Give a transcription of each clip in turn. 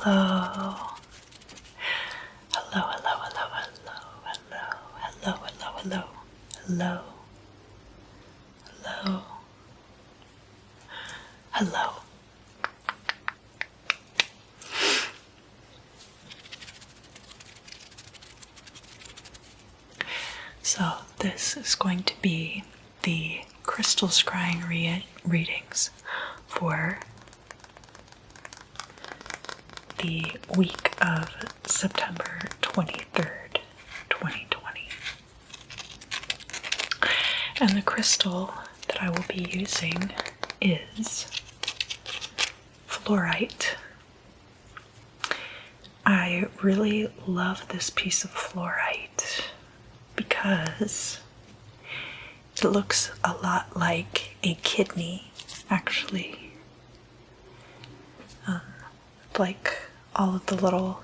Hello. Hello, hello, hello, hello, hello, hello, hello, hello, hello, hello, hello. So this is going to be the crystal scrying readings for the week of September 23rd, 2020. And the crystal that I will be using is fluorite. I really love this piece of fluorite because it looks a lot like a kidney, actually. Like all of the little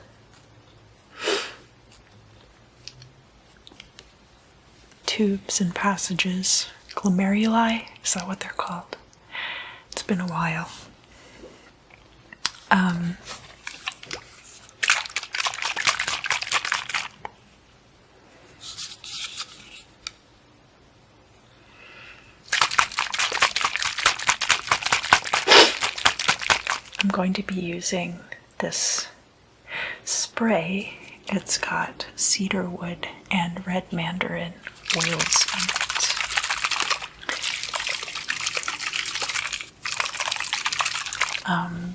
tubes and passages. Glomeruli, is that what they're called? It's been a while. I'm going to be using this spray. It's got cedar wood and red mandarin oils in it.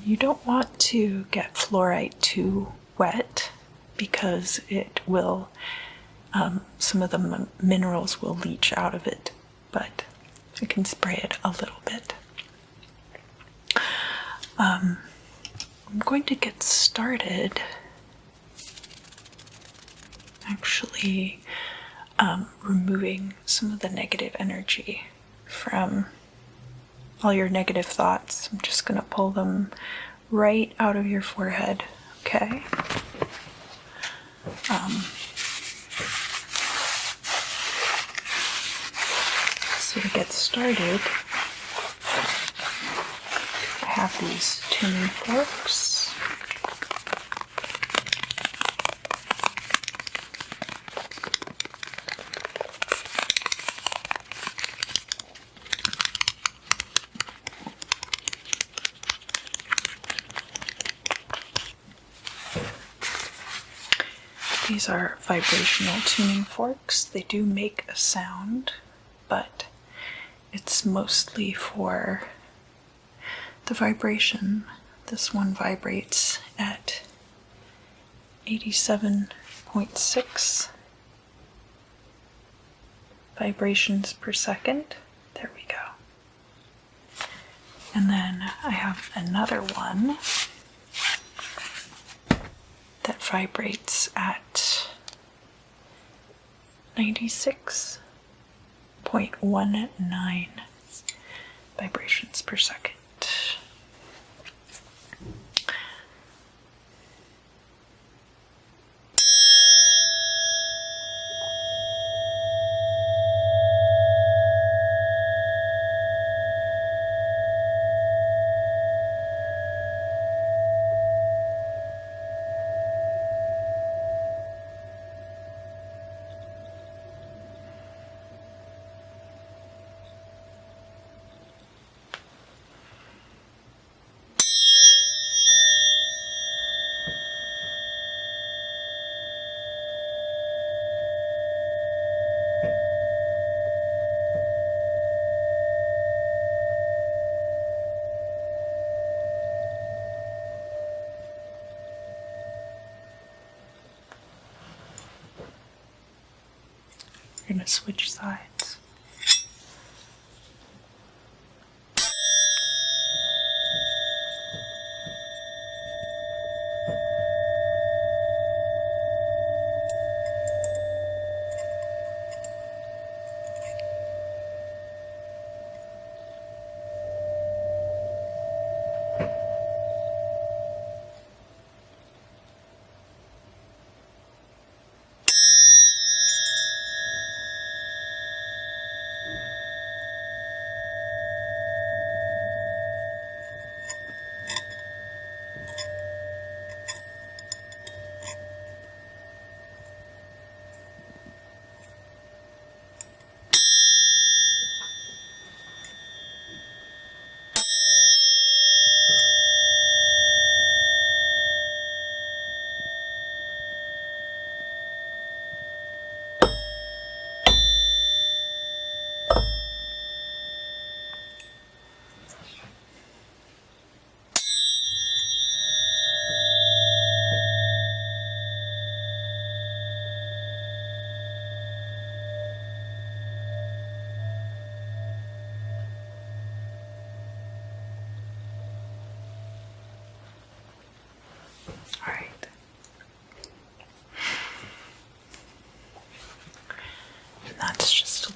You don't want to get fluorite too wet because it will, some of the minerals will leach out of it, but you can spray it a little bit. I'm going to get started actually removing some of the negative energy from all your negative thoughts. I'm just going to pull them right out of your forehead, okay? So to get started, I have these tuning forks. These are vibrational tuning forks. They do make a sound, but it's mostly for the vibration. This one vibrates at 87.6 vibrations per second. There we go. And then I have another one that vibrates at 96.19 vibrations per second. We're going to switch sides.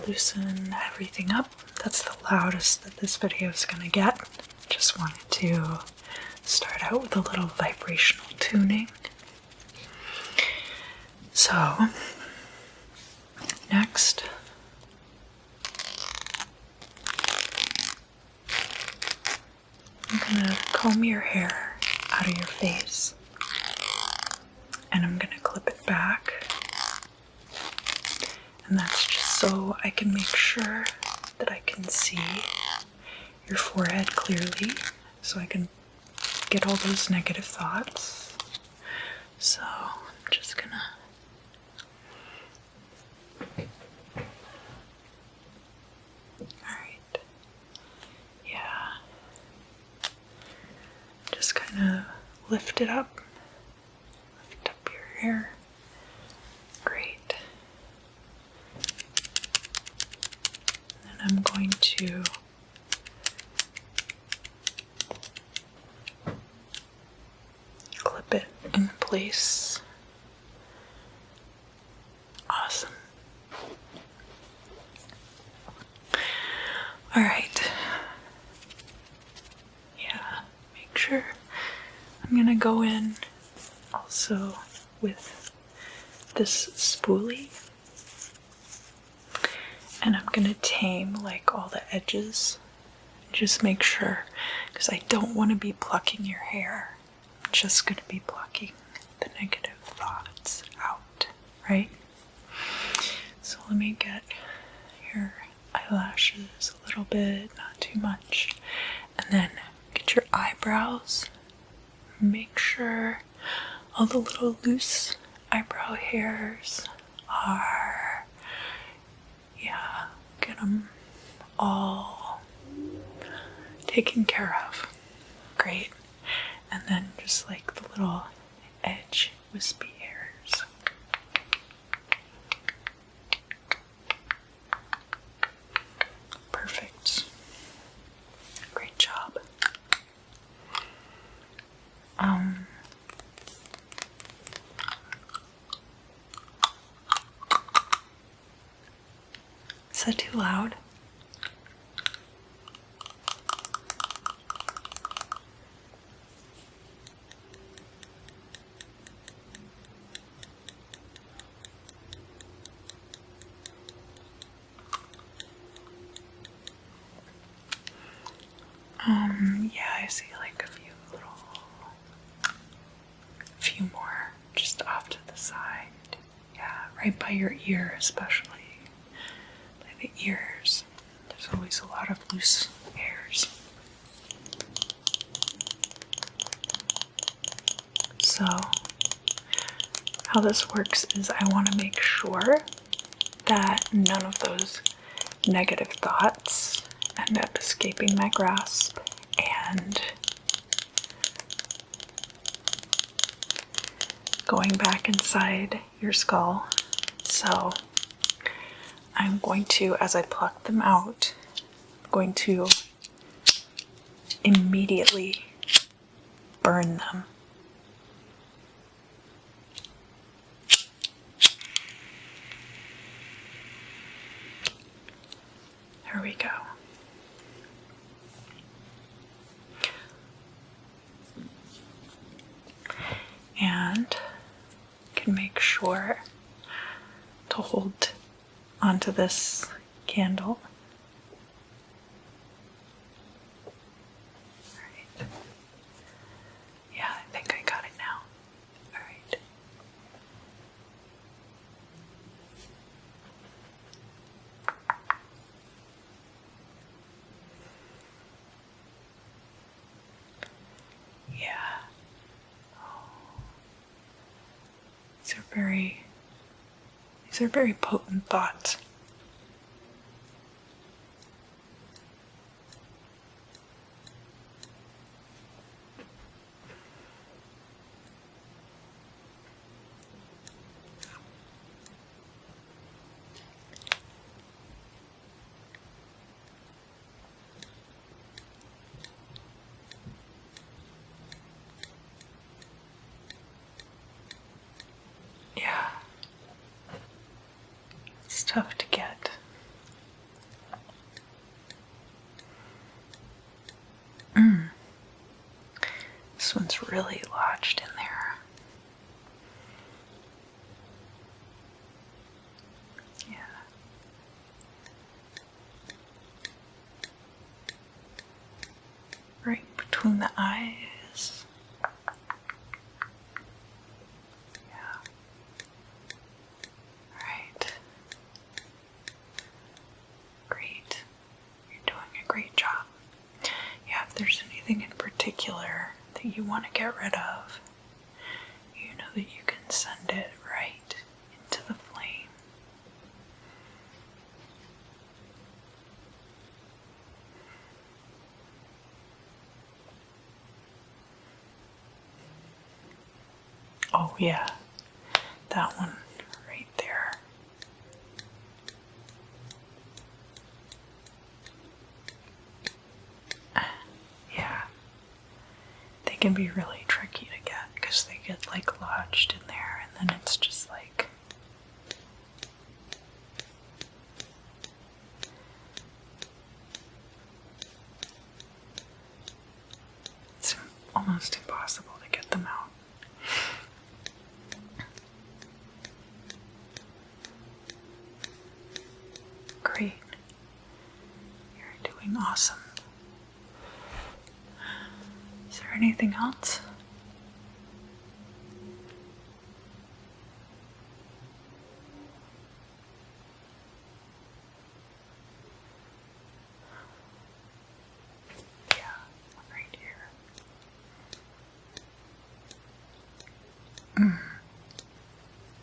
loosen everything up. That's the loudest that this video is going to get. Just wanted to start out with a little vibrational tuning. So, next, I'm going to comb your hair out of your face, and I'm going to clip it back. And that's just so I can make sure that I can see your forehead clearly, so I can get all those negative thoughts. So I'm just gonna alright. Yeah. Just kinda lift it up. Lift up your hair. Great. And I'm going to clip it in place. Awesome. All right. Yeah, make sure. I'm gonna go in also with this spoolie, and I'm gonna tame like all the edges. Just make sure, because I don't want to be plucking your hair. I'm just going to be plucking the negative thoughts out, right? So let me get your eyelashes a little bit, not too much. And then get your eyebrows. Make sure all the little loose eyebrow hairs are, yeah, get them all taken care of. Great. And then just like the little edge wispy hairs. Perfect. Great job. Is that too loud? Yeah, I see like a few more just off to the side. Yeah, right by your ear especially. By the ears. There's always a lot of loose hairs. So, how this works is I want to make sure that none of those negative thoughts end up escaping my grasp and going back inside your skull. So I'm going to, as I pluck them out, I'm going to immediately burn them. There we go. And can make sure to hold onto this candle. All right. Yeah, I think I got it now. All right. Yeah. These are very potent thoughts. Yeah. It's tough to get really lodged in there. Yeah. Right between the eyes. Yeah. Right. Great. You're doing a great job. Yeah, if there's anything in particular that you want to get rid of, you know that you can send it right into the flame. Oh yeah, that one right there. Yeah, they can be really tricky to get because they get like lodged in there, and then it's just like it's almost impossible to get them out. Great. You're doing awesome. Is there anything else? Yeah, right here.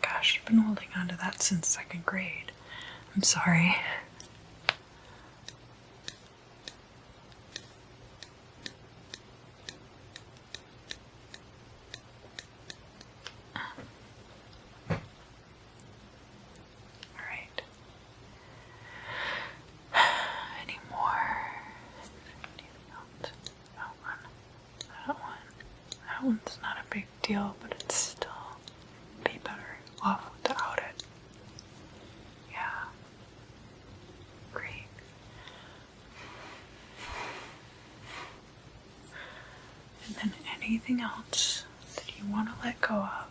Gosh, I've been holding on to that since second grade. I'm sorry. Alright. Any more? Anything else? That one. That one. That one's not a big deal, but it's still be better off without it. Yeah. Great. And then anything else that you want to let go of.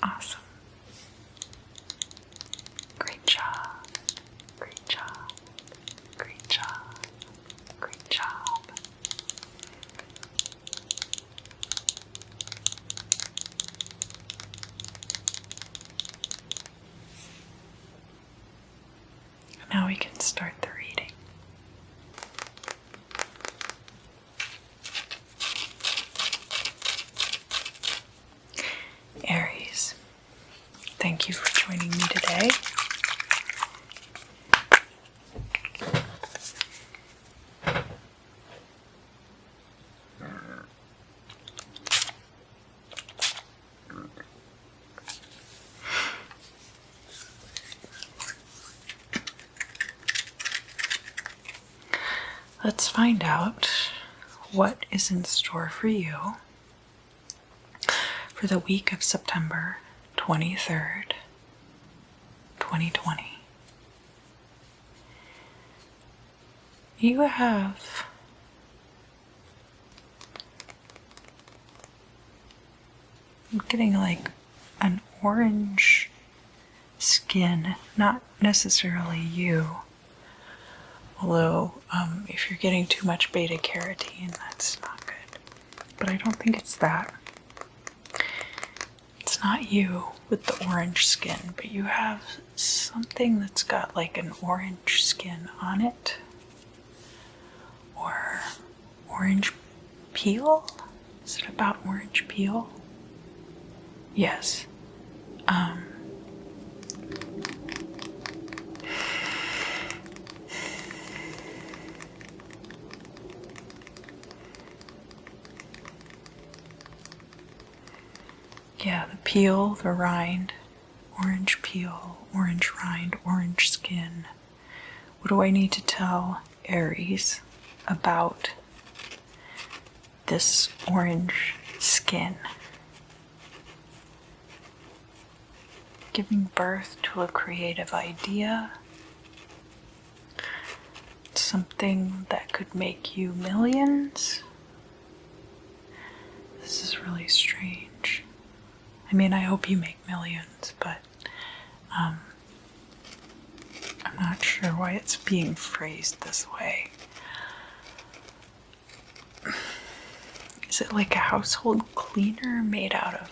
Awesome. Great job. Great job. Great job. Great job. Now we can start the reading. Aries, thank you for joining me today. Let's find out what is in store for you for the week of September 23rd, 2020. You have I'm getting like an orange skin, not necessarily you. Although, if you're getting too much beta carotene, that's not good. But I don't think it's that. It's not you with the orange skin, but you have something that's got like an orange skin on it. Or orange peel? Is it about orange peel? Yes. Yeah, the peel, the rind, orange peel, orange rind, orange skin. What do I need to tell Aries about this orange skin? Giving birth to a creative idea, something that could make you millions. This is really strange. I mean, I hope you make millions, but I'm not sure why it's being phrased this way. Is it like a household cleaner made out of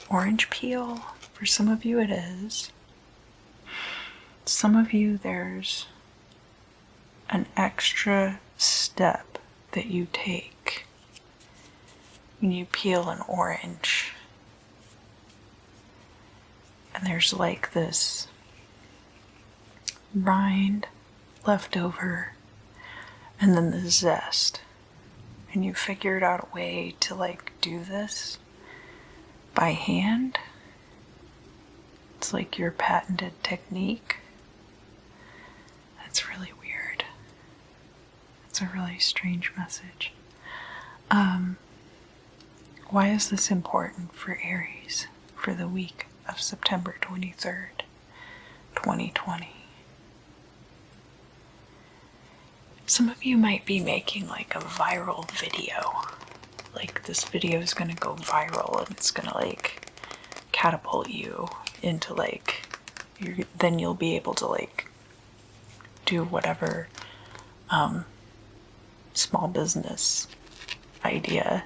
orange peel? For some of you it is. Some of you there's an extra step that you take when you peel an orange. And there's like this rind left over and then the zest. And you figured out a way to like do this by hand. It's like your patented technique. That's really weird. It's a really strange message. Why is this important for Aries for the week of September 23rd, 2020? Some of you might be making like a viral video. Like this video is gonna go viral and it's gonna like catapult you into like, then you'll be able to like do whatever small business idea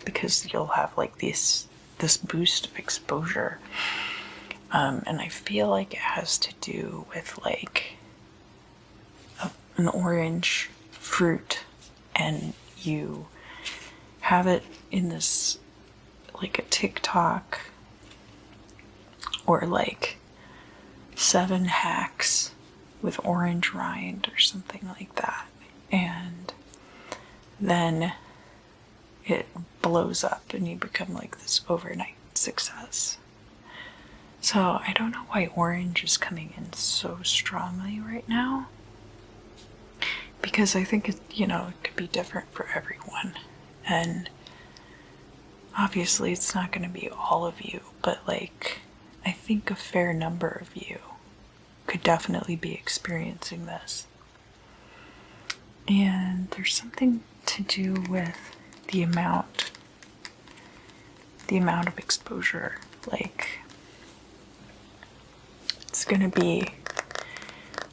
because you'll have like this boost of exposure. And I feel like it has to do with like an orange fruit and you have it in this like a TikTok or like 7 hacks with orange rind or something like that, and then it blows up and you become like this overnight success. So I don't know why orange is coming in so strongly right now, because I think it, it could be different for everyone, and obviously it's not going to be all of you, but like I think a fair number of you could definitely be experiencing this. And there's something to do with the amount of exposure. Like it's gonna be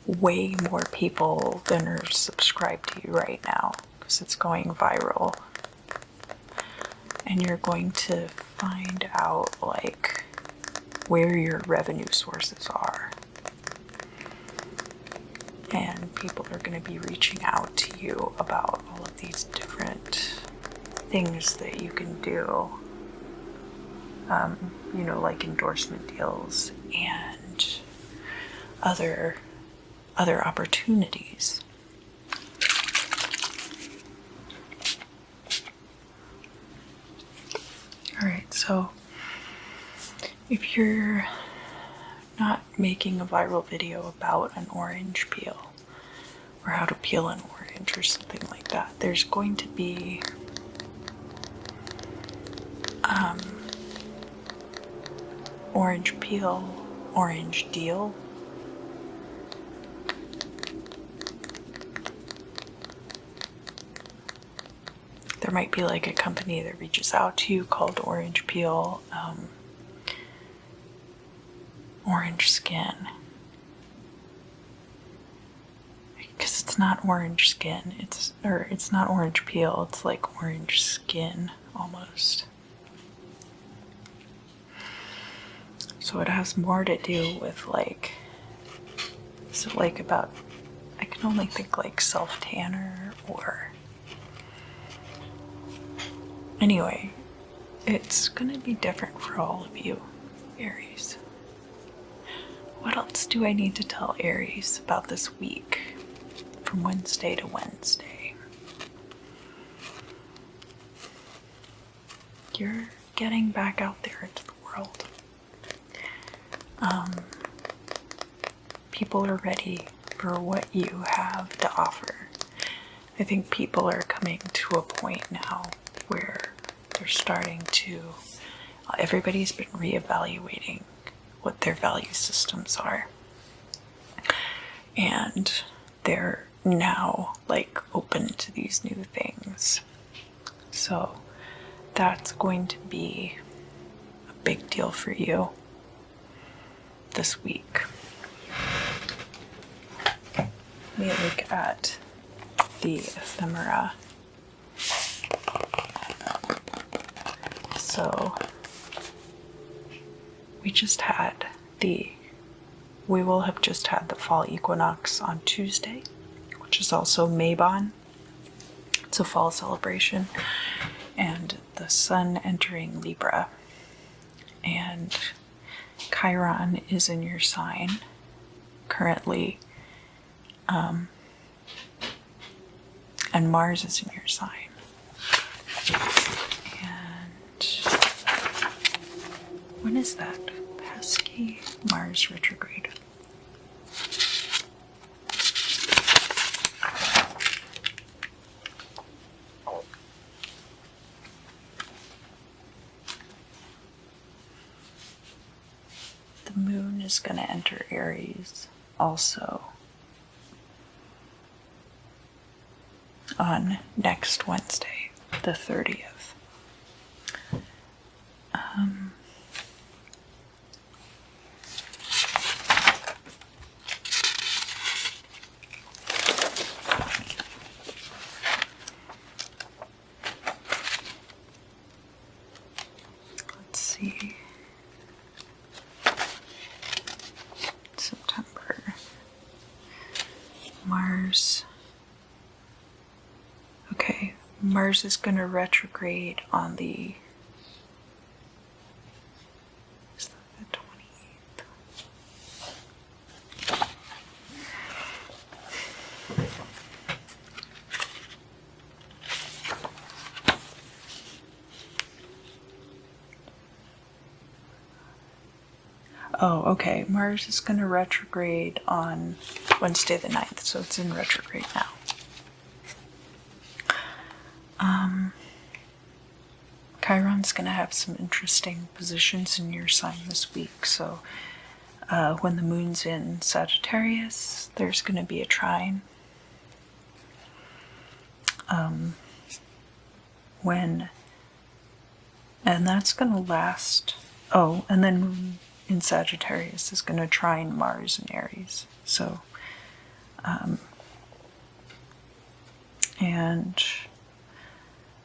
way more people than are subscribed to you right now because it's going viral. And you're going to find out like where your revenue sources are. And people are going to be reaching out to you about all of these different things that you can do. Like endorsement deals and other opportunities. Alright, so if you're not making a viral video about an orange peel or how to peel an orange or something like that, there's going to be orange peel, orange deal. There might be like a company that reaches out to you called Orange Peel, Orange Skin. Because it's not orange skin, it's not orange peel, it's like orange skin almost. So it has more to do with like, so like about, I can only think like self-tanner or, anyway, it's gonna be different for all of you, Aries. What else do I need to tell Aries about this week from Wednesday to Wednesday? You're getting back out there into the world. People are ready for what you have to offer. I think people are coming to a point now where they're starting to, everybody's been reevaluating what their value systems are. And they're now like open to these new things. So that's going to be a big deal for you this week. Let me look at the ephemera. So we will have just had the fall equinox on Tuesday, which is also Mabon. It's a fall celebration, and the sun entering Libra, and Chiron is in your sign currently, and Mars is in your sign. And when is that? Pesky Mars retrograde. The moon is going to enter Aries also on next Wednesday, the 30th. Let's see. September. Mars. Okay, Mars is going to retrograde on the, is that the 28th? Oh, okay. Mars is going to retrograde on Wednesday the 9th, so it's in retrograde now. Chiron's going to have some interesting positions in your sign this week. So when the moon's in Sagittarius, there's going to be a trine. And that's going to last. Oh, and then in Sagittarius is going to trine Mars and Aries. So, and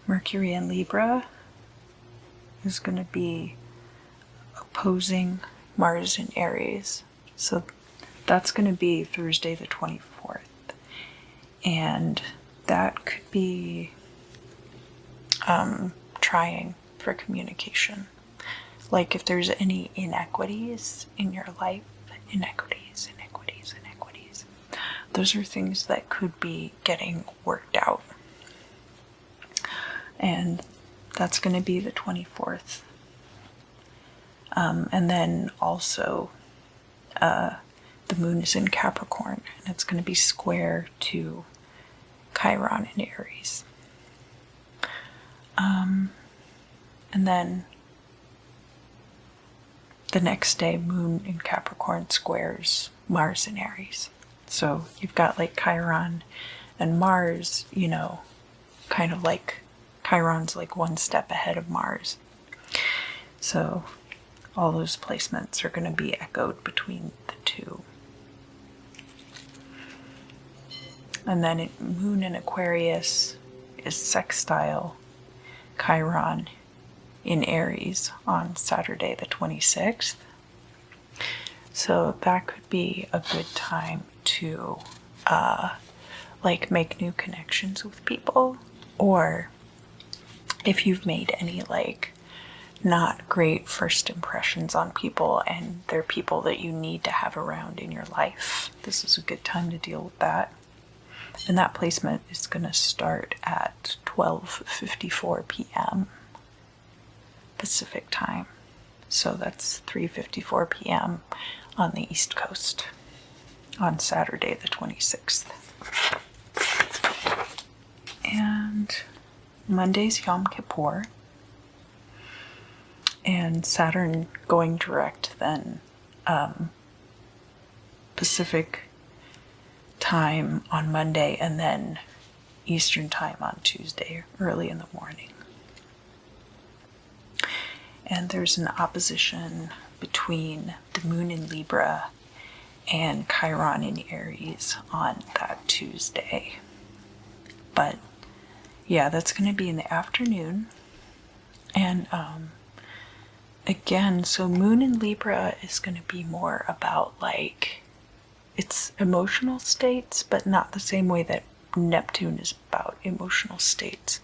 Mercury in Libra is going to be opposing Mars in Aries. So that's going to be Thursday the 24th. And that could be trying for communication. Like if there's any inequities in your life, inequities, those are things that could be getting worked out. And that's going to be the 24th. And then also the moon is in Capricorn, and it's going to be square to Chiron in Aries. And then the next day, moon in Capricorn squares Mars in Aries. So you've got like Chiron and Mars, you know, kind of like Chiron's like one step ahead of Mars. So all those placements are going to be echoed between the two. And then moon in Aquarius is sextile Chiron in Aries on Saturday the 26th. So that could be a good time to like make new connections with people, or if you've made any like not great first impressions on people and they're people that you need to have around in your life, this is a good time to deal with that. And that placement is going to start at 12:54 p.m. Pacific time. So that's 3:54 p.m. on the East Coast on Saturday the 26th. And Monday's Yom Kippur. And Saturn going direct then Pacific time on Monday, and then Eastern time on Tuesday, early in the morning. And there's an opposition between the moon in Libra and Chiron in Aries on that Tuesday. But yeah, that's going to be in the afternoon. And again, so moon in Libra is going to be more about like it's emotional states, but not the same way that Neptune is about emotional states.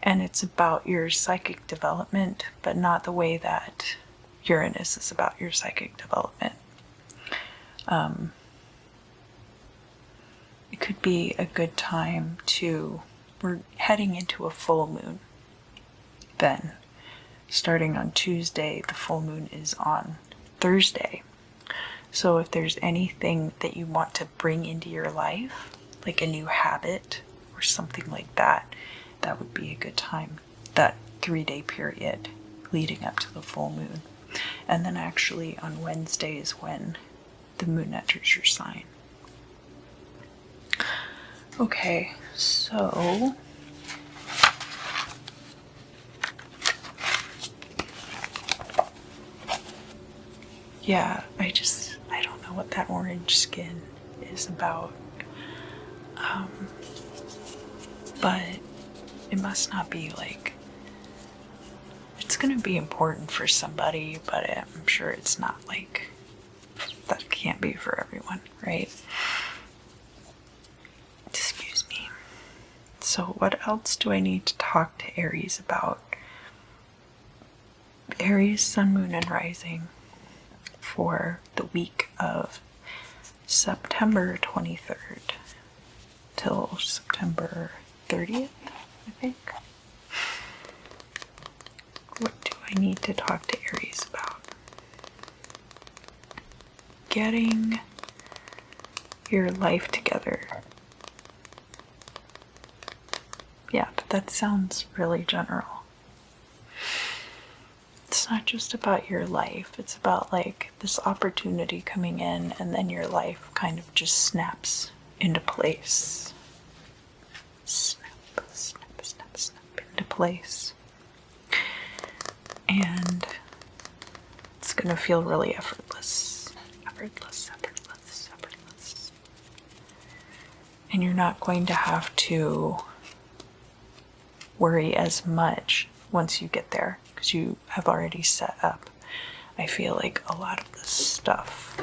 And it's about your psychic development, but not the way that Uranus is about your psychic development. It could be a good time we're heading into a full moon. Then, starting on Tuesday, the full moon is on Thursday. So if there's anything that you want to bring into your life, like a new habit or something like that, that would be a good time, that 3-day period leading up to the full moon. And then actually on Wednesday is when the moon enters your sign. Okay, so yeah, I don't know what that orange skin is about. But it must not be like, it's going to be important for somebody, but I'm sure it's not like, that can't be for everyone, right? Excuse me. So what else do I need to talk to Aries about? Aries, sun, moon, and rising for the week of September 23rd till September 30th, I think. What do I need to talk to Aries about? Getting your life together. Yeah, but that sounds really general. It's not just about your life. It's about like this opportunity coming in, and then your life kind of just snaps into place. Snap, snap, snap, snap into place. And it's going to feel really effortless. Effortless, effortless, effortless. And you're not going to have to worry as much once you get there, because you have already set up, I feel like, a lot of this stuff.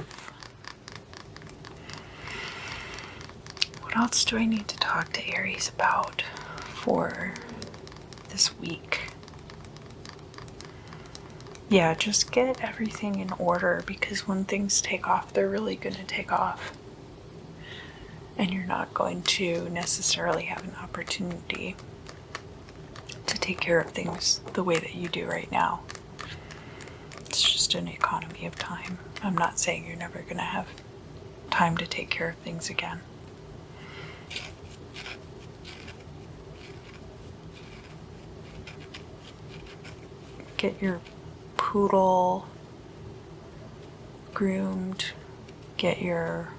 What else do I need to talk to Aries about for this week? Yeah, just get everything in order, because when things take off, they're really going to take off. And you're not going to necessarily have an opportunity to take care of things the way that you do right now. It's just an economy of time. I'm not saying you're never going to have time to take care of things again. Get your poodle groomed, get your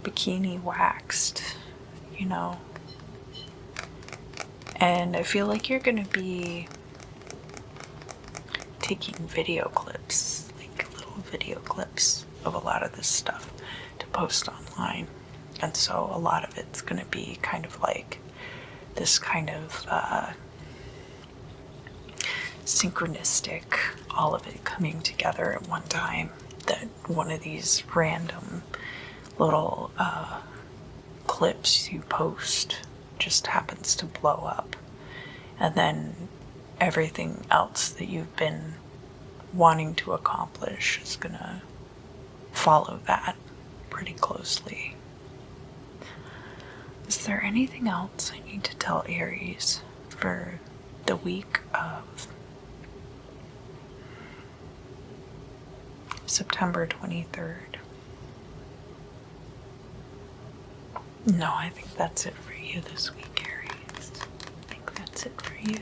bikini waxed, you know. And I feel like you're gonna be taking video clips, like little video clips of a lot of this stuff to post online. And so a lot of it's gonna be kind of like this kind of synchronistic, all of it coming together at one time, that one of these random little clips you post just happens to blow up, and then everything else that you've been wanting to accomplish is gonna follow that pretty closely. Is there anything else I need to tell Aries for the week of September 23rd. No, I think that's it for you this week, Aries. I think that's it for you.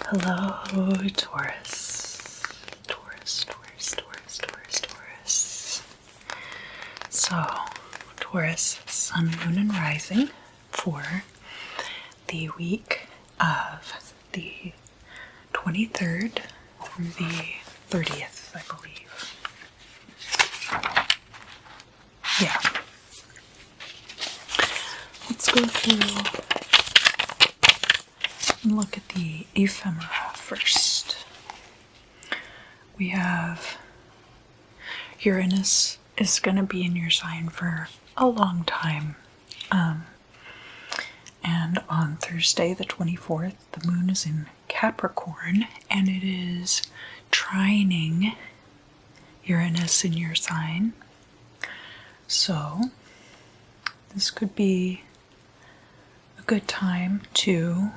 Hello, Taurus. Taurus. So, Taurus, Sun, Moon, and Rising for the week of the 23rd through the 30th, I believe. Yeah. Let's go through and look at the ephemera first. We have Uranus is going to be in your sign for a long time. And on Thursday, the 24th, the moon is in Capricorn, and it is trining Uranus in your sign. So, this could be a good time to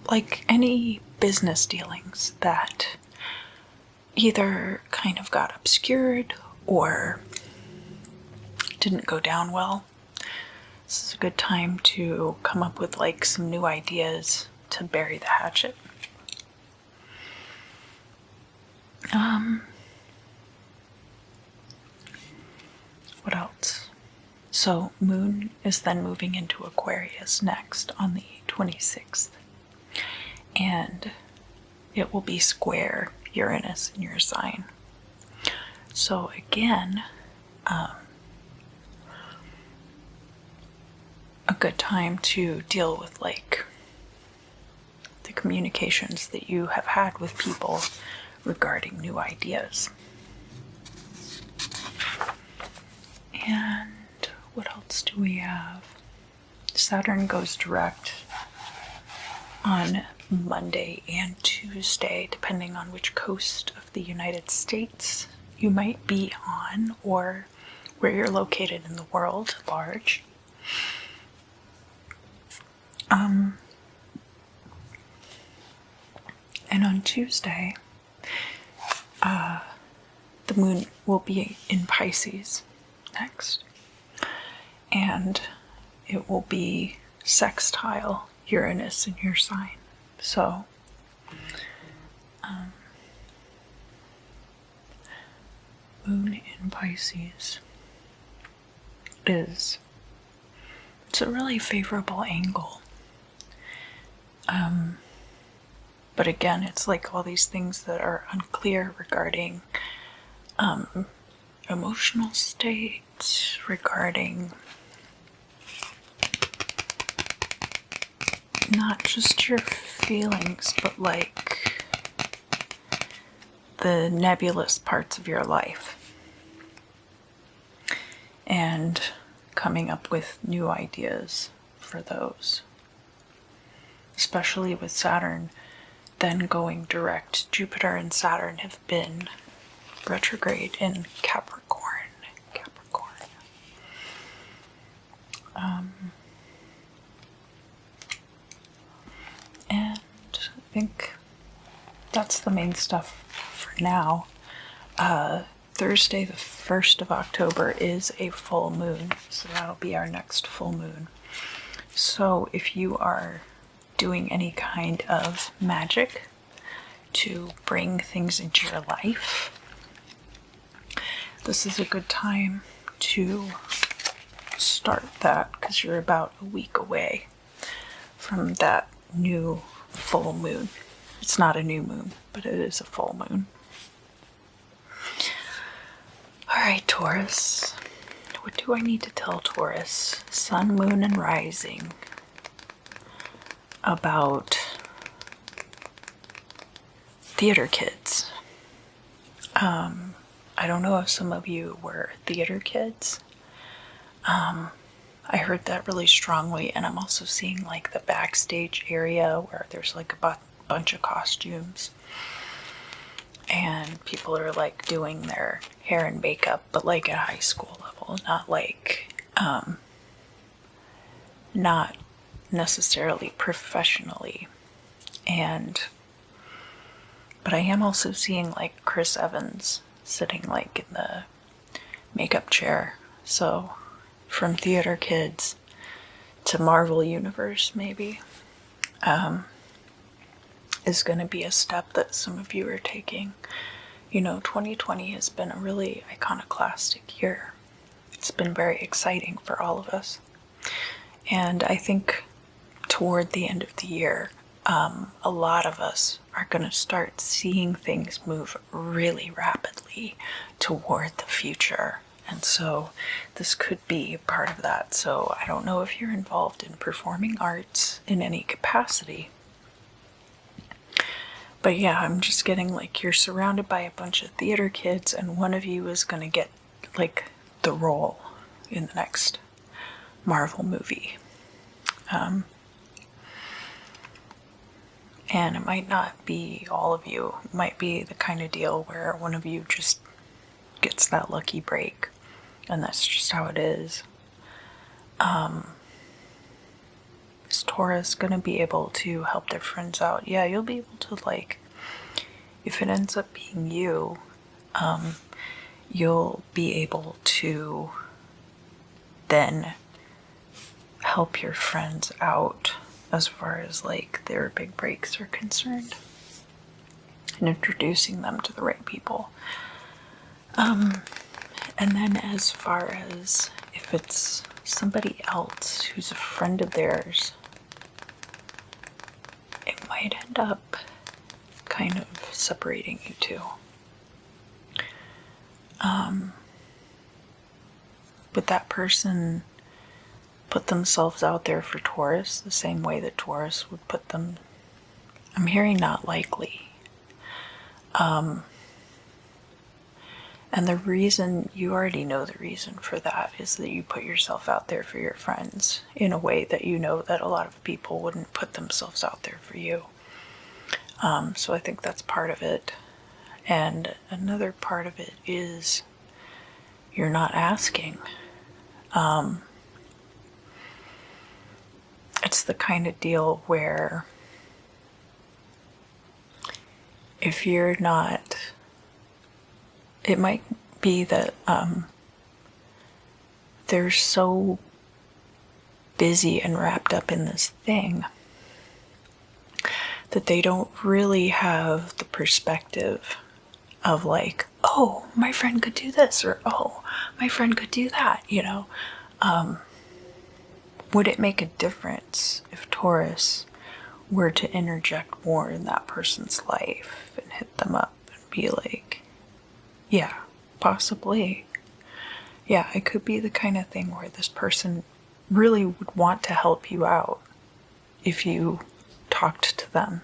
like any business dealings that either kind of got obscured or didn't go down well. This is a good time to come up with like some new ideas to bury the hatchet. What else? So moon is then moving into Aquarius next on the 26th. And it will be square Uranus in your sign. So again, a good time to deal with like the communications that you have had with people regarding new ideas. And what else do we have? Saturn goes direct on Monday and Tuesday, depending on which coast of the United States you might be on or where you're located in the world at large. And on Tuesday, the moon will be in Pisces next, and it will be sextile Uranus in your sign. So, moon in Pisces it's a really favorable angle. But again, it's like all these things that are unclear regarding emotional state, regarding not just your feelings, but like the nebulous parts of your life. And coming up with new ideas for those. Especially with Saturn then going direct. Jupiter and Saturn have been retrograde in Capricorn. And I think that's the main stuff for now. Thursday, the 1st of October, is a full moon, so that'll be our next full moon. So if you are doing any kind of magic to bring things into your life, this is a good time to start that, because you're about a week away from that new full moon. It's not a new moon, but it is a full moon. Alright, Taurus. What do I need to tell Taurus, Sun, Moon, and Rising about theater kids? I don't know if some of you were theater kids. I heard that really strongly, and I'm also seeing like the backstage area where there's like a bunch of costumes. And and people are like doing their hair and makeup, but like at high school level, not like, not necessarily professionally. But I am also seeing like Chris Evans sitting like in the makeup chair. So from theater kids to Marvel Universe, maybe, is going to be a step that some of you are taking. You know, 2020 has been a really iconoclastic year. It's been very exciting for all of us. And I think toward the end of the year, a lot of us are going to start seeing things move really rapidly toward the future. And so this could be part of that. So I don't know if you're involved in performing arts in any capacity. But yeah, I'm just getting like you're surrounded by a bunch of theater kids, and one of you is going to get like the role in the next Marvel movie. And it might not be all of you. It might be the kind of deal where one of you just gets that lucky break, and that's just how it is. Is Taurus gonna be able to help their friends out? Yeah, you'll be able to, like, if it ends up being you, you'll be able to then help your friends out as far as like their big breaks are concerned, and introducing them to the right people. And then as far as if it's somebody else who's a friend of theirs, it might end up kind of separating you two. Would that person put themselves out there for Taurus the same way that Taurus would put them? I'm hearing not likely. And the reason, you already know the reason for that, is that you put yourself out there for your friends in a way that you know that a lot of people wouldn't put themselves out there for you. So I think that's part of it. And another part of it is you're not asking. It's the kind of deal where if you're not, it might be that they're so busy and wrapped up in this thing that they don't really have the perspective of like, oh, my friend could do this, or oh, my friend could do that, you know. Would it make a difference if Taurus were to interject more in that person's life and hit them up and be like, yeah, possibly. Yeah, it could be the kind of thing where this person really would want to help you out if you talked to them.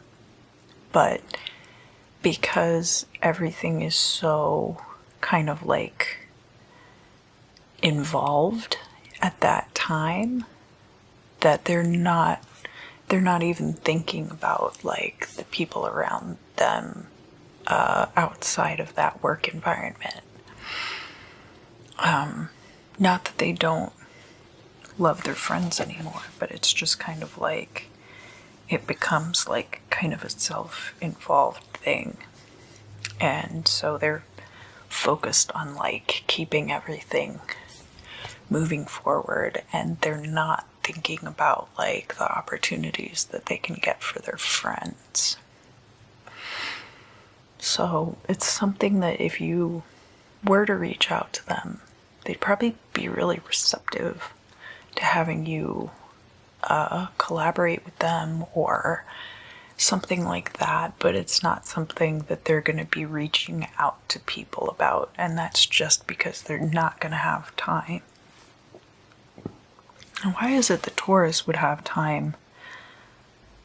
But because everything is so kind of like involved at that time, that they're not even thinking about like the people around them outside of that work environment. Not that they don't love their friends anymore, but it's just kind of like it becomes like kind of a self-involved thing. And so they're focused on like keeping everything moving forward, and they're not thinking about like the opportunities that they can get for their friends. So it's something that if you were to reach out to them, they'd probably be really receptive to having you collaborate with them or something like that, but it's not something that they're going to be reaching out to people about, and that's just because they're not going to have time. And why is it that Taurus would have time,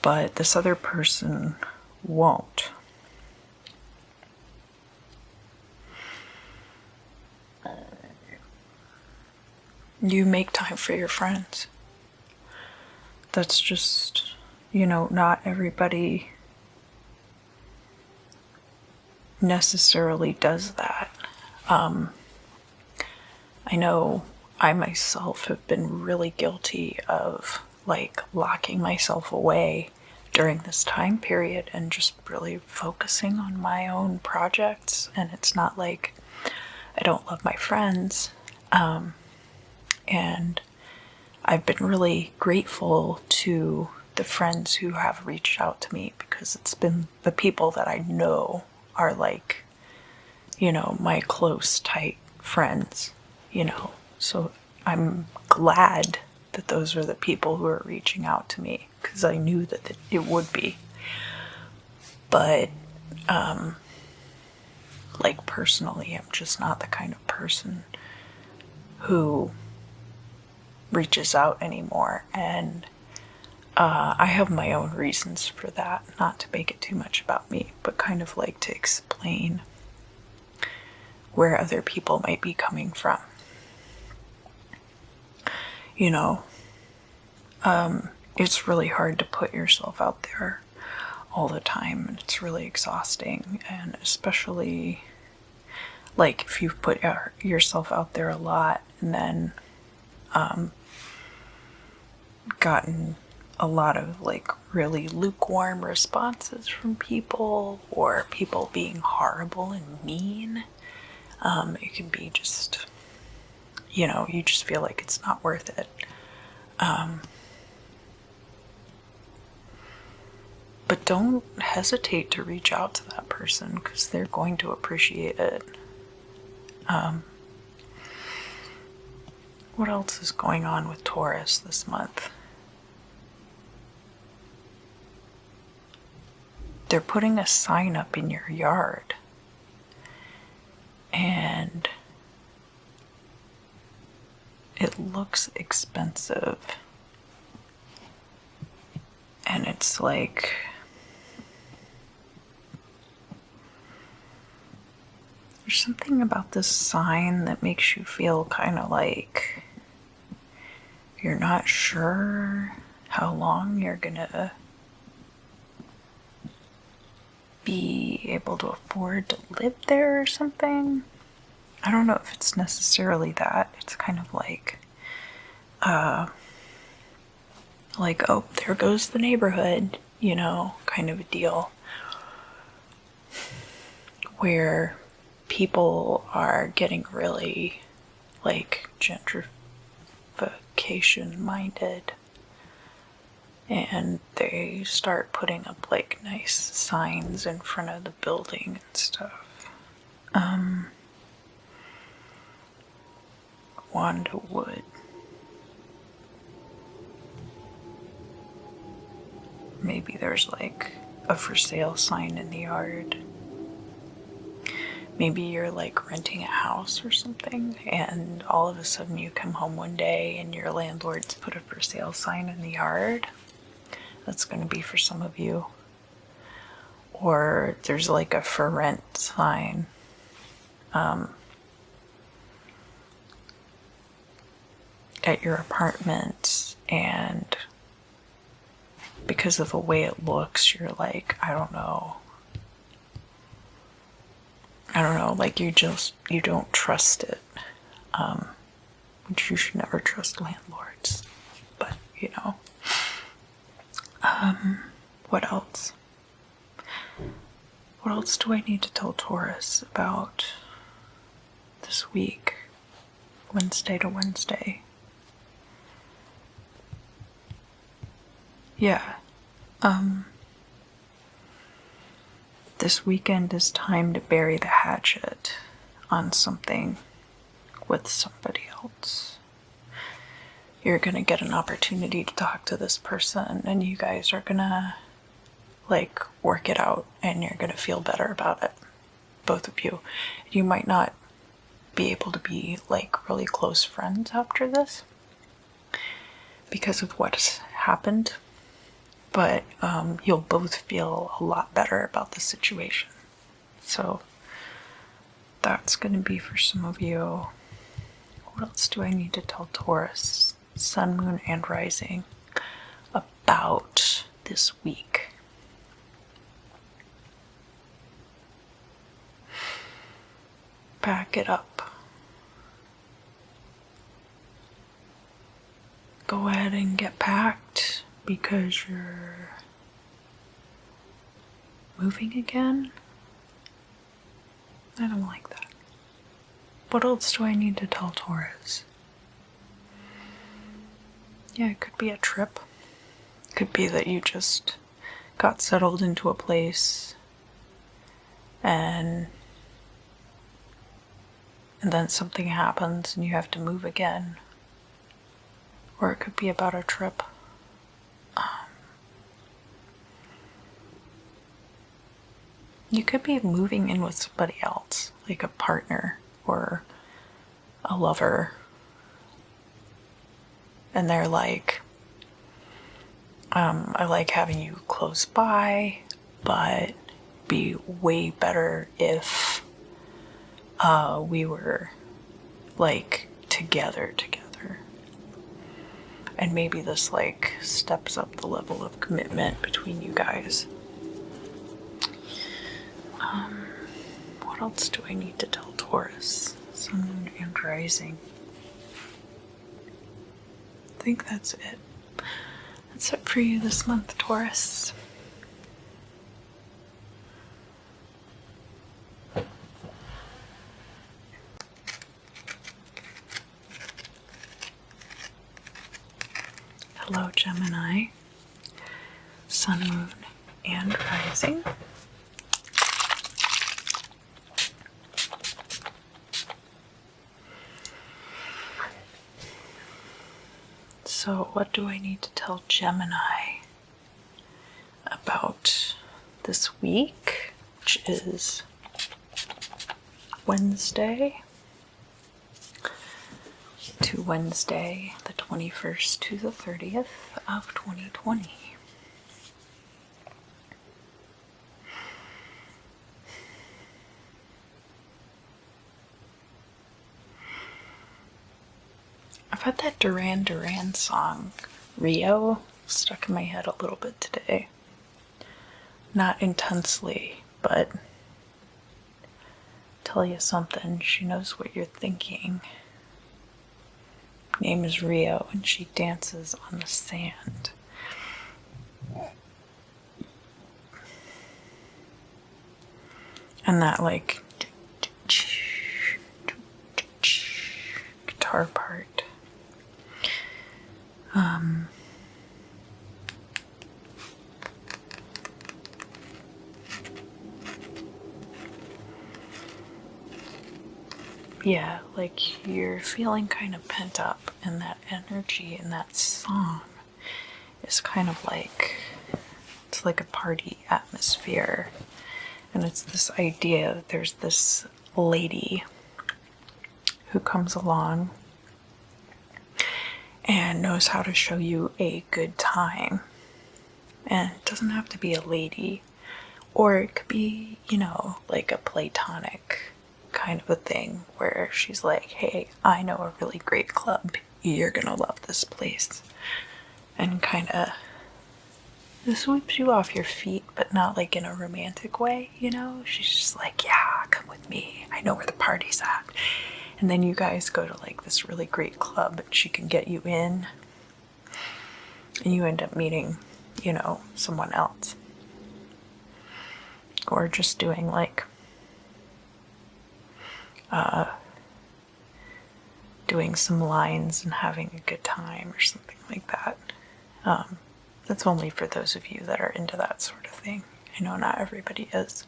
but this other person won't? You make time for your friends. That's just, you know, not everybody necessarily does that. I know I myself have been really guilty of like locking myself away during this time period and just really focusing on my own projects. And it's not like I don't love my friends. And I've been really grateful to the friends who have reached out to me, because it's been the people that I know are like, you know, my close, tight friends, you know. So I'm glad that those are the people who are reaching out to me, because I knew that it would be. But, like personally, I'm just not the kind of person who reaches out anymore. And I have my own reasons for that, not to make it too much about me, but kind of like to explain where other people might be coming from. You know, it's really hard to put yourself out there all the time, and it's really exhausting. And especially like if you've put yourself out there a lot and then gotten a lot of like really lukewarm responses from people, or people being horrible and mean, it can be just, you know, you just feel like it's not worth it. But don't hesitate to reach out to that person, because they're going to appreciate it. What else is going on with Taurus this month? They're putting a sign up in your yard. And it looks expensive. And it's like, there's something about this sign that makes you feel kind of like you're not sure how long you're gonna be able to afford to live there or something. I don't know if it's necessarily that. It's kind of like, oh, there goes the neighborhood, you know, kind of a deal. Where people are getting really, like, gentrification minded. And they start putting up, like, nice signs in front of the building and stuff. Wanda Wood. Maybe there's, like, a for sale sign in the yard. Maybe you're like renting a house or something, and all of a sudden you come home one day and your landlord's put a for sale sign in the yard. That's going to be for some of you. Or there's like a for rent sign. At your apartment, and because of the way it looks, you're like, I don't know, like you don't trust it, which you should never trust landlords, but you know. What else? What else do I need to tell Taurus about this week, Wednesday to Wednesday? Yeah, this weekend is time to bury the hatchet on something with somebody else. You're gonna get an opportunity to talk to this person, and you guys are gonna, like, work it out, and you're gonna feel better about it, both of you. You might not be able to be, like, really close friends after this because of what's happened. But you'll both feel a lot better about the situation. So that's going to be for some of you. What else do I need to tell Taurus, Sun, Moon, and Rising about this week? pack it up. Go ahead and get packed because you're moving again. I don't like that. What else do I need to tell Taurus? Yeah, it could be a trip. It could be that you just got settled into a place and then something happens and you have to move again. Or it could be about a trip. You could be moving in with somebody else, like a partner or a lover. And they're like, I like having you close by, but be way better if we were like together. And maybe this like steps up the level of commitment between you guys. What else do I need to tell Taurus? Sun, Moon, and Rising. I think that's it. That's it for you this month, Taurus. Hello, Gemini. Sun, Moon, and Rising. So, what do I need to tell Gemini about this week, which is Wednesday to Wednesday, the 21st to the 30th of 2020? I've had that Duran Duran song, Rio, stuck in my head a little bit today. Not intensely, but tell you something, she knows what you're thinking. Name is Rio, and she dances on the sand. And that like guitar part. Yeah, like you're feeling kind of pent up, and that energy in that song is kind of like, it's like a party atmosphere. And it's this idea that there's this lady who comes along and knows how to show you a good time. And it doesn't have to be a lady, or it could be, you know, like a platonic kind of a thing where she's like, hey, I know a really great club. You're gonna love this place. And kind of sweeps you off your feet, but not like in a romantic way, you know? She's just like, yeah, come with me. I know where the party's at. And then you guys go to like this really great club and she can get you in. And you end up meeting, you know, someone else. Or just doing like doing some lines and having a good time or something like that. That's only for those of you that are into that sort of thing. I know not everybody is,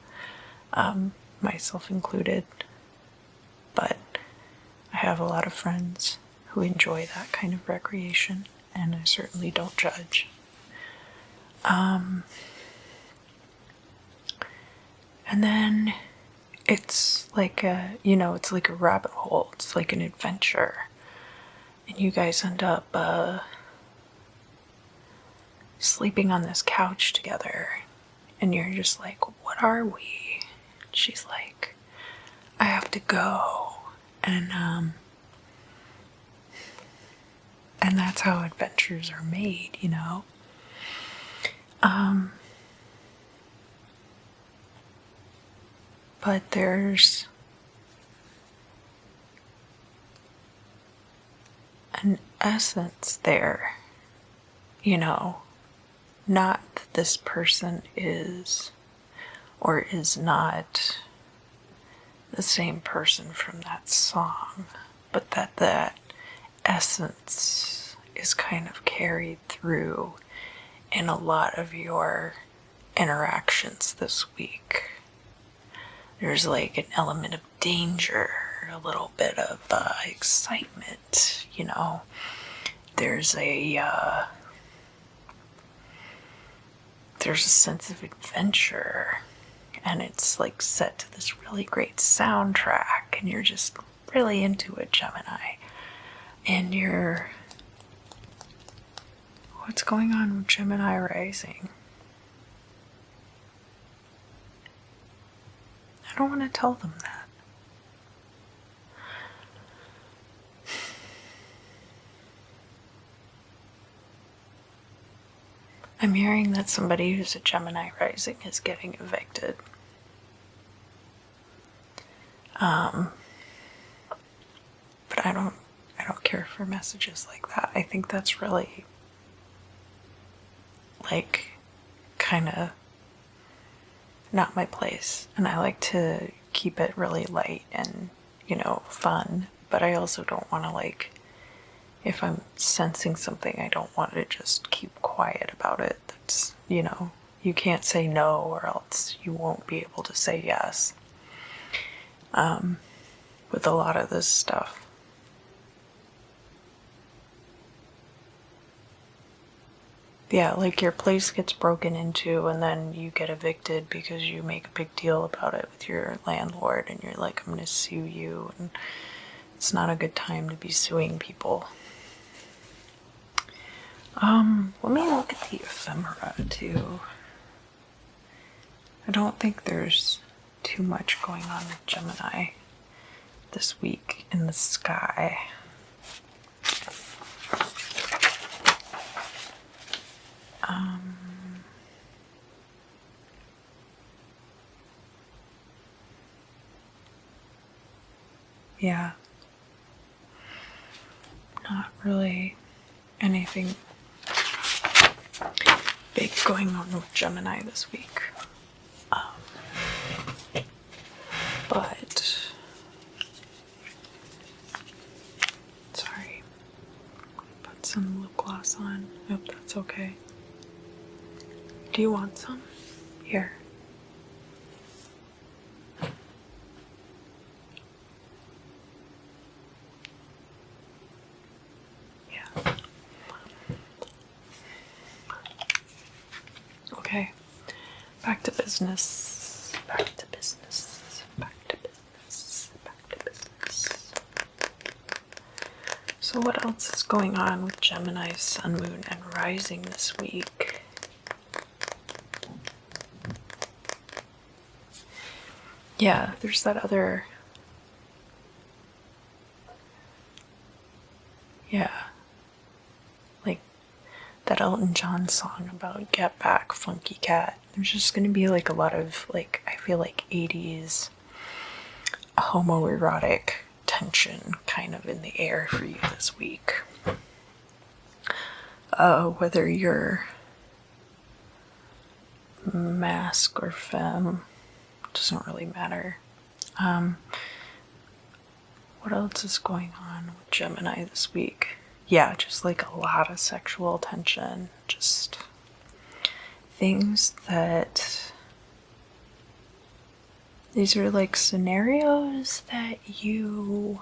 myself included, but I have a lot of friends who enjoy that kind of recreation, and I certainly don't judge. And then it's like it's like a rabbit hole. It's like an adventure. And you guys end up sleeping on this couch together. And you're just like, what are we? She's like, I have to go. And that's how adventures are made, you know? But there's an essence there, you know, not that this person is or is not the same person from that song, but that essence is kind of carried through in a lot of your interactions this week. There's like an element of danger, a little bit of excitement, you know. There's a sense of adventure, and it's like set to this really great soundtrack, and you're just really into it, Gemini. And what's going on with Gemini rising? I don't want to tell them that. I'm hearing that somebody who's a Gemini rising is getting evicted. But I don't care for messages like that. I think that's really, like, kind of not my place. And I like to keep it really light and, you know, fun. But I also don't want to, like, if I'm sensing something, I don't want to just keep quiet about it. That's, you know, you can't say no or else you won't be able to say yes. With a lot of this stuff. Yeah, like your place gets broken into and then you get evicted because you make a big deal about it with your landlord and you're like, I'm going to sue you, and it's not a good time to be suing people. Let me look at the ephemera too. I don't think there's too much going on with Gemini this week in the sky. Yeah. Not really anything big going on with Gemini this week. But sorry. Put some lip gloss on. I hope that's okay. Do you want some? Here. Yeah. Okay. Back to business. Back to business. Back to business. Back to business. So what else is going on with Gemini's sun, moon, and rising this week? Yeah, there's that other... Yeah. Like that Elton John song about Get Back, Funky Cat. There's just gonna be like a lot of, like, I feel like 80s homoerotic tension kind of in the air for you this week. Whether you're masc or femme, doesn't really matter. What else is going on with Gemini this week? Yeah, just like a lot of sexual tension, just things that... These are like scenarios that you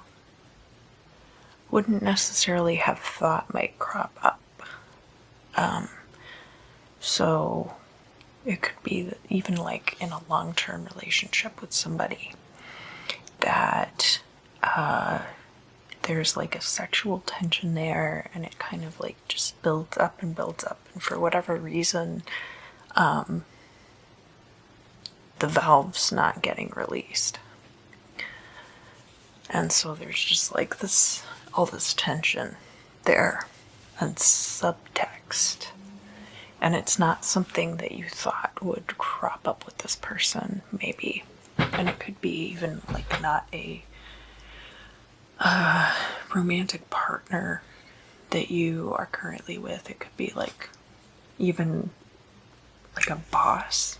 wouldn't necessarily have thought might crop up. So it could be even like in a long-term relationship with somebody that there's like a sexual tension there, and it kind of like just builds up and builds up, and for whatever reason the valve's not getting released, and so there's just like this, all this tension there and subtext, and it's not something that you thought would crop up with this person, maybe. And it could be even like not a romantic partner. that you are currently with. It could be like even like a boss.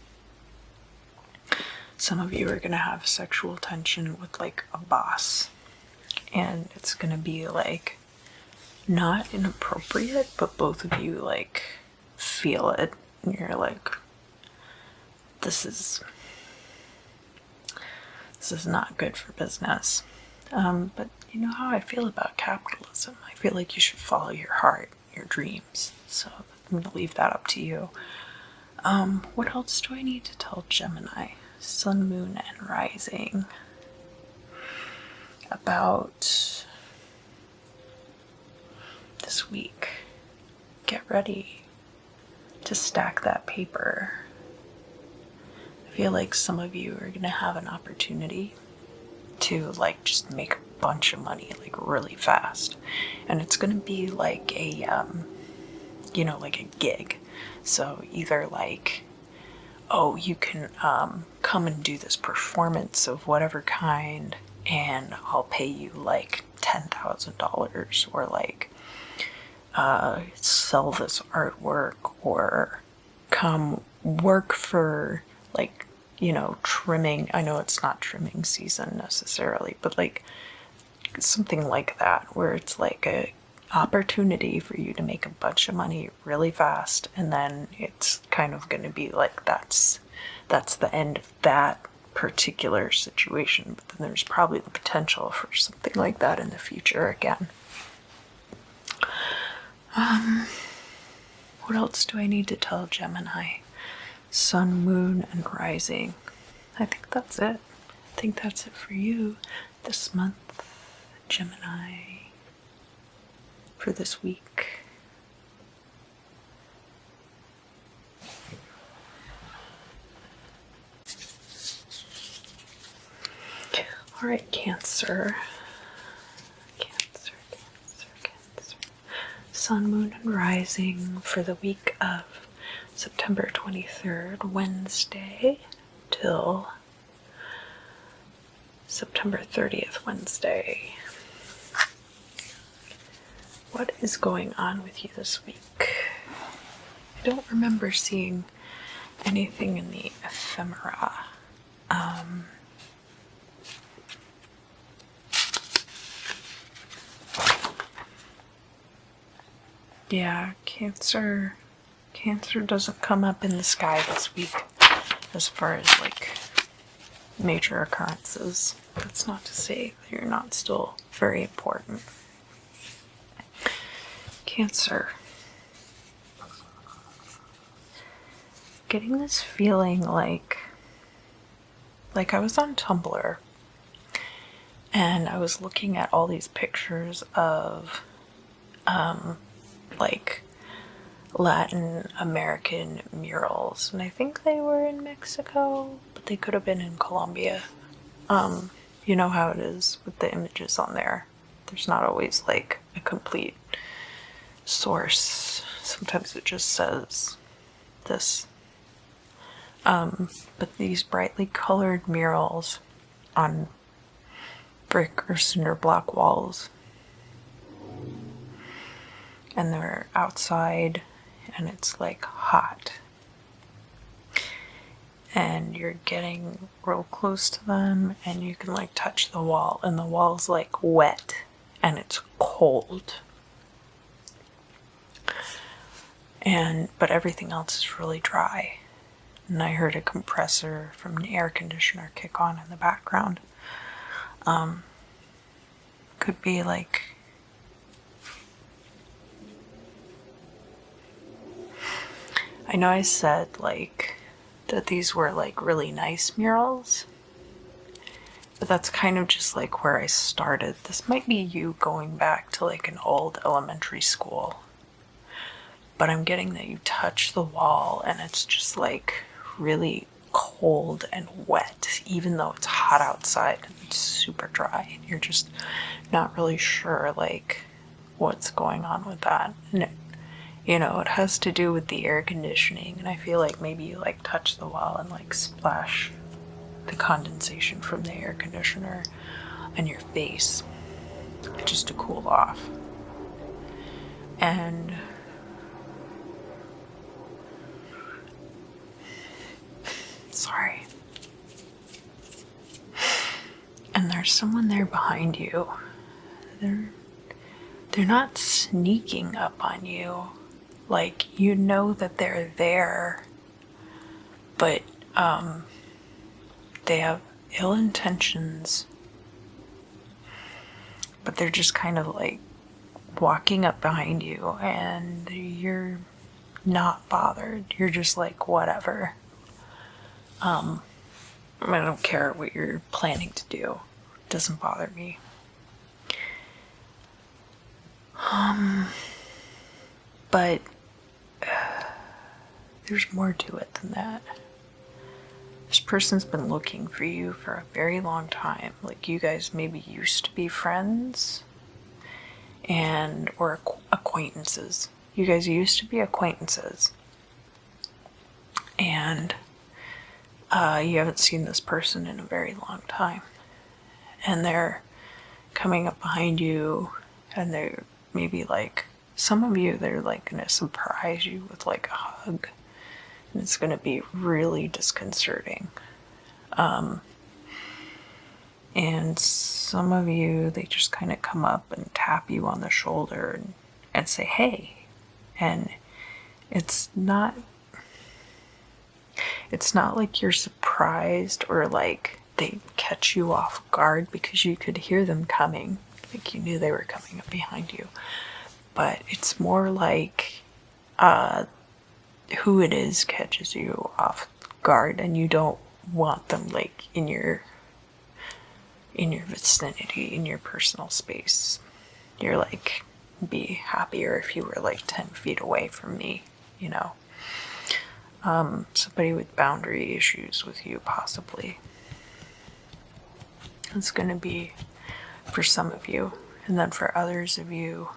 Some of you are going to have sexual tension with like a boss, and it's going to be like not inappropriate, but both of you like feel it, and you're like, this is not good for business. But you know how I feel about capitalism. I feel like you should follow your heart, your dreams. So I'm going to leave that up to you. What else do I need to tell Gemini, Sun, Moon, and Rising about this week? Get ready to stack that paper. I feel like some of you are going to have an opportunity to like just make a bunch of money like really fast, and it's going to be like a like a gig. So either like, oh, you can come and do this performance of whatever kind and I'll pay you like $10,000, or like sell this artwork, or come work for like, trimming. I know it's not trimming season necessarily, but like something like that, where it's like a opportunity for you to make a bunch of money really fast, and then it's kind of going to be like that's the end of that particular situation. But then there's probably the potential for something like that in the future again. What else do I need to tell Gemini, Sun, Moon, and Rising? I think that's it. I think that's it for you this month, Gemini, for this week. All right, Cancer. Cancer. Sun, Moon, and Rising for the week of September 23rd, Wednesday, till September 30th, Wednesday. What is going on with you this week? I don't remember seeing anything in the ephemera. Yeah, Cancer doesn't come up in the sky this week as far as like major occurrences. That's not to say that you're not still very important. Cancer. Getting this feeling like I was on Tumblr and I was looking at all these pictures of like Latin American murals, and I think they were in Mexico, but they could have been in Colombia. You know how it is with the images on there. There's not always like a complete source. Sometimes it just says this. But these brightly colored murals on brick or cinder block walls, and they're outside and it's like hot, and you're getting real close to them and you can like touch the wall, and the wall's like wet and it's cold, but everything else is really dry. And I heard a compressor from an air conditioner kick on in the background. Could be like I know I said like that these were like really nice murals, but that's kind of just like where I started. This might be you going back to like an old elementary school, but I'm getting that you touch the wall and it's just like really cold and wet, even though it's hot outside and it's super dry, and you're just not really sure like what's going on with that. And it has to do with the air conditioning, and I feel like maybe you like touch the wall and like splash the condensation from the air conditioner on your face just to cool off. And sorry. And there's someone there behind you. They're not sneaking up on you. Like, you know that they're there, but they have ill intentions. But they're just kind of like walking up behind you, and you're not bothered. You're just like, whatever. I don't care what you're planning to do. It doesn't bother me. But there's more to it than that. This person's been looking for you for a very long time. Like, you guys maybe used to be friends or acquaintances. You guys used to be acquaintances. And you haven't seen this person in a very long time. And they're coming up behind you, and they're maybe like, some of you, they're like gonna surprise you with like a hug. And it's gonna be really disconcerting. And some of you, they just kind of come up and tap you on the shoulder and say, hey. And it's not like you're surprised or like they catch you off guard, because you could hear them coming. Like, you knew they were coming up behind you. But it's more like who it is catches you off guard, and you don't want them like in your vicinity, in your personal space. You're like, be happier if you were like 10 feet away from me, you know. Somebody with boundary issues with you, possibly. It's going to be for some of you. And then for others of you,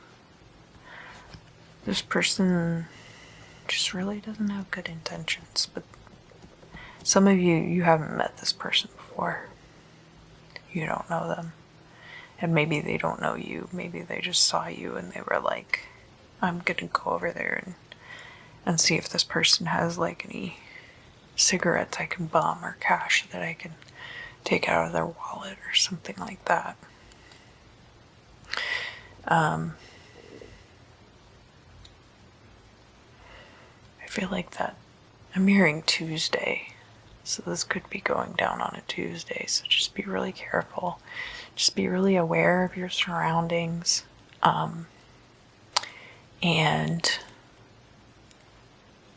this person just really doesn't have good intentions. But some of you, you haven't met this person before. You don't know them. And maybe they don't know you. Maybe they just saw you and they were like, I'm going to go over there and see if this person has like any cigarettes I can bum or cash that I can take out of their wallet or something like that. I feel like that I'm hearing Tuesday, so this could be going down on a Tuesday, so just be really careful. Just be really aware of your surroundings, and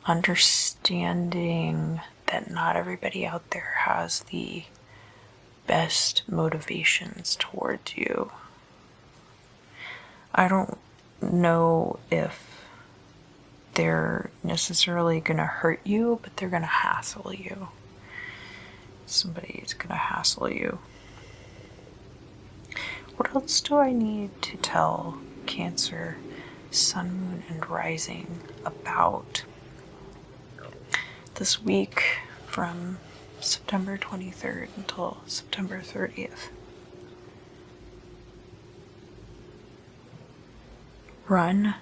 understanding that not everybody out there has the best motivations towards you. I don't know if they're necessarily going to hurt you, but they're going to hassle you. Somebody's going to hassle you. What else do I need to tell Cancer, Sun, Moon, and Rising about this week from September 23rd until September 30th? Run.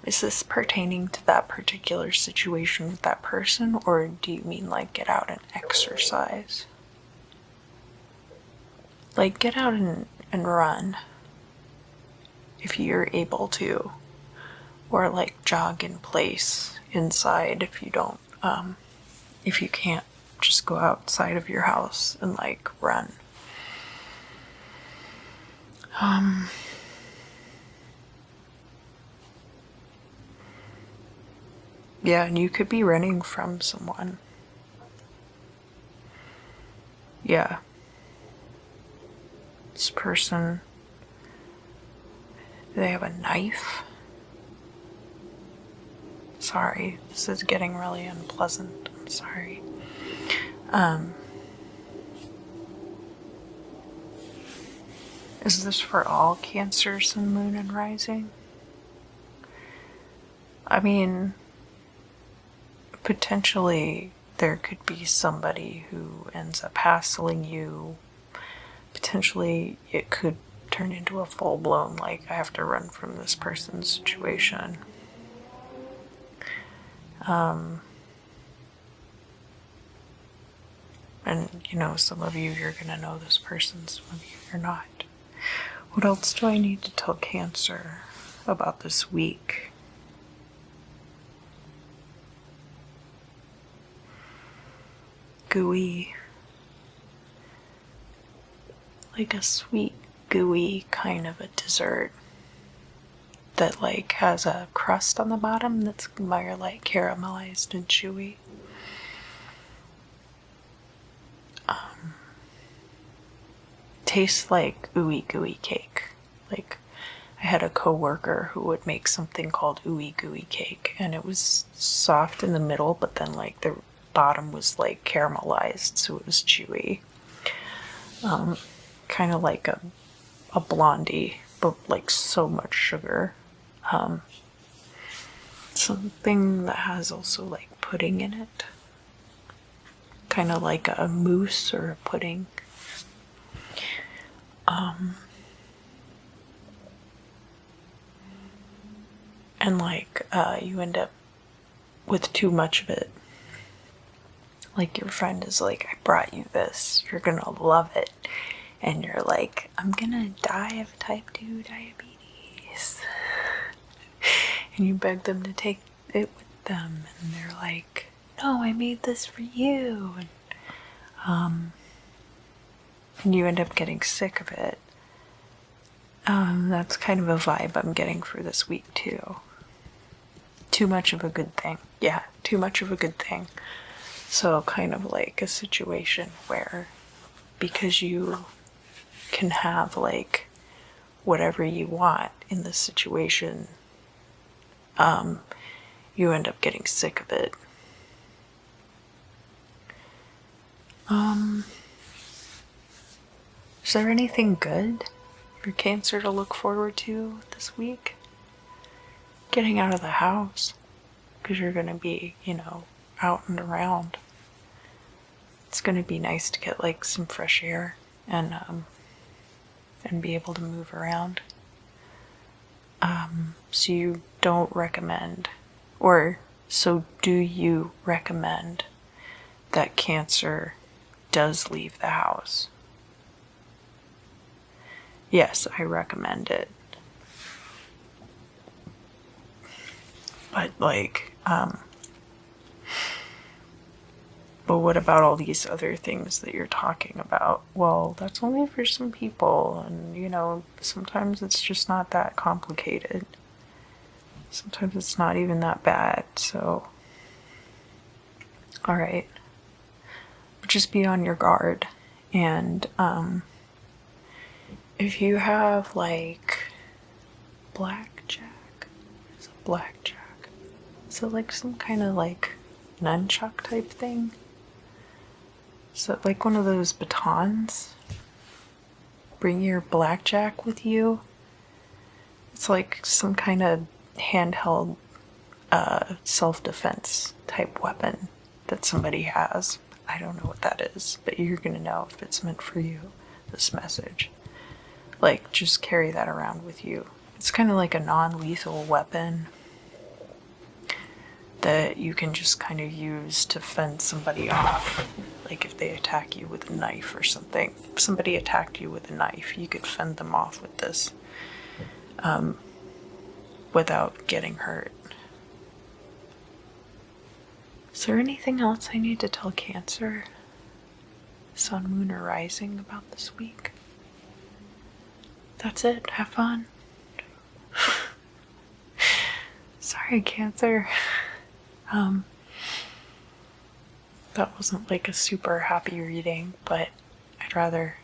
Is this pertaining to that particular situation with that person, or do you mean like get out and exercise? Like, get out and run if you're able to, or like jog in place inside if you don't, if you can't just go outside of your house and like run. Yeah, and you could be running from someone. Yeah. This person, do they have a knife? Sorry, this is getting really unpleasant. I'm sorry. Is this for all Cancer, Sun, Moon, and Rising? I mean, potentially there could be somebody who ends up hassling you. Potentially it could turn into a full-blown, like, I have to run from this person's situation. And, you know, some of you, you're gonna know this person, some of you, you're not. What else do I need to tell Cancer about this week? Gooey. Like a sweet, gooey kind of a dessert that, like, has a crust on the bottom that's more, like, caramelized and chewy. Tastes like ooey gooey cake. Like, I had a coworker who would make something called ooey gooey cake, and it was soft in the middle, but then, like, the bottom was, like, caramelized, so it was chewy. Kind of like a blondie, but, like, so much sugar. Something that has also, like, pudding in it. Kind of like a mousse or a pudding. And, like, you end up with too much of it. Like, your friend is like, I brought you this, you're gonna love it. And you're like, I'm gonna die of type 2 diabetes. And you beg them to take it with them, and they're like, no, I made this for you. And you end up getting sick of it. That's kind of a vibe I'm getting for this week too. Too much of a good thing. Yeah, too much of a good thing. So kind of like a situation where, because you can have, like, whatever you want in this situation, you end up getting sick of it. Is there anything good for Cancer to look forward to this week? Getting out of the house, because you're going to be, you know, out and around. It's going to be nice to get, like, some fresh air and be able to move around. So you don't recommend, or so do you recommend that Cancer does leave the house? Yes, I recommend it. But, like, but what about all these other things that you're talking about? Well, that's only for some people, and, you know, sometimes it's just not that complicated. Sometimes it's not even that bad, so... Alright. Just be on your guard, and, if you have, like, blackjack, is it blackjack? Is it like some kind of, like, nunchuck type thing? Is it like one of those batons? Bring your blackjack with you? It's like some kind of handheld self-defense type weapon that somebody has. I don't know what that is, but you're gonna know if it's meant for you, this message. Like, just carry that around with you. It's kind of like a non-lethal weapon that you can just kind of use to fend somebody off. Like if they attack you with a knife or something. If somebody attacked you with a knife, you could fend them off with this without getting hurt. Is there anything else I need to tell Cancer, Sun, Moon, or Rising about this week? That's it. Have fun. Sorry, Cancer. That wasn't like a super happy reading, but I'd rather,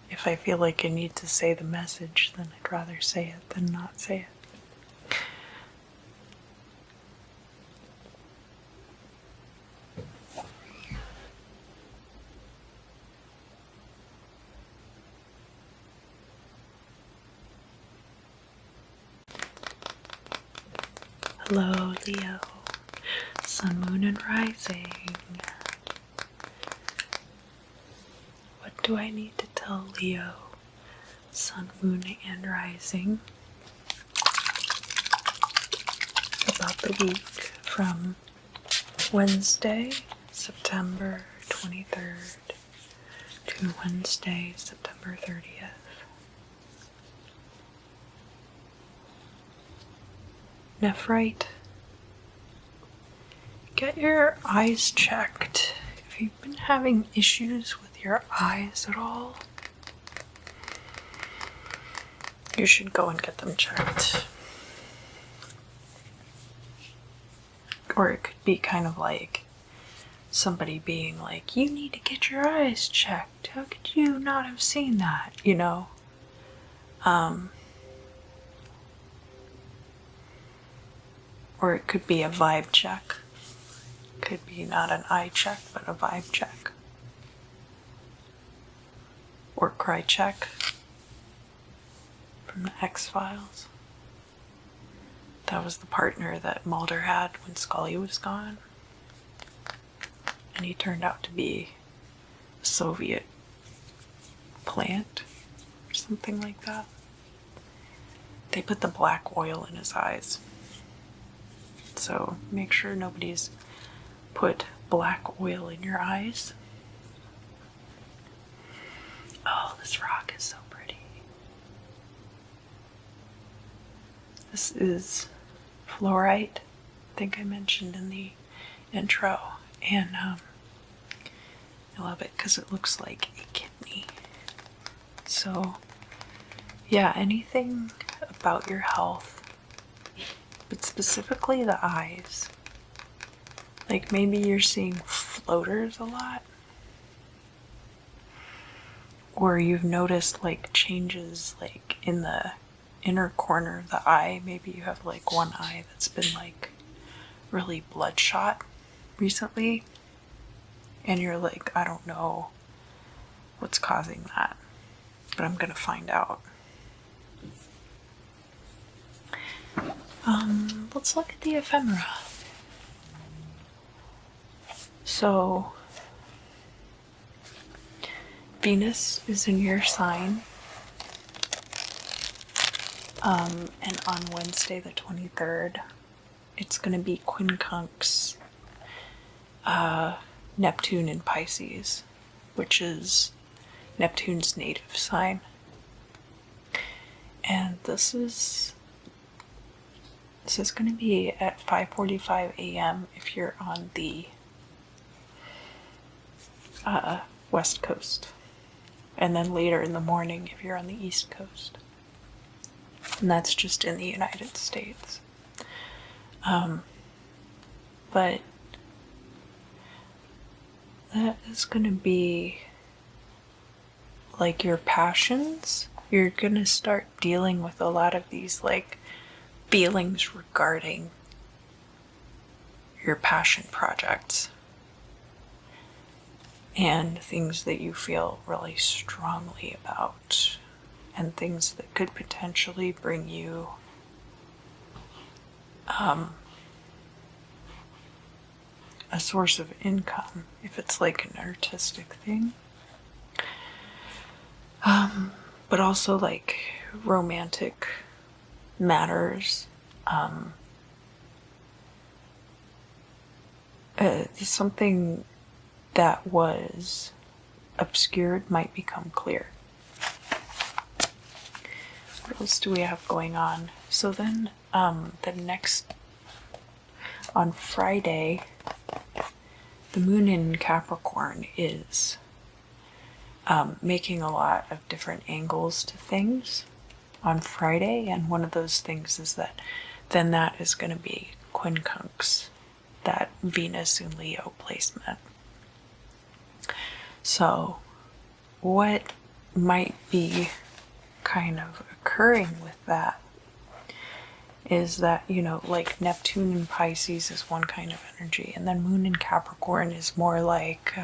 if I feel like I need to say the message, then I'd rather say it than not say it. Hello, Leo. Sun, Moon, and Rising. What do I need to tell Leo sun, moon, and rising about the week from Wednesday, September 23rd to Wednesday, September 30th. Nephrite, get your eyes checked. If you've been having issues with your eyes at all, you should go and get them checked. Or it could be kind of like somebody being like, you need to get your eyes checked. How could you not have seen that, you know? Or it could be a vibe check. Could be not an eye check, but a vibe check. Or cry check from the X-Files. That was the partner that Mulder had when Scully was gone. And he turned out to be a Soviet plant or something like that. They put the black oil in his eyes. So make sure nobody's put black oil in your eyes. Oh, this rock is so pretty. This is fluorite, I think I mentioned in the intro, and I love it because it looks like a kidney. So yeah, anything about your health, but specifically the eyes. Like maybe you're seeing floaters a lot, or you've noticed like changes like in the inner corner of the eye. Maybe you have like one eye that's been like really bloodshot recently, and you're like, I don't know what's causing that, but I'm gonna find out. Let's look at the ephemera. So Venus is in your sign, and on Wednesday the 23rd, it's going to be quincunx Neptune in Pisces, which is Neptune's native sign. And this is going to be at 5:45 a.m. if you're on the West Coast, and then later in the morning if you're on the East Coast. And that's just in the United States. But that is going to be like your passions. You're going to start dealing with a lot of these like feelings regarding your passion projects and things that you feel really strongly about, and things that could potentially bring you a source of income if it's like an artistic thing, but also like romantic matters. Something that was obscured might become clear. What else do we have going on? So then on Friday, the moon in Capricorn is making a lot of different angles to things on Friday, and one of those things is that then that is going to be quincunx, that Venus in Leo placement. So what might be kind of occurring with that is that, you know, like Neptune in Pisces is one kind of energy, and then moon in Capricorn is more like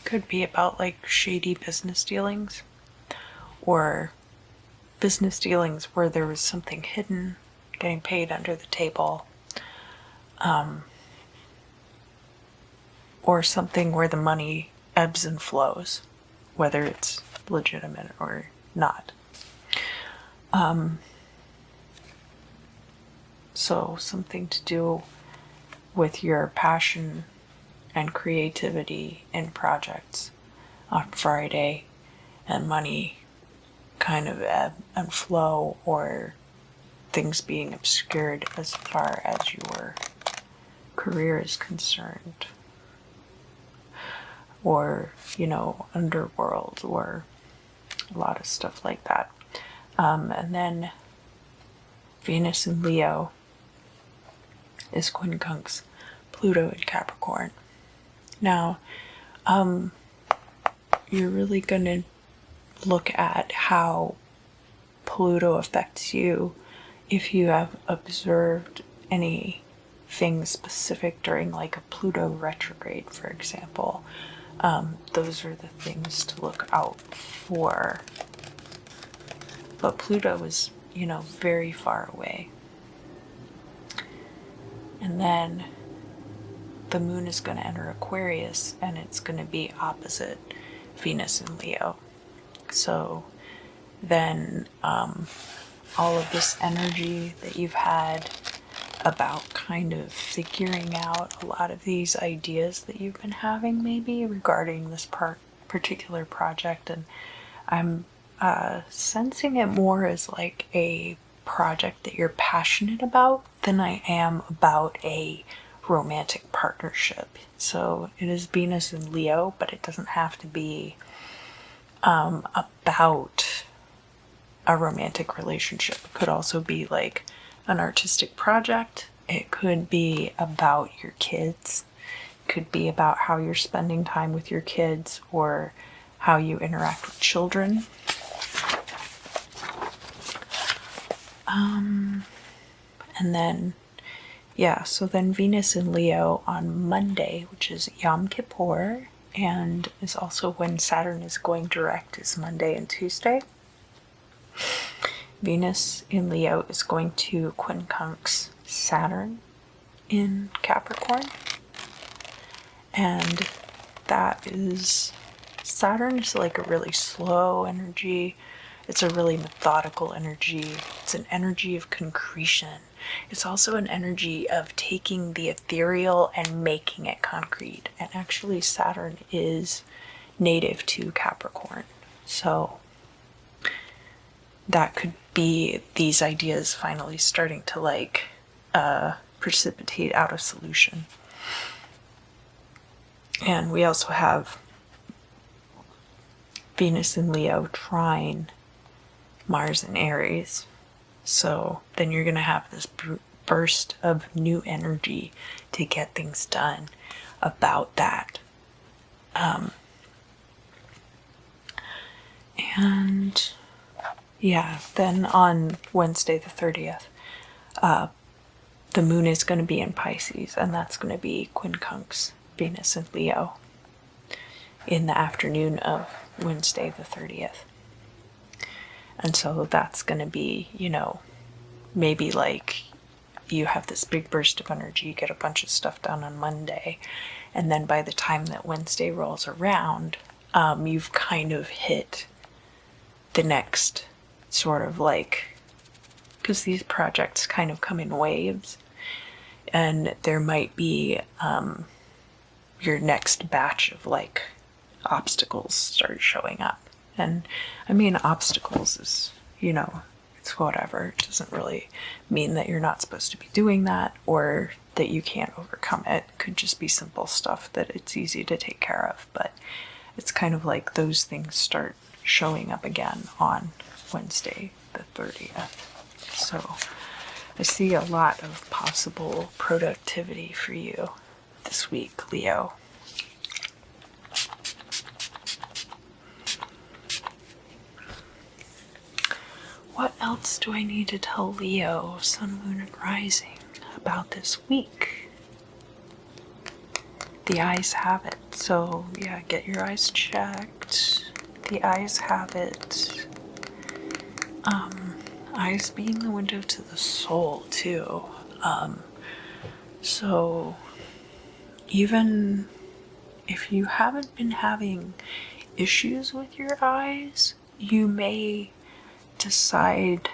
could be about like shady business dealings, or business dealings where there was something hidden, getting paid under the table, or something where the money ebbs and flows, whether it's legitimate or not. So something to do with your passion and creativity in projects on Friday, and money kind of ebb and flow, or things being obscured as far as your career is concerned, or, you know, underworld, or a lot of stuff like that. And then Venus in Leo is quincunx Pluto in Capricorn. Now, you're really gonna look at how Pluto affects you if you have observed anything specific during like a Pluto retrograde, for example. Those are the things to look out for. But Pluto is, you know, very far away. And then the moon is going to enter Aquarius, and it's going to be opposite Venus in Leo. So then all of this energy that you've had about kind of figuring out a lot of these ideas that you've been having maybe regarding this particular project, and I'm sensing it more as like a project that you're passionate about than I am about a romantic partnership. So it is Venus in Leo, but it doesn't have to be about a romantic relationship. It could also be like an artistic project. It could be about your kids. It could be about how you're spending time with your kids, or how you interact with children. And then, yeah, so then Venus in Leo on Monday, which is Yom Kippur, and is also when Saturn is going direct, is Monday and Tuesday. Venus in Leo is going to quincunx Saturn in Capricorn. And that is, Saturn is like a really slow energy. It's a really methodical energy. It's an energy of concretion. It's also an energy of taking the ethereal and making it concrete. And actually Saturn is native to Capricorn. So that could be these ideas finally starting to like precipitate out a solution. And we also have Venus in Leo trine Mars in Aries. So then you're going to have this burst of new energy to get things done about that. And yeah, then on Wednesday the 30th, the moon is going to be in Pisces, and that's going to be quincunx Venus in Leo in the afternoon of Wednesday the 30th. And so that's going to be, you know, maybe like you have this big burst of energy, get a bunch of stuff done on Monday, and then by the time that Wednesday rolls around, you've kind of hit the next sort of like, because these projects kind of come in waves, and there might be your next batch of like obstacles start showing up. And I mean, obstacles is, you know, it's whatever. It doesn't really mean that you're not supposed to be doing that, or that you can't overcome it. It could just be simple stuff that it's easy to take care of. But it's kind of like those things start showing up again on Wednesday the 30th. So I see a lot of possible productivity for you this week, Leo. What else do I need to tell Leo, Sun, Moon, and Rising about this week? The eyes have it. So yeah, get your eyes checked. The eyes have it. Eyes being the window to the soul too. So even if you haven't been having issues with your eyes, you may decide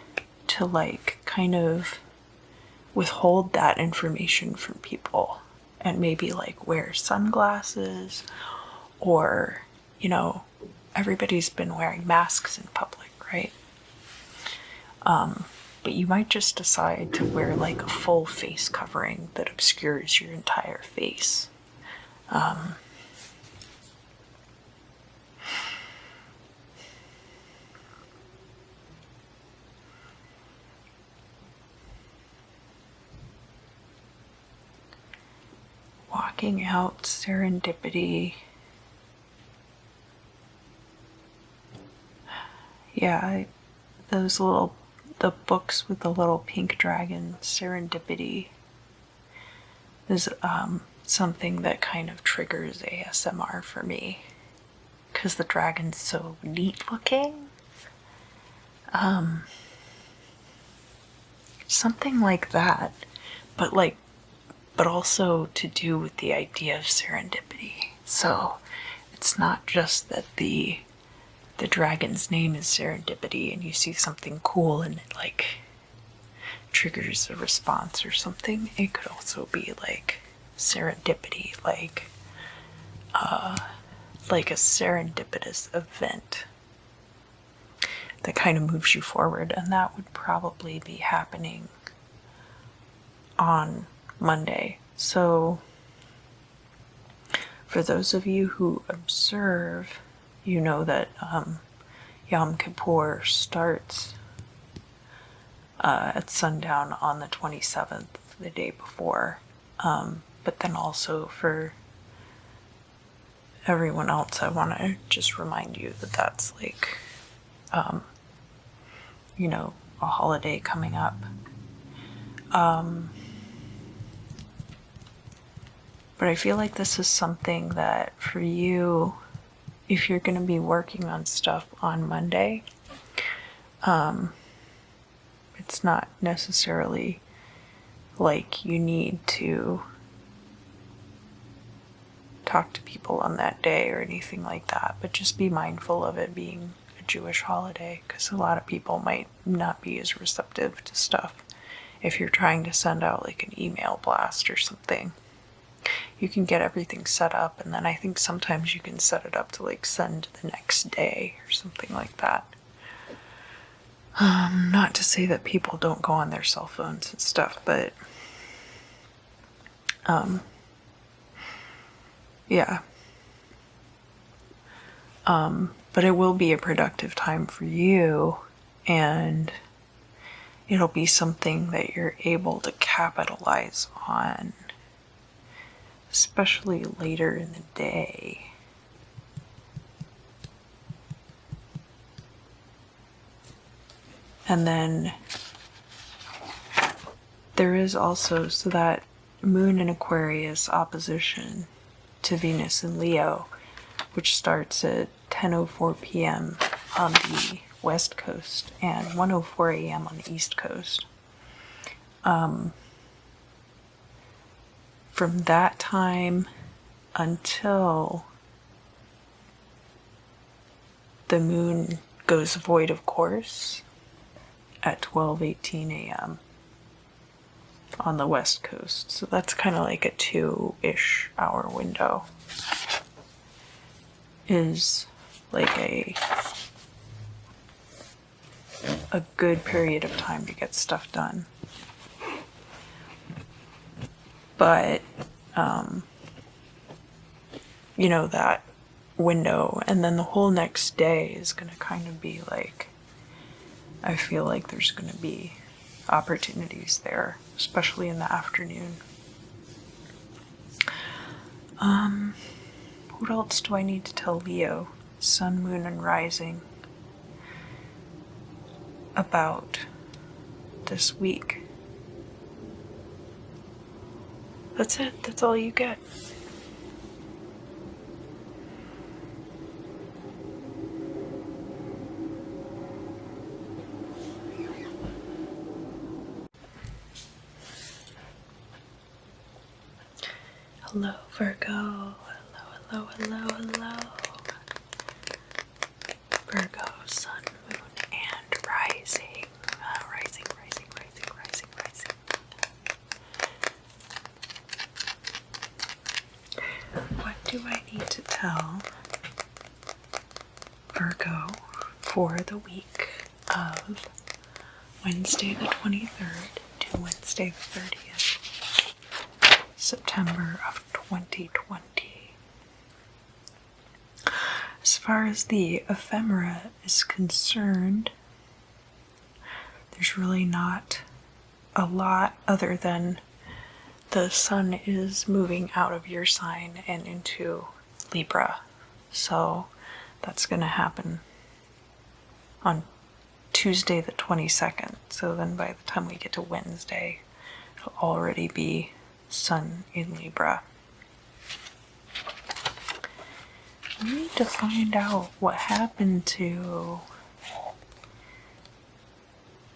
to like kind of withhold that information from people and maybe like wear sunglasses, or, you know, everybody's been wearing masks in public, right? But you might just decide to wear like a full face covering that obscures your entire face. Walking out, serendipity. Yeah, the books with the little pink dragon, serendipity, is something that kind of triggers ASMR for me, because the dragon's so neat looking. Something like that, but also to do with the idea of serendipity. So it's not just that the dragon's name is serendipity and you see something cool and it like triggers a response or something. It could also be like serendipity, like a serendipitous event that kind of moves you forward, and that would probably be happening on Monday. So for those of you who observe, you know that Yom Kippur starts at sundown on the 27th, the day before. But then also for everyone else, I want to just remind you that that's like, you know, a holiday coming up. But I feel like this is something that for you, if you're going to be working on stuff on Monday, it's not necessarily like you need to talk to people on that day or anything like that, but just be mindful of it being a Jewish holiday, because a lot of people might not be as receptive to stuff if you're trying to send out like an email blast or something. You can get everything set up, and then I think sometimes you can set it up to like send the next day or something like that. Not to say that people don't go on their cell phones and stuff, but yeah. But it will be a productive time for you, and it'll be something that you're able to capitalize on, especially later in the day. And then there is also, so that Moon in Aquarius opposition to Venus in Leo, which starts at 10:04 p.m. on the West Coast and 1:04 a.m. on the East Coast. From that time until the moon goes void of course at 12:18 a.m. on the West Coast. So that's kind of like a 2-ish hour window. Is like a good period of time to get stuff done. But, you know, that window, and then the whole next day is going to kind of be like, I feel like there's going to be opportunities there, especially in the afternoon. What else do I need to tell Leo, Sun, Moon, and Rising about this week? That's it. That's all you get. Hello, Virgo. Hello, Hello, hello, hello. Virgo, sun, moon, and rising. Rising. What do I need to tell Virgo for the week of Wednesday the 23rd to Wednesday the 30th, September of 2020? As far as the ephemera is concerned, there's really not a lot other than the sun is moving out of your sign and into Libra. So that's going to happen on Tuesday the 22nd. So then by the time we get to Wednesday, it'll already be sun in Libra. We need to find out what happened to...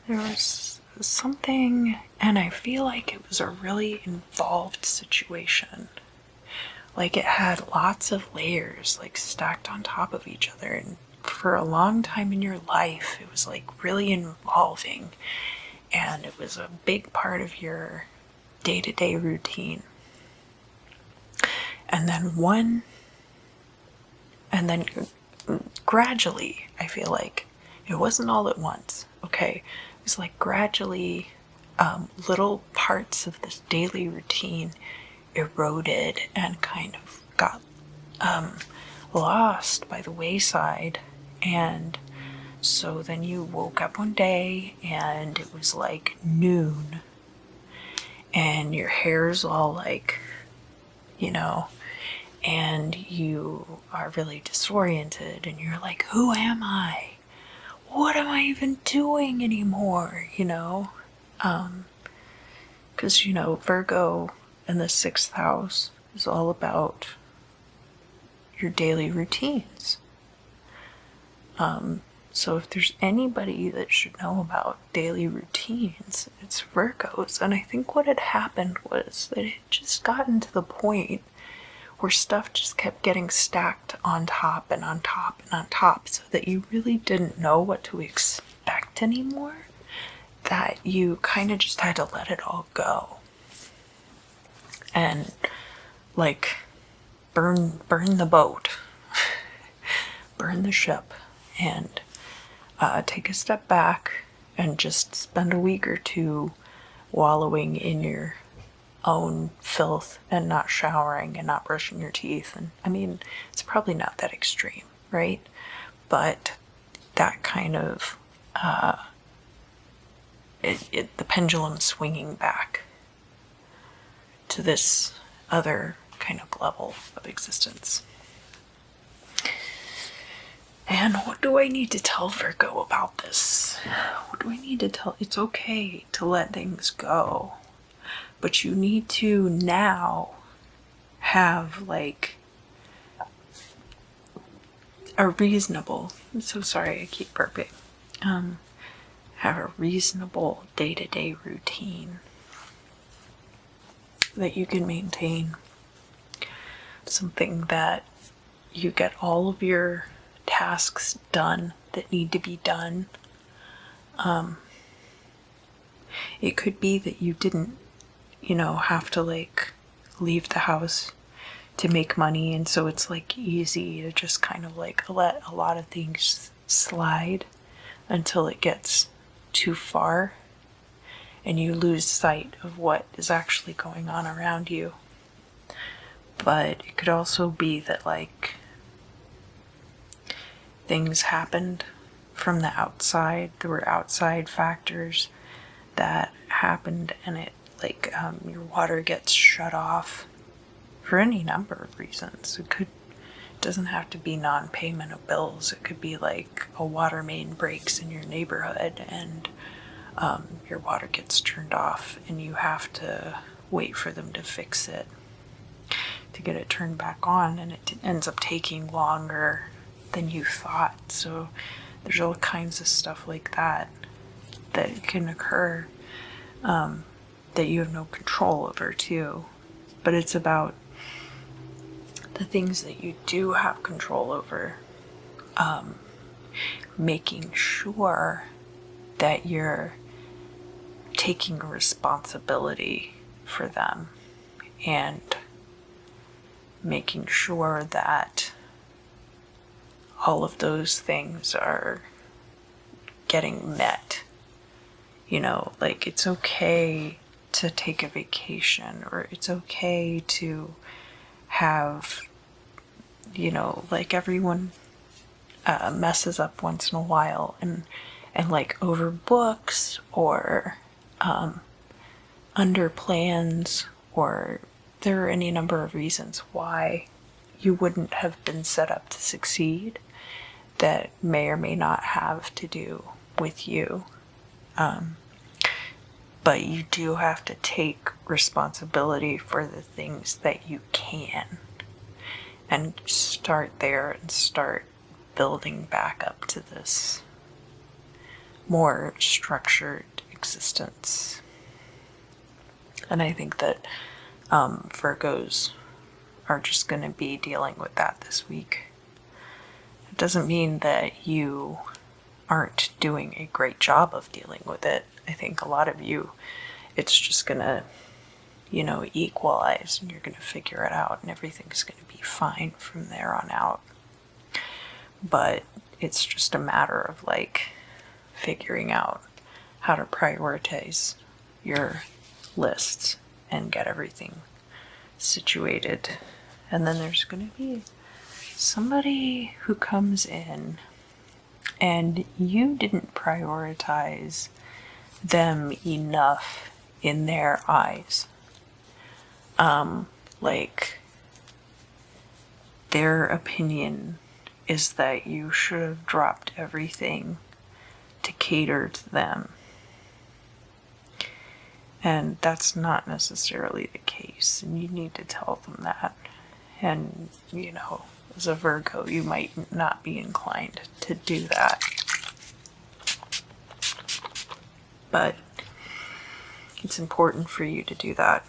There was something, and I feel like it was a really involved situation. Like it had lots of layers, like stacked on top of each other, and for a long time in your life, it was like really involving, and it was a big part of your day-to-day routine. And then gradually, I feel like it wasn't all at once, okay? It was like gradually little parts of this daily routine eroded and kind of got lost by the wayside. And so then you woke up one day and it was like noon and your hair's all like, and you are really disoriented and you're like, who am I? What am I even doing anymore? Because, Virgo in the 6th house is all about your daily routines. So if there's anybody that should know about daily routines, it's Virgos. And I think what had happened was that it just gotten to the point where stuff just kept getting stacked on top and on top and on top, so that you really didn't know what to expect anymore, that you kind of just had to let it all go. And like burn the boat, burn the ship, and take a step back and just spend a week or two wallowing in your own filth and not showering and not brushing your teeth. And I mean, it's probably not that extreme, right? But that kind of the pendulum swinging back to this other kind of level of existence. And what do I need to tell Virgo about this? What do I need to tell? It's okay to let things go, but you need to now have like a reasonable, I'm so sorry I keep burping, have a reasonable day-to-day routine that you can maintain. Something that you get all of your tasks done that need to be done. It could be that you didn't, have to like leave the house to make money, and so it's like easy to just kind of like let a lot of things slide until it gets too far and you lose sight of what is actually going on around you. But it could also be that like things happened from the outside. There were outside factors that happened, and it like your water gets shut off for any number of reasons. It doesn't have to be non-payment of bills. It could be like a water main breaks in your neighborhood and your water gets turned off and you have to wait for them to fix it to get it turned back on, and it ends up taking longer than you thought. So there's all kinds of stuff like that that can occur that you have no control over too. But it's about the things that you do have control over, making sure that you're taking responsibility for them and making sure that all of those things are getting met. You know, like it's okay to take a vacation, or it's okay to have, you know, like everyone messes up once in a while and like overbooks or under plans, or there are any number of reasons why you wouldn't have been set up to succeed that may or may not have to do with you. But you do have to take responsibility for the things that you can and start there and start building back up to this more structured existence. And I think that Virgos are just going to be dealing with that this week. It doesn't mean that you aren't doing a great job of dealing with it. I think a lot of you, it's just going to, you know, equalize, and you're going to figure it out, and everything's going to be fine from there on out. But it's just a matter of like figuring out how to prioritize your lists and get everything situated. And then there's going to be somebody who comes in and you didn't prioritize them enough in their eyes. Like their opinion is that you should have dropped everything to cater to them. And that's not necessarily the case, and you need to tell them that. And, you know, as a Virgo, you might not be inclined to do that. But it's important for you to do that,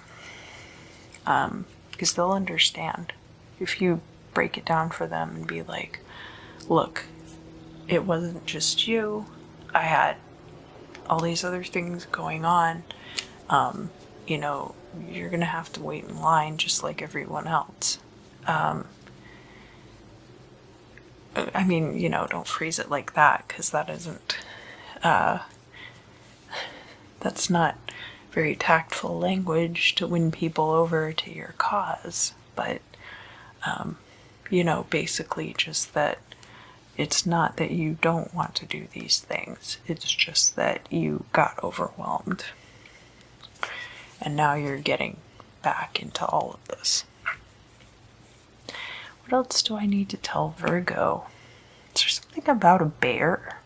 because they'll understand. If you break it down for them and be like, look, it wasn't just you. I had all these other things going on. You know, you're going to have to wait in line just like everyone else. I mean, you know, don't phrase it like that, because that isn't, that's not very tactful language to win people over to your cause. But, you know, basically just that it's not that you don't want to do these things. It's just that you got overwhelmed. And now you're getting back into all of this. What else do I need to tell Virgo? Is there something about a bear?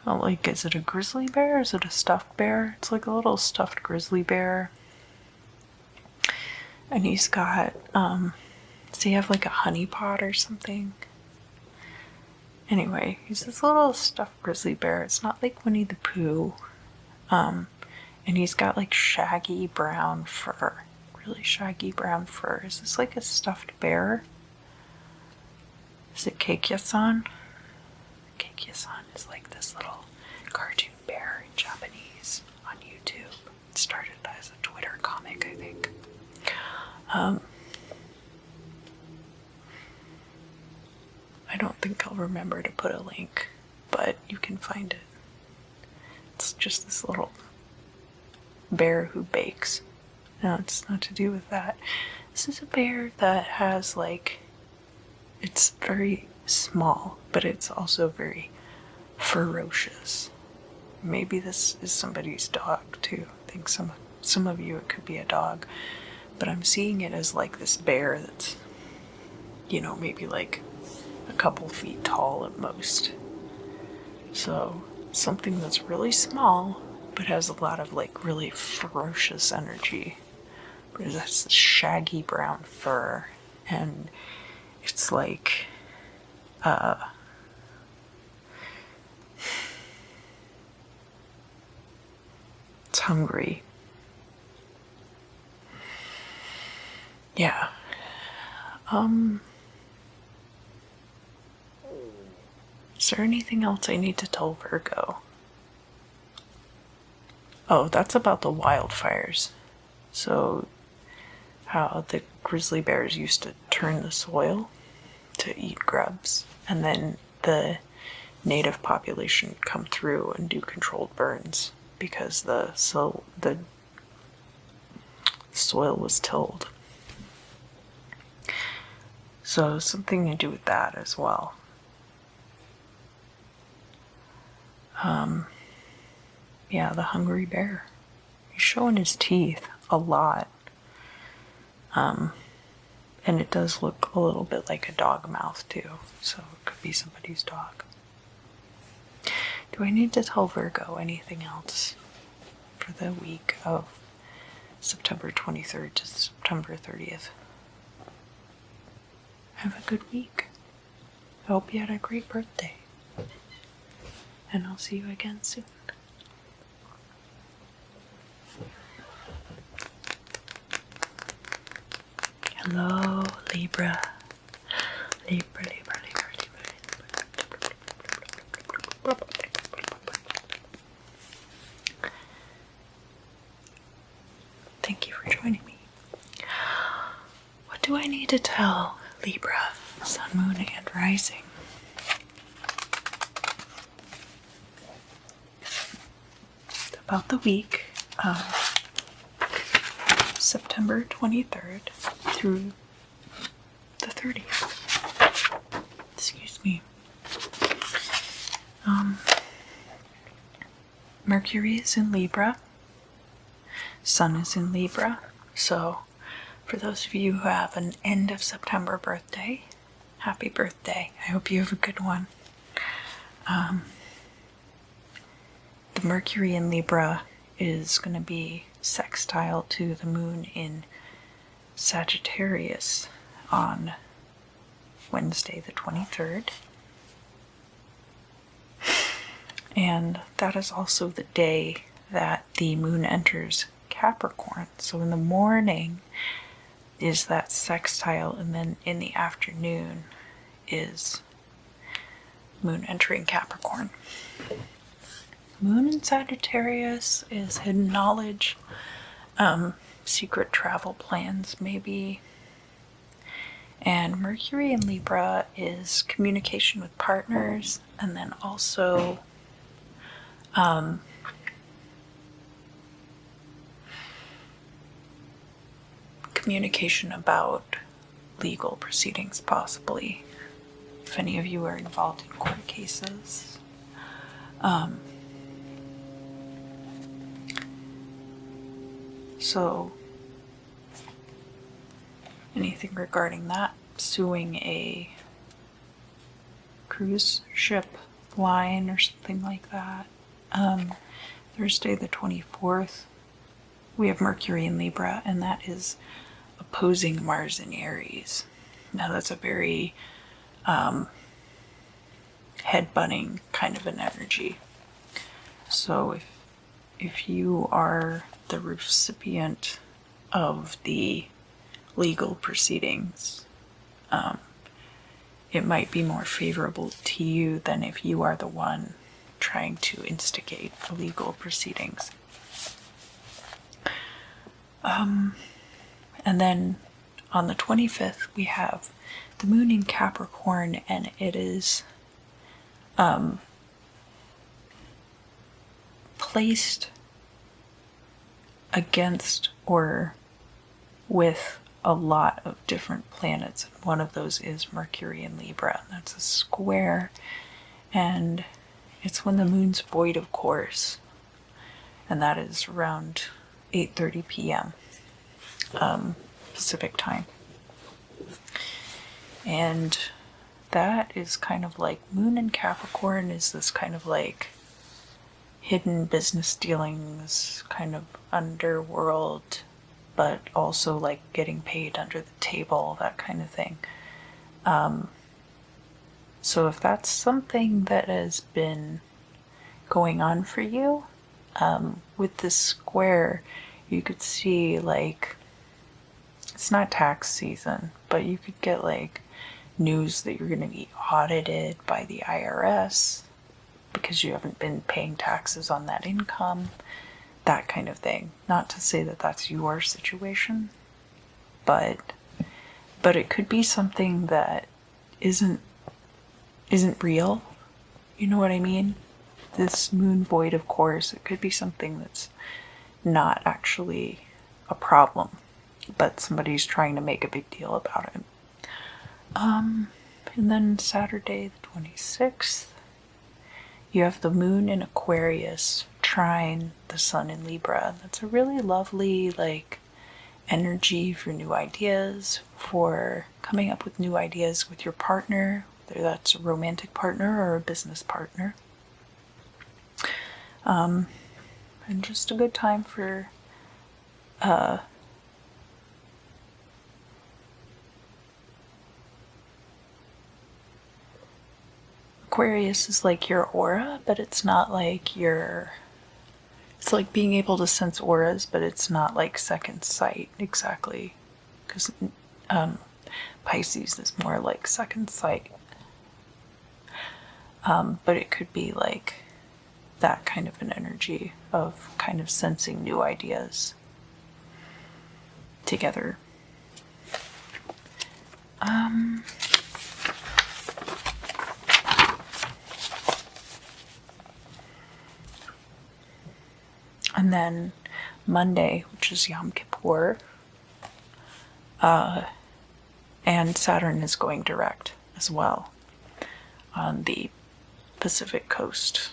Oh, like, is it a grizzly bear? Is it a stuffed bear? It's like a little stuffed grizzly bear. And he's got, does he have like a honey pot or something? Anyway, he's this little stuffed grizzly bear. It's not like Winnie the Pooh. And he's got like shaggy brown fur. Really shaggy brown fur. Is this like a stuffed bear? Is it Keikya-san? Keikya-san is like this little cartoon bear in Japanese on YouTube. It started as a Twitter comic, I think. I don't think I'll remember to put a link, but you can find it. It's just this little bear who bakes. No, it's not to do with that. This is a bear that has like, it's very small, but it's also very ferocious. Maybe this is somebody's dog too. I think some of you, it could be a dog, but I'm seeing it as like this bear that's, you know, maybe like a couple feet tall at most. So something that's really small but has a lot of like really ferocious energy. But it has this shaggy brown fur, and it's like it's hungry. Yeah. Is there anything else I need to tell Virgo? Oh, that's about the wildfires. So, how the grizzly bears used to turn the soil to eat grubs, and then the native population would come through and do controlled burns because the soil was tilled. So, something to do with that as well. Yeah, the hungry bear. He's showing his teeth a lot. And it does look a little bit like a dog mouth too, so it could be somebody's dog. Do I need to tell Virgo anything else for the week of September 23rd to September 30th? Have a good week. I hope you had a great birthday. And I'll see you again soon. Hello, Libra. Libra, Libra, Libra, Libra. Thank you for joining me. What do I need to tell Libra, Sun, Moon, and Rising? About the week of September 23rd through the 30th. Excuse me. Mercury is in Libra. Sun is in Libra. So, for those of you who have an end of September birthday, happy birthday. I hope you have a good one. The Mercury in Libra is going to be sextile to the moon in Sagittarius on Wednesday the 23rd. And that is also the day that the moon enters Capricorn. So in the morning is that sextile, and then in the afternoon is moon entering Capricorn. Moon in Sagittarius is hidden knowledge, secret travel plans maybe. And Mercury in Libra is communication with partners, and then also communication about legal proceedings, possibly, if any of you are involved in court cases. So, anything regarding that, suing a cruise ship line or something like that. Thursday the 24th, we have Mercury in Libra, and that is opposing Mars in Aries. Now that's a very head-butting kind of an energy. So if you are the recipient of the legal proceedings, it might be more favorable to you than if you are the one trying to instigate the legal proceedings. And then on the 25th, we have the moon in Capricorn, and it is placed against or with a lot of different planets. One of those is Mercury in Libra, and that's a square, and it's when the moon's void of course, and that is around 8:30 p.m. Pacific time. And that is kind of like moon in Capricorn is this kind of like hidden business dealings, kind of underworld, but also like getting paid under the table, that kind of thing. So if that's something that has been going on for you, with this square, you could see like it's not tax season, but you could get like news that you're going to be audited by the IRS because you haven't been paying taxes on that income, that kind of thing. Not to say that that's your situation, but it could be something that isn't real. You know what I mean? This moon void, of course, it could be something that's not actually a problem, but somebody's trying to make a big deal about it. And then Saturday the 26th, you have the moon in Aquarius trine the sun in Libra. That's a really lovely, like, energy for new ideas, for coming up with new ideas with your partner, whether that's a romantic partner or a business partner. And just a good time for Aquarius is like your aura, but it's not like it's like being able to sense auras, but it's not like second sight exactly, because Pisces is more like second sight. But it could be like that kind of an energy of kind of sensing new ideas together. And then Monday, which is Yom Kippur, and Saturn is going direct as well on the Pacific coast.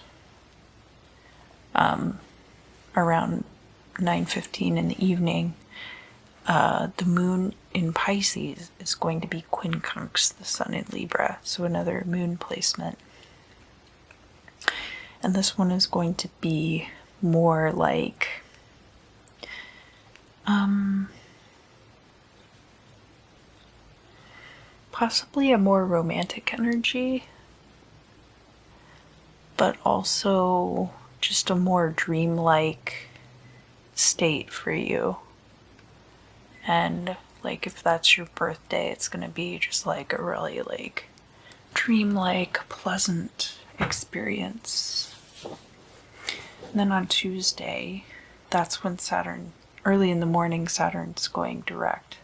Around 9:15 in the evening, the moon in Pisces is going to be quincunx the sun in Libra, so another moon placement. And this one is going to be more like possibly a more romantic energy, but also just a more dreamlike state for you. And like if that's your birthday, it's gonna be just like a really like dreamlike, pleasant experience. And then on Tuesday, that's when Saturn, early in the morning, Saturn's going direct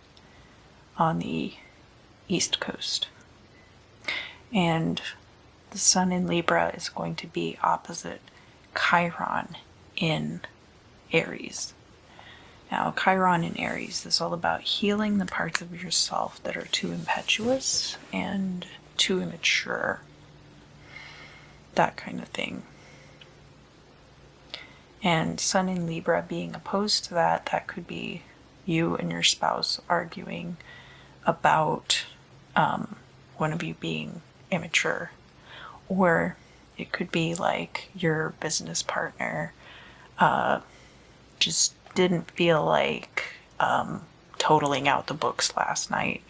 on the East Coast. And the sun in Libra is going to be opposite Chiron in Aries. Now, Chiron in Aries is all about healing the parts of yourself that are too impetuous and too immature. That kind of thing. And sun in Libra being opposed to that, that could be you and your spouse arguing about one of you being immature. Or it could be like your business partner just didn't feel like totaling out the books last night,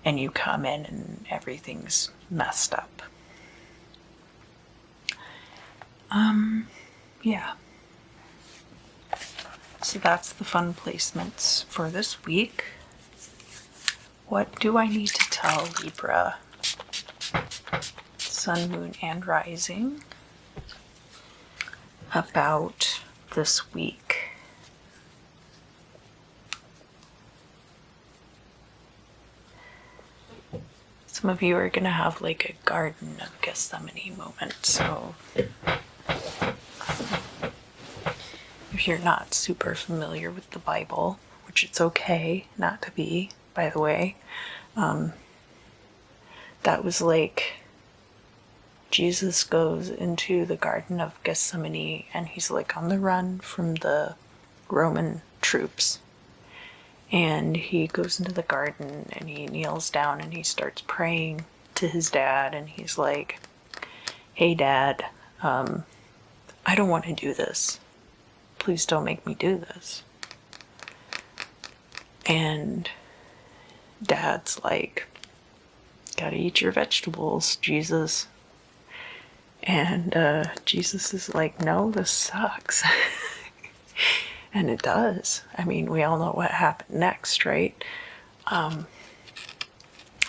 and you come in and everything's messed up. Yeah. So that's the fun placements for this week. What do I need to tell Libra, Sun, Moon, and Rising about this week? Some of you are going to have like a Garden of Gethsemane moment, so if you're not super familiar with the Bible, which it's okay not to be, by the way, that was like Jesus goes into the Garden of Gethsemane and he's like on the run from the Roman troops. And he goes into the garden and he kneels down and he starts praying to his dad, and he's like, "Hey Dad, I don't want to do this. Please don't make me do this." And Dad's like, "Gotta eat your vegetables, Jesus." And Jesus is like, "No, this sucks." And it does. I mean, we all know what happened next, right? And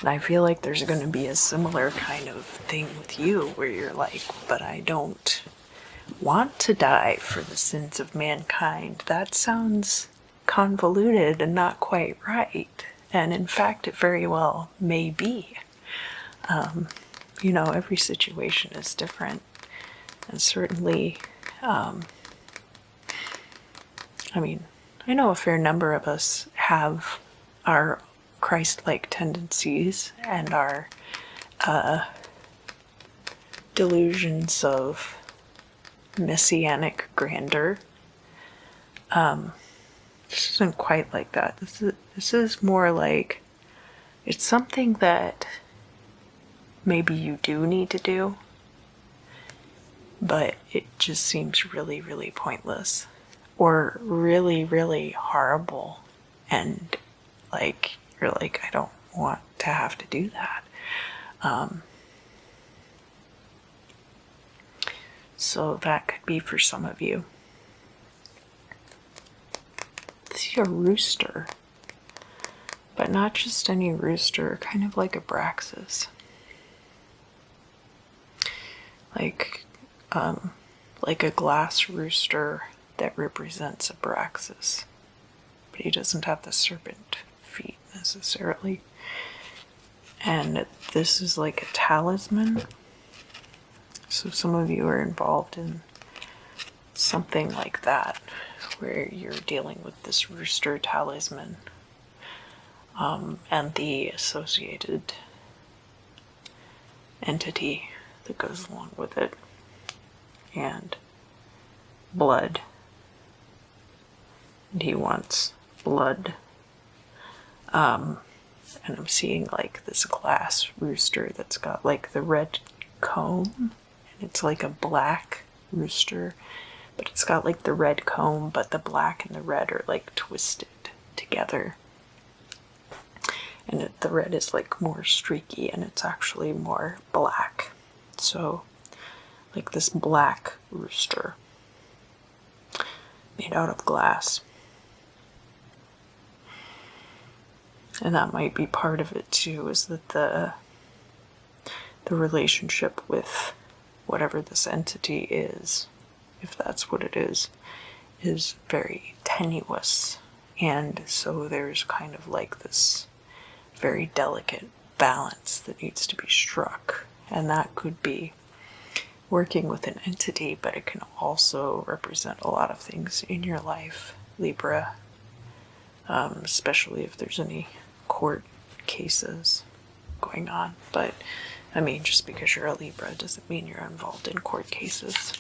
I feel like there's going to be a similar kind of thing with you where you're like, but I don't want to die for the sins of mankind. That sounds convoluted and not quite right. And in fact, it very well may be. You know, every situation is different. And certainly, I mean, I know a fair number of us have our Christ-like tendencies and our delusions of messianic grandeur. This isn't quite like that. This is more like it's something that maybe you do need to do, but it just seems really, really pointless or really, really horrible. And like, you're like, I don't want to have to do that. So that could be for some of you. I see a rooster, but not just any rooster, kind of like a Abraxas. Like a glass rooster that represents Abraxas. But he doesn't have the serpent feet necessarily. And this is like a talisman. So some of you are involved in something like that, where you're dealing with this rooster talisman and the associated entity that goes along with it, and blood. And he wants blood. And I'm seeing like this glass rooster that's got like the red comb, and it's like a black rooster, but it's got like the red comb, but the black and the red are like twisted together. And the red is like more streaky, and it's actually more black. So like this black rooster made out of glass. And that might be part of it too, is that the relationship with whatever this entity is, if that's what it is very tenuous. And so there's kind of like this very delicate balance that needs to be struck. And that could be working with an entity, but it can also represent a lot of things in your life, Libra, especially if there's any court cases going on. But I mean, just because you're a Libra doesn't mean you're involved in court cases.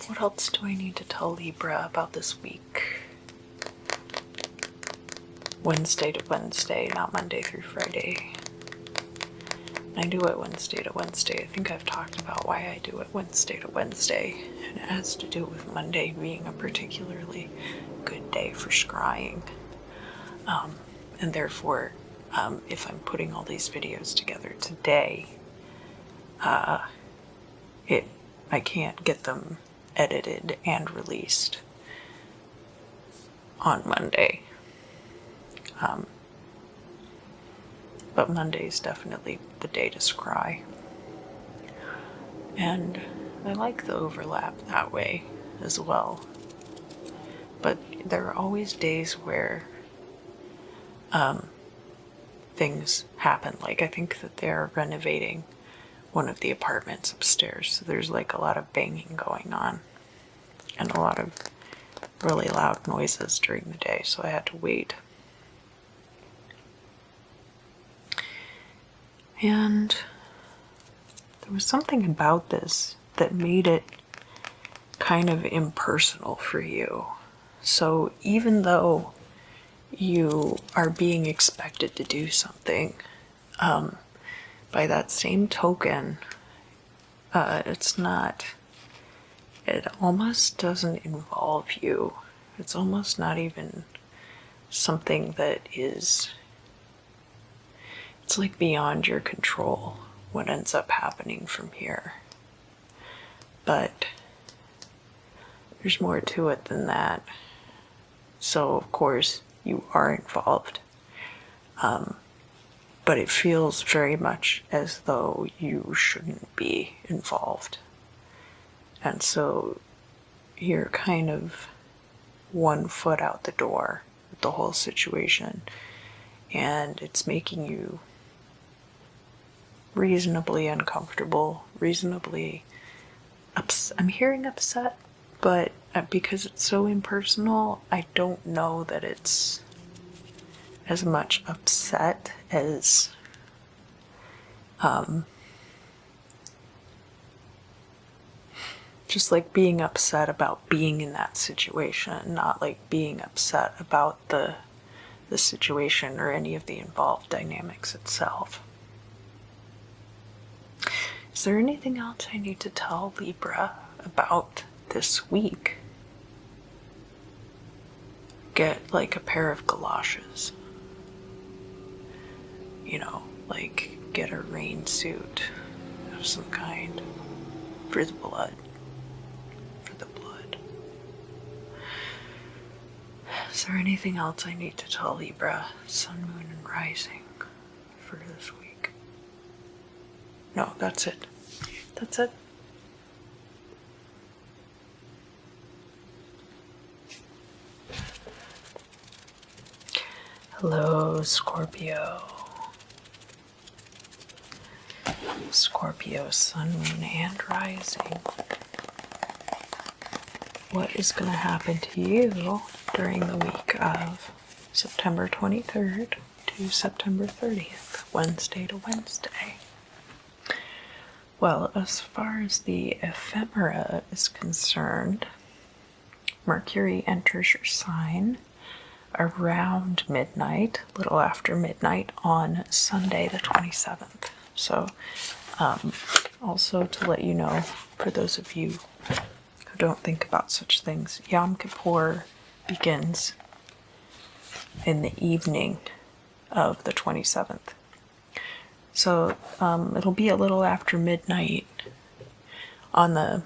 What else do I need to tell Libra about this week? Wednesday to Wednesday, not Monday through Friday. I do it Wednesday to Wednesday. I think I've talked about why I do it Wednesday to Wednesday. And it has to do with Monday being a particularly good day for scrying. And therefore, if I'm putting all these videos together today, I can't get them edited and released on Monday. But Monday is definitely the day to scry. And I like the overlap that way as well. But there are always days where things happen. Like I think that they're renovating one of the apartments upstairs. So there's like a lot of banging going on and a lot of really loud noises during the day. So I had to wait. And there was something about this that made it kind of impersonal for you. So even though you are being expected to do something, by that same token, it almost doesn't involve you. It's almost not even something that is, it's like beyond your control what ends up happening from here. But There's more to it than that. So, of course, you are involved. But it feels very much as though you shouldn't be involved. And so you're kind of 1 foot out the door with the whole situation. And it's making you reasonably uncomfortable, reasonably I'm hearing upset, but because it's so impersonal, I don't know that it's as much upset as just like being upset about being in that situation, not like being upset about the situation or any of the involved dynamics itself. Is there anything else I need to tell Libra about this week? Get like a pair of galoshes. You know, like get a rain suit of some kind for the blood. Is there anything else I need to tell Libra, Sun, Moon, and Rising for this week? No, that's it. That's it. Hello, Scorpio. Scorpio, Sun, Moon, and Rising. What is going to happen to you during the week of September 23rd to September 30th, Wednesday to Wednesday? Well, as far as the ephemera is concerned, Mercury enters your sign around midnight, a little after midnight on Sunday the 27th. So, also to let you know, for those of you who don't think about such things, Yom Kippur begins in the evening of the 27th. So it'll be a little after midnight on the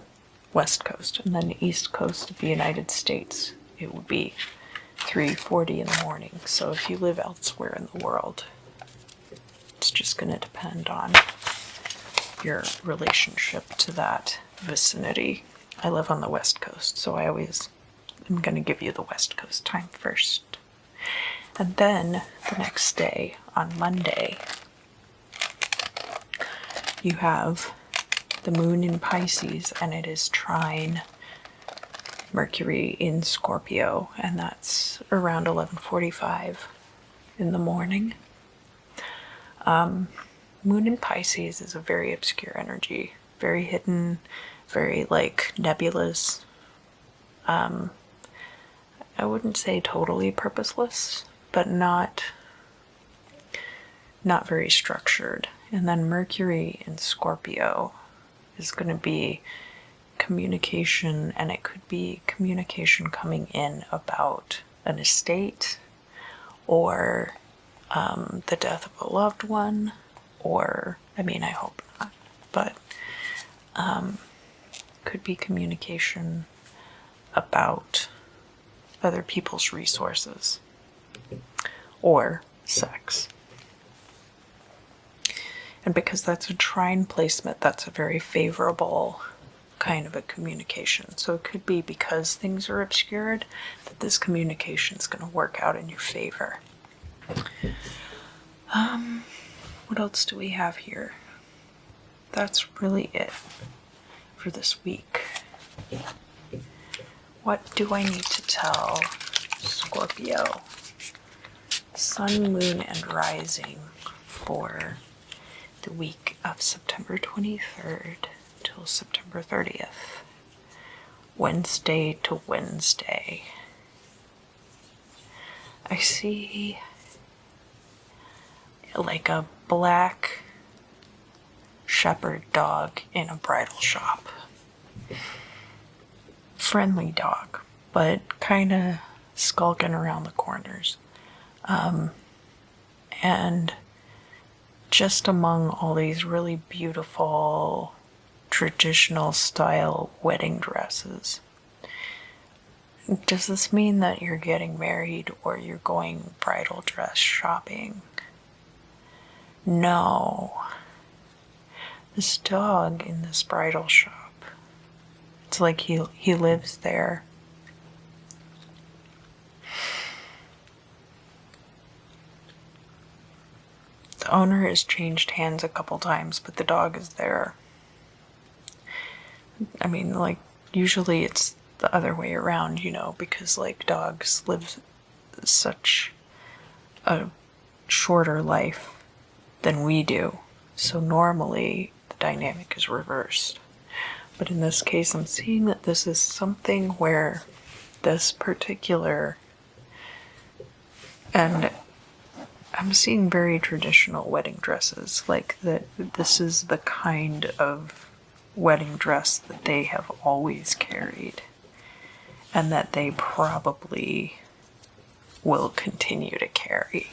West Coast, and then the East Coast of the United States, it would be 3:40 in the morning. So if you live elsewhere in the world, it's just going to depend on your relationship to that vicinity. I live on the West Coast, so I'm going to give you the West Coast time first. And then the next day, on Monday, you have the moon in Pisces, and it is trine Mercury in Scorpio, and that's around 11:45 in the morning. Moon in Pisces is a very obscure energy, very hidden, very like nebulous. I wouldn't say totally purposeless, but not very structured. And then Mercury in Scorpio is going to be communication, and it could be communication coming in about an estate, or the death of a loved one, or, I mean, I hope not, but could be communication about other people's resources, or sex. And because that's a trine placement, that's a very favorable kind of a communication. So it could be because things are obscured that this communication is going to work out in your favor. What else do we have here? That's really it for this week. What do I need to tell Scorpio, Sun, Moon, and Rising for the week of September 23rd till September 30th, Wednesday to Wednesday? I see like a black shepherd dog in a bridal shop. Friendly dog, but kind of skulking around the corners. And just among all these really beautiful traditional style wedding dresses, Does this mean that you're getting married or you're going bridal dress shopping? No. This dog in this bridal shop, it's like he lives there. The owner has changed hands a couple times, but the dog is there. I mean, like, usually it's the other way around, you know, because, like, dogs live such a shorter life than we do. So normally the dynamic is reversed. But in this case, I'm seeing that this is something where this particular, and I'm seeing very traditional wedding dresses, like that this is the kind of wedding dress that they have always carried and that they probably will continue to carry.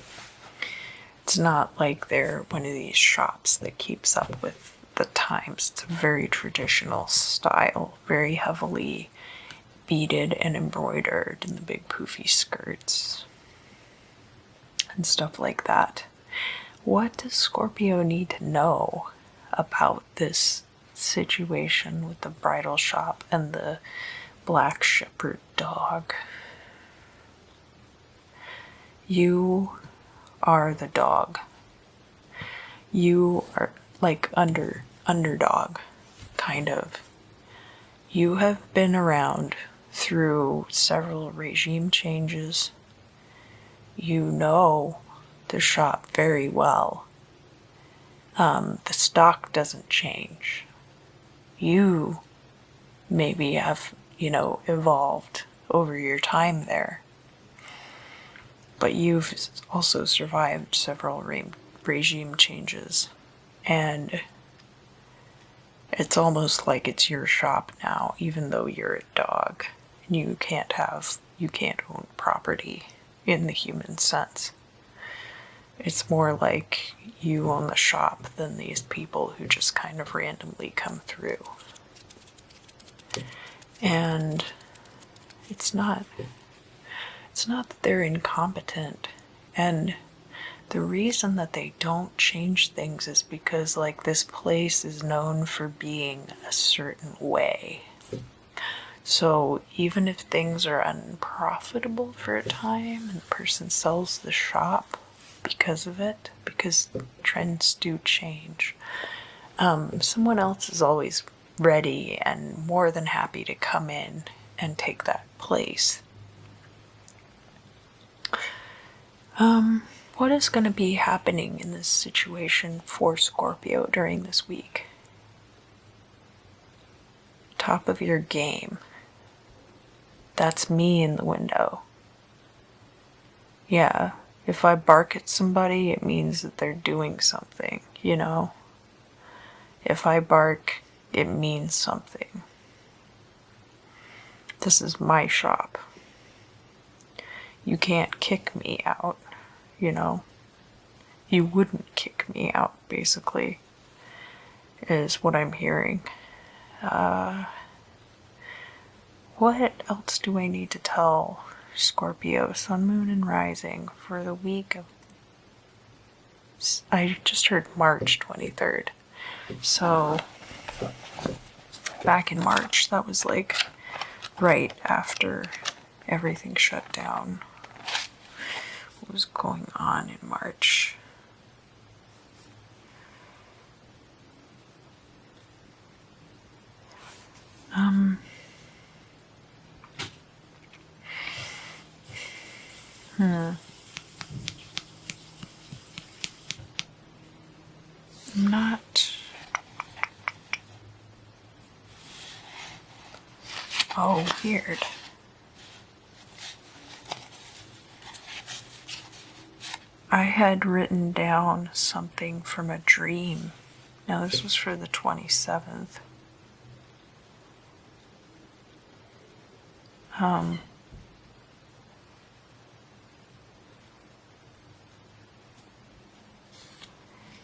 It's not like they're one of these shops that keeps up with the times. It's a very traditional style, very heavily beaded and embroidered in the big poofy skirts and stuff like that. What does Scorpio need to know about this situation with the bridal shop and the black shepherd dog? You are the dog. You are like underdog, kind of. You have been around through several regime changes. You know the shop very well. The stock doesn't change. You maybe have, evolved over your time there. But you've also survived several regime changes. And it's almost like it's your shop now, even though you're a dog. And you can't own property in the human sense. It's more like you own the shop than these people who just kind of randomly come through. And it's not that they're incompetent. And the reason that they don't change things is because, like, this place is known for being a certain way. So even if things are unprofitable for a time and the person sells the shop because of it, because trends do change, someone else is always ready and more than happy to come in and take that place. What is going to be happening in this situation for Scorpio during this week? Top of your game. That's me in the window. Yeah, if I bark at somebody, it means that they're doing something, If I bark, it means something. This is my shop. You can't kick me out, You wouldn't kick me out, basically, is what I'm hearing. What else do I need to tell Scorpio, Sun, Moon, and Rising for the week of... I just heard March 23rd. So, back in March, that was like right after everything shut down. What was going on in March? I'm not... Oh, weird. I had written down something from a dream. Now, this was for the 27th.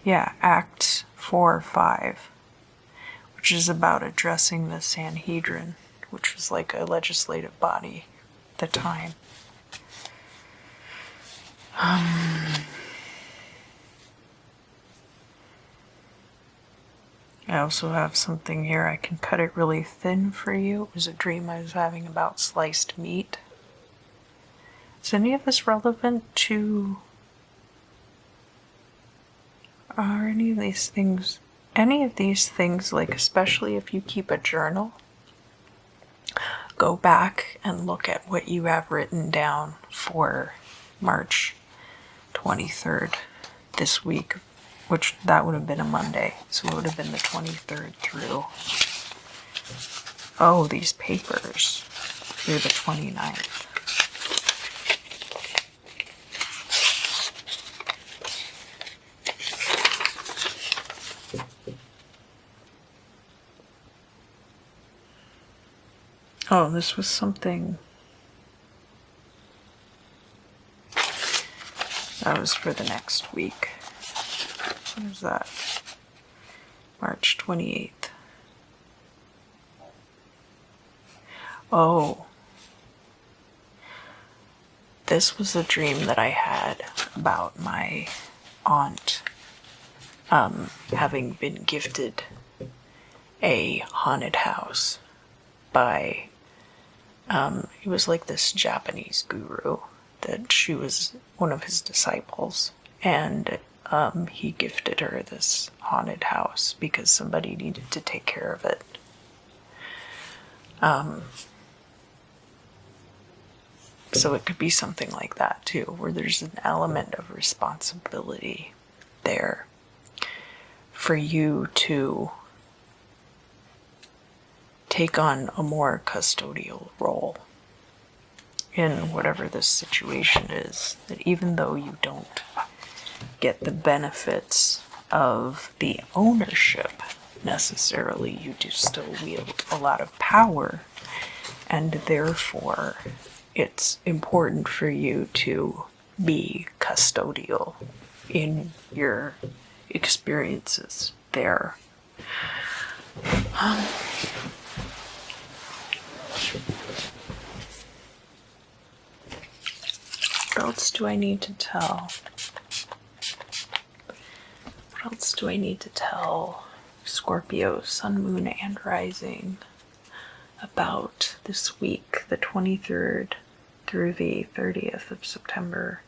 Yeah, Act 4-5, which is about addressing the Sanhedrin, which was like a legislative body the time. I also have something here. I can cut it really thin for you. It was a dream I was having about sliced meat. Is any of this relevant to... Are any of these things... Any of these things, like especially if you keep a journal, go back and look at what you have written down for March 23rd this week, which that would have been a Monday, so it would have been the 23rd through, oh, these papers, through the 29th. Oh, this was something that was for the next week. What is that? March 28th. Oh. This was a dream that I had about my aunt having been gifted a haunted house by, it was like this Japanese guru that she was one of his disciples, and he gifted her this haunted house because somebody needed to take care of it. So it could be something like that too, where there's an element of responsibility there for you to take on a more custodial role in whatever this situation is, that even though you don't get the benefits of the ownership necessarily, you do still wield a lot of power, and therefore it's important for you to be custodial in your experiences there. What else do I need to tell? What else do I need to tell Scorpio, Sun, Moon, and Rising about this week, the 23rd through the 30th of September,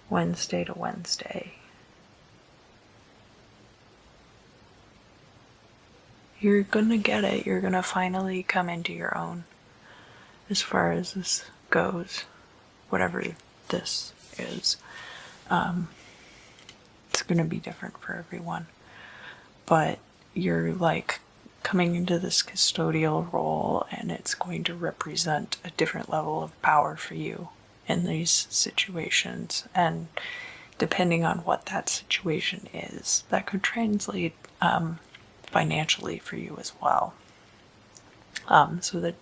Wednesday to Wednesday? You're gonna get it. You're gonna finally come into your own as far as this goes, whatever this is. It's gonna be different for everyone, but you're like coming into this custodial role, and it's going to represent a different level of power for you in these situations, and depending on what that situation is, that could translate financially for you as well. So that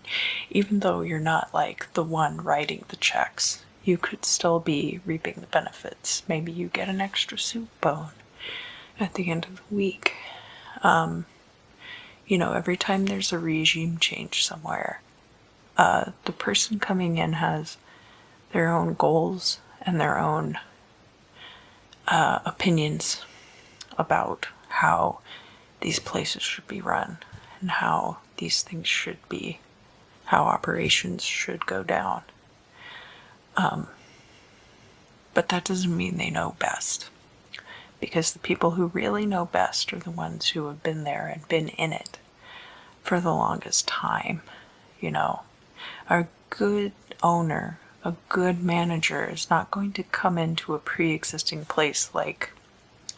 even though you're not like the one writing the checks, you could still be reaping the benefits. Maybe you get an extra soup bone at the end of the week. You know, every time there's a regime change somewhere, the person coming in has their own goals and their own opinions about how these places should be run and how these things should be, how operations should go down. But that doesn't mean they know best, because the people who really know best are the ones who have been there and been in it for the longest time. You know, a good owner, a good manager is not going to come into a pre-existing place like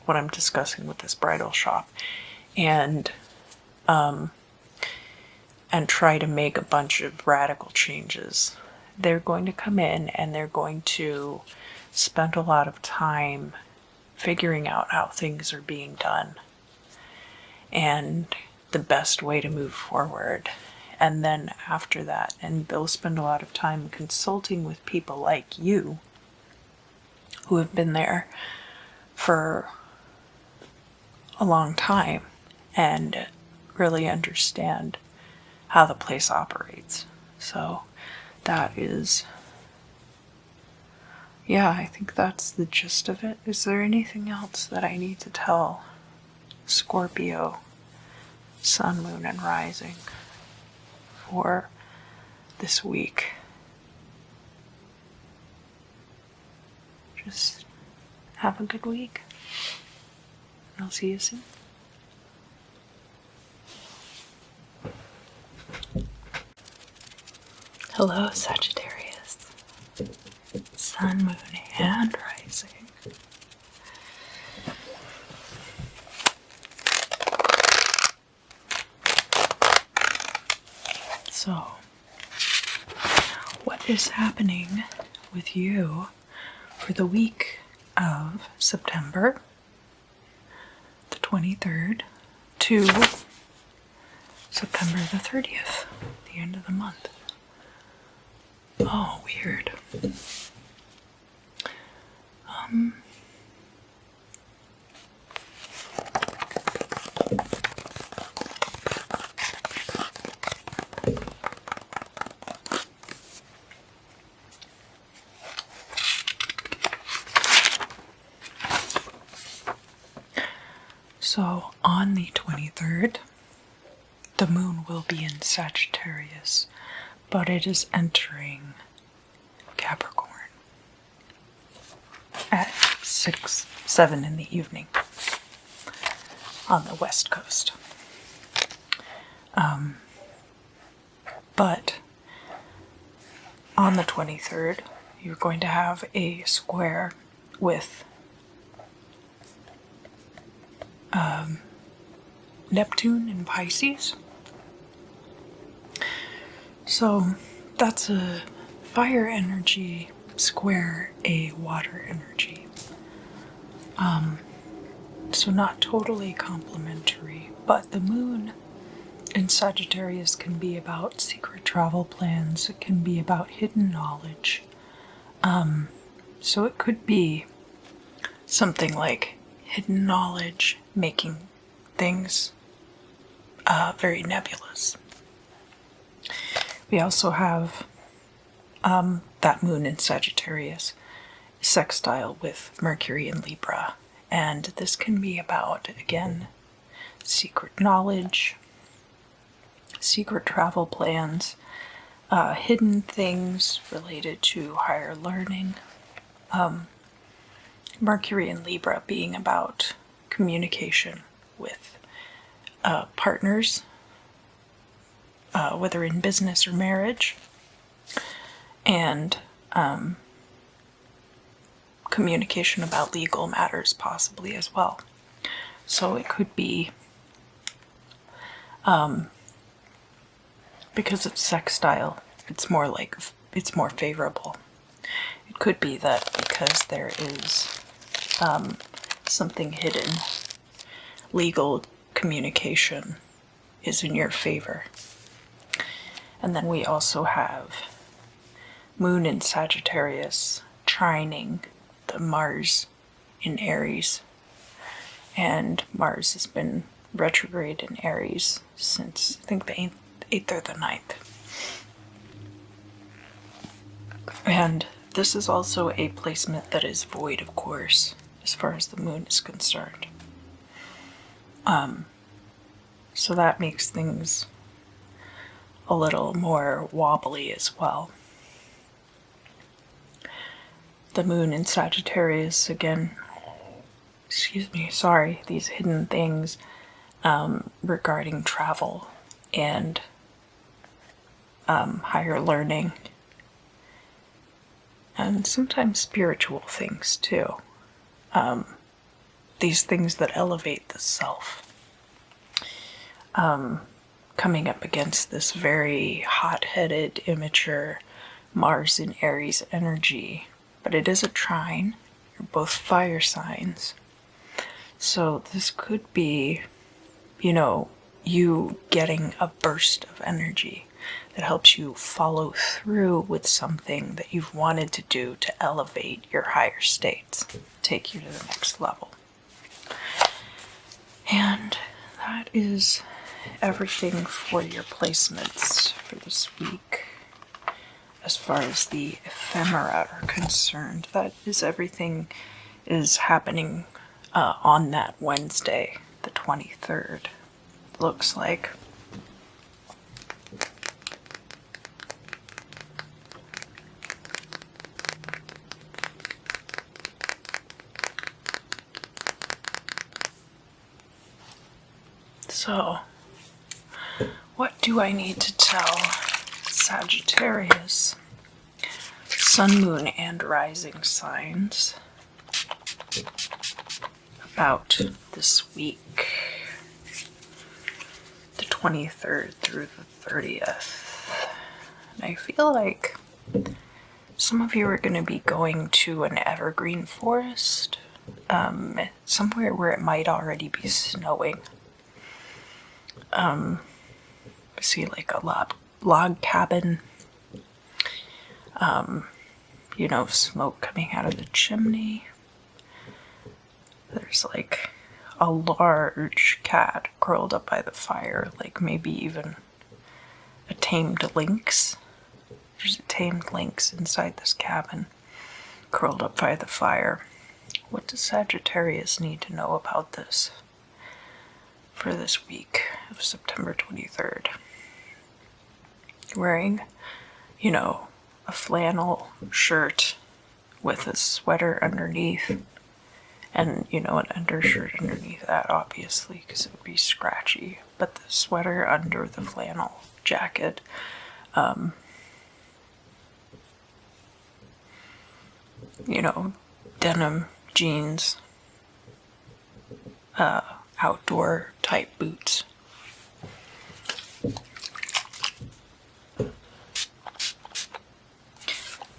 what I'm discussing with this bridal shop and try to make a bunch of radical changes. They're going to come in and they're going to spend a lot of time figuring out how things are being done and the best way to move forward. And then after that, and they'll spend a lot of time consulting with people like you who have been there for a long time and really understand how the place operates. So that is, yeah, I think that's the gist of it. Is there anything else that I need to tell Scorpio, Sun, Moon, and Rising for this week? Just have a good week. I'll see you soon. Hello, Sagittarius. Sun, Moon, and Rising. So, what is happening with you for the week of September the 23rd to September the 30th, the end of the month? Oh, weird. So on the 23rd, the moon will be in Sagittarius, but it is entering Capricorn at 7 in the evening on the west coast. But on the 23rd, you're going to have a square with Neptune in Pisces. So that's a fire energy square a water energy. So not totally complementary, but the moon in Sagittarius can be about secret travel plans. It can be about hidden knowledge. So it could be something like hidden knowledge, making things very nebulous. We also have that moon in Sagittarius sextile with Mercury in Libra, and this can be about, again, secret knowledge, secret travel plans, hidden things related to higher learning. Mercury in Libra being about communication with partners, whether in business or marriage, and communication about legal matters possibly as well. So it could be, because it's sextile, it's more favorable. It could be that because there is something hidden, legal communication is in your favor. And then we also have moon in Sagittarius trining the Mars in Aries. And Mars has been retrograde in Aries since, I think, the 8th or the 9th. And this is also a placement that is void, of course, as far as the moon is concerned. So that makes things a little more wobbly as well. The moon in Sagittarius, again, these hidden things regarding travel and higher learning, and sometimes spiritual things too. These things that elevate the self. Coming up against this very hot-headed, immature Mars in Aries energy. But it is a trine. You're both fire signs. So this could be, you getting a burst of energy that helps you follow through with something that you've wanted to do to elevate your higher states, take you to the next level. And that is everything for your placements for this week. as far as the ephemera are concerned. That is, everything is happening on that Wednesday, the 23rd, looks like. So, what do I need to tell Sagittarius, Sun, Moon, and Rising signs about this week, the 23rd through the 30th? And I feel like some of you are going to be going to an evergreen forest, somewhere where it might already be snowing. I see like a log cabin, you know, smoke coming out of the chimney. There's like a large cat curled up by the fire, like maybe even a tamed lynx. There's a tamed lynx inside this cabin, curled up by the fire. What does Sagittarius need to know about this for this week of September 23rd? Wearing, you know, a flannel shirt with a sweater underneath, and, you know, an undershirt underneath that, obviously, because it would be scratchy, but the sweater under the flannel jacket. You know, denim jeans, outdoor type boots.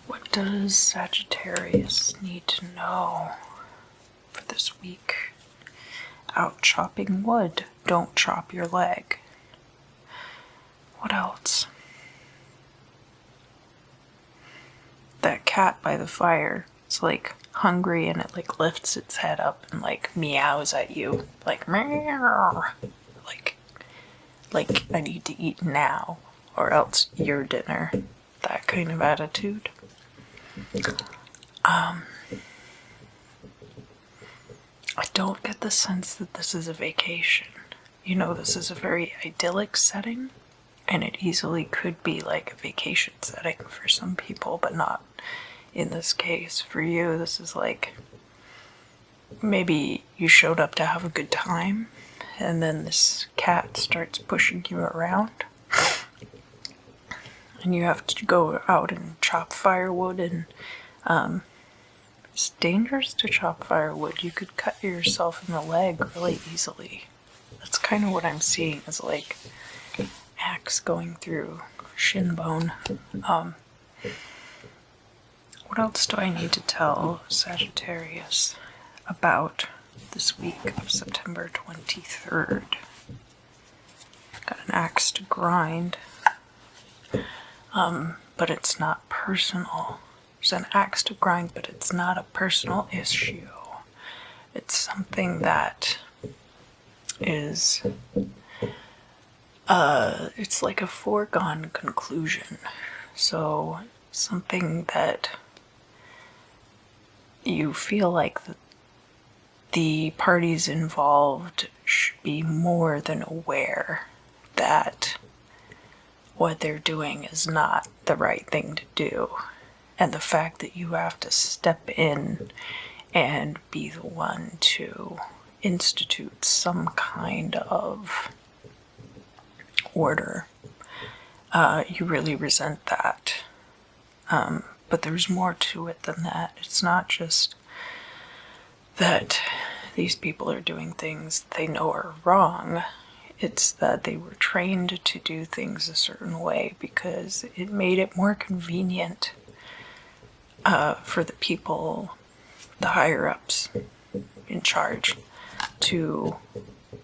What does Sagittarius need to know for this week? Out chopping wood. Don't chop your leg. What else? That cat by the fire is like hungry, and it like lifts its head up and like meows at you, like meow, like I need to eat now or else your dinner, that kind of attitude. I don't get the sense that this is a vacation. You know, this is a very idyllic setting, and it easily could be like a vacation setting for some people, but not in this case. For you, this is like, maybe you showed up to have a good time, and then this cat starts pushing you around, and you have to go out and chop firewood, and it's dangerous to chop firewood. You could cut yourself in the leg really easily. That's kind of what I'm seeing, is like axe going through shin bone. What else do I need to tell Sagittarius about this week of September 23rd? Got an axe to grind, but it's not personal. There's an axe to grind, but it's not a personal issue. It's something that is, it's like a foregone conclusion. So something that you feel like the parties involved should be more than aware that what they're doing is not the right thing to do. And the fact that you have to step in and be the one to institute some kind of order, you really resent that. But there's more to it than that. It's not just that these people are doing things they know are wrong. It's that they were trained to do things a certain way because it made it more convenient for the people, the higher-ups in charge, to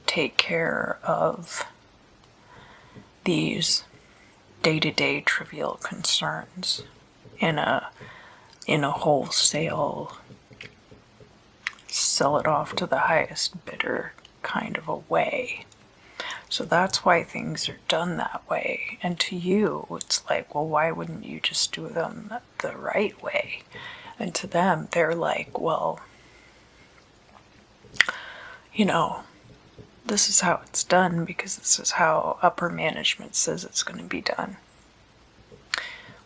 take care of these day-to-day trivial concerns in a wholesale, sell it off to the highest bidder kind of a way. So that's why things are done that way. And to you, it's like, well, why wouldn't you just do them the right way? And to them, they're like, well, you know, this is how it's done because this is how upper management says it's going to be done.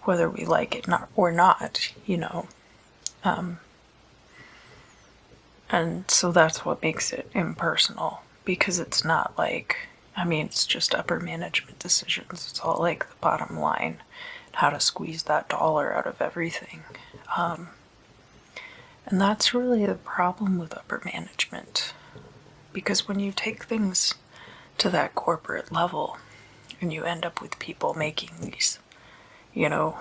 Whether we like it or not, you know. And so that's what makes it impersonal, because it's not like, I mean, it's just upper management decisions. It's all like the bottom line, how to squeeze that dollar out of everything. And that's really the problem with upper management, because when you take things to that corporate level and you end up with people making these, you know,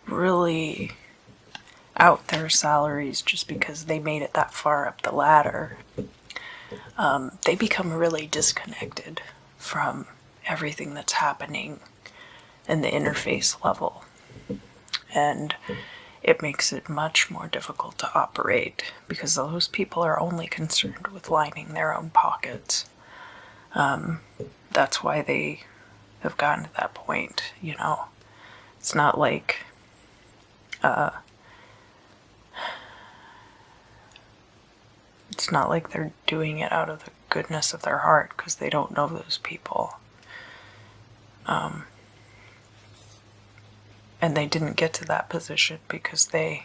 really out there salaries just because they made it that far up the ladder, they become really disconnected from everything that's happening in the interface level. And it makes it much more difficult to operate because those people are only concerned with lining their own pockets. That's why they have gotten to that point, you know. It's not like it's not like they're doing it out of the goodness of their heart, because they don't know those people. And they didn't get to that position because they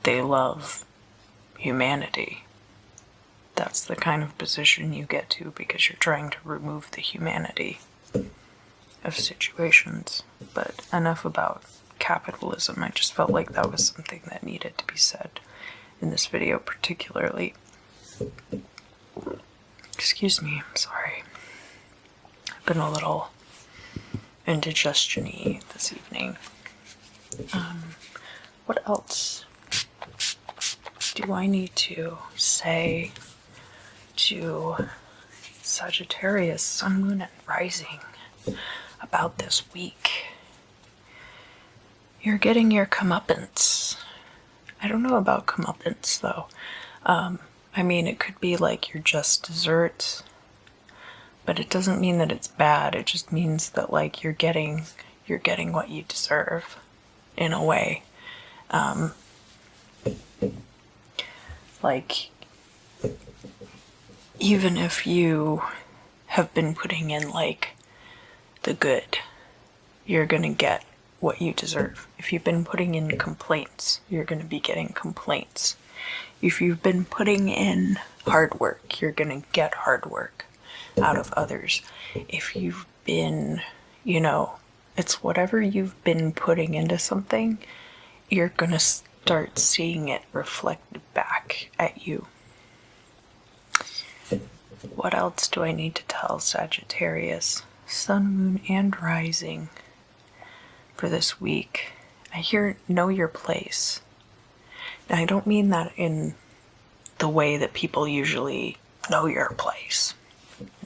love humanity. That's the kind of position you get to because you're trying to remove the humanity of situations. But enough about capitalism. I just felt like that was something that needed to be said in this video particularly. Excuse me, I'm sorry. I've been a little indigestion-y this evening. What else do I need to say to Sagittarius, Sun, Moon, and Rising about this week? You're getting your comeuppance. I don't know about comeuppance, though. I mean, it could be like your just desserts, but it doesn't mean that it's bad. It just means that, like, you're getting what you deserve, in a way. Like, even if you have been putting in, like, the good, you're gonna get what you deserve. If you've been putting in complaints, you're gonna be getting complaints. If you've been putting in hard work, you're gonna get hard work out of others. If you've been, you know, it's whatever you've been putting into something, you're gonna start seeing it reflected back at you. What else do I need to tell Sagittarius, Sun, Moon, and Rising for this week? I hear know your place. And I don't mean that in the way that people usually know your place.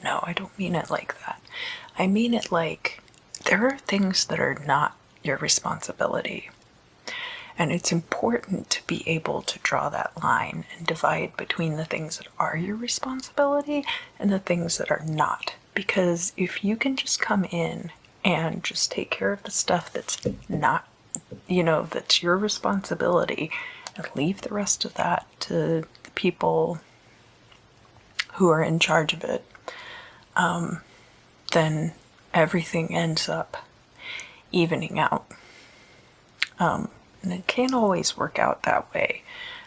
No, I don't mean it like that. I mean it like there are things that are not your responsibility. And it's important to be able to draw that line and divide between the things that are your responsibility and the things that are not. Because if you can just come in and just take care of the stuff that's not, you know, that's your responsibility, and leave the rest of that to the people who are in charge of it, then everything ends up evening out. And it can't always work out that way,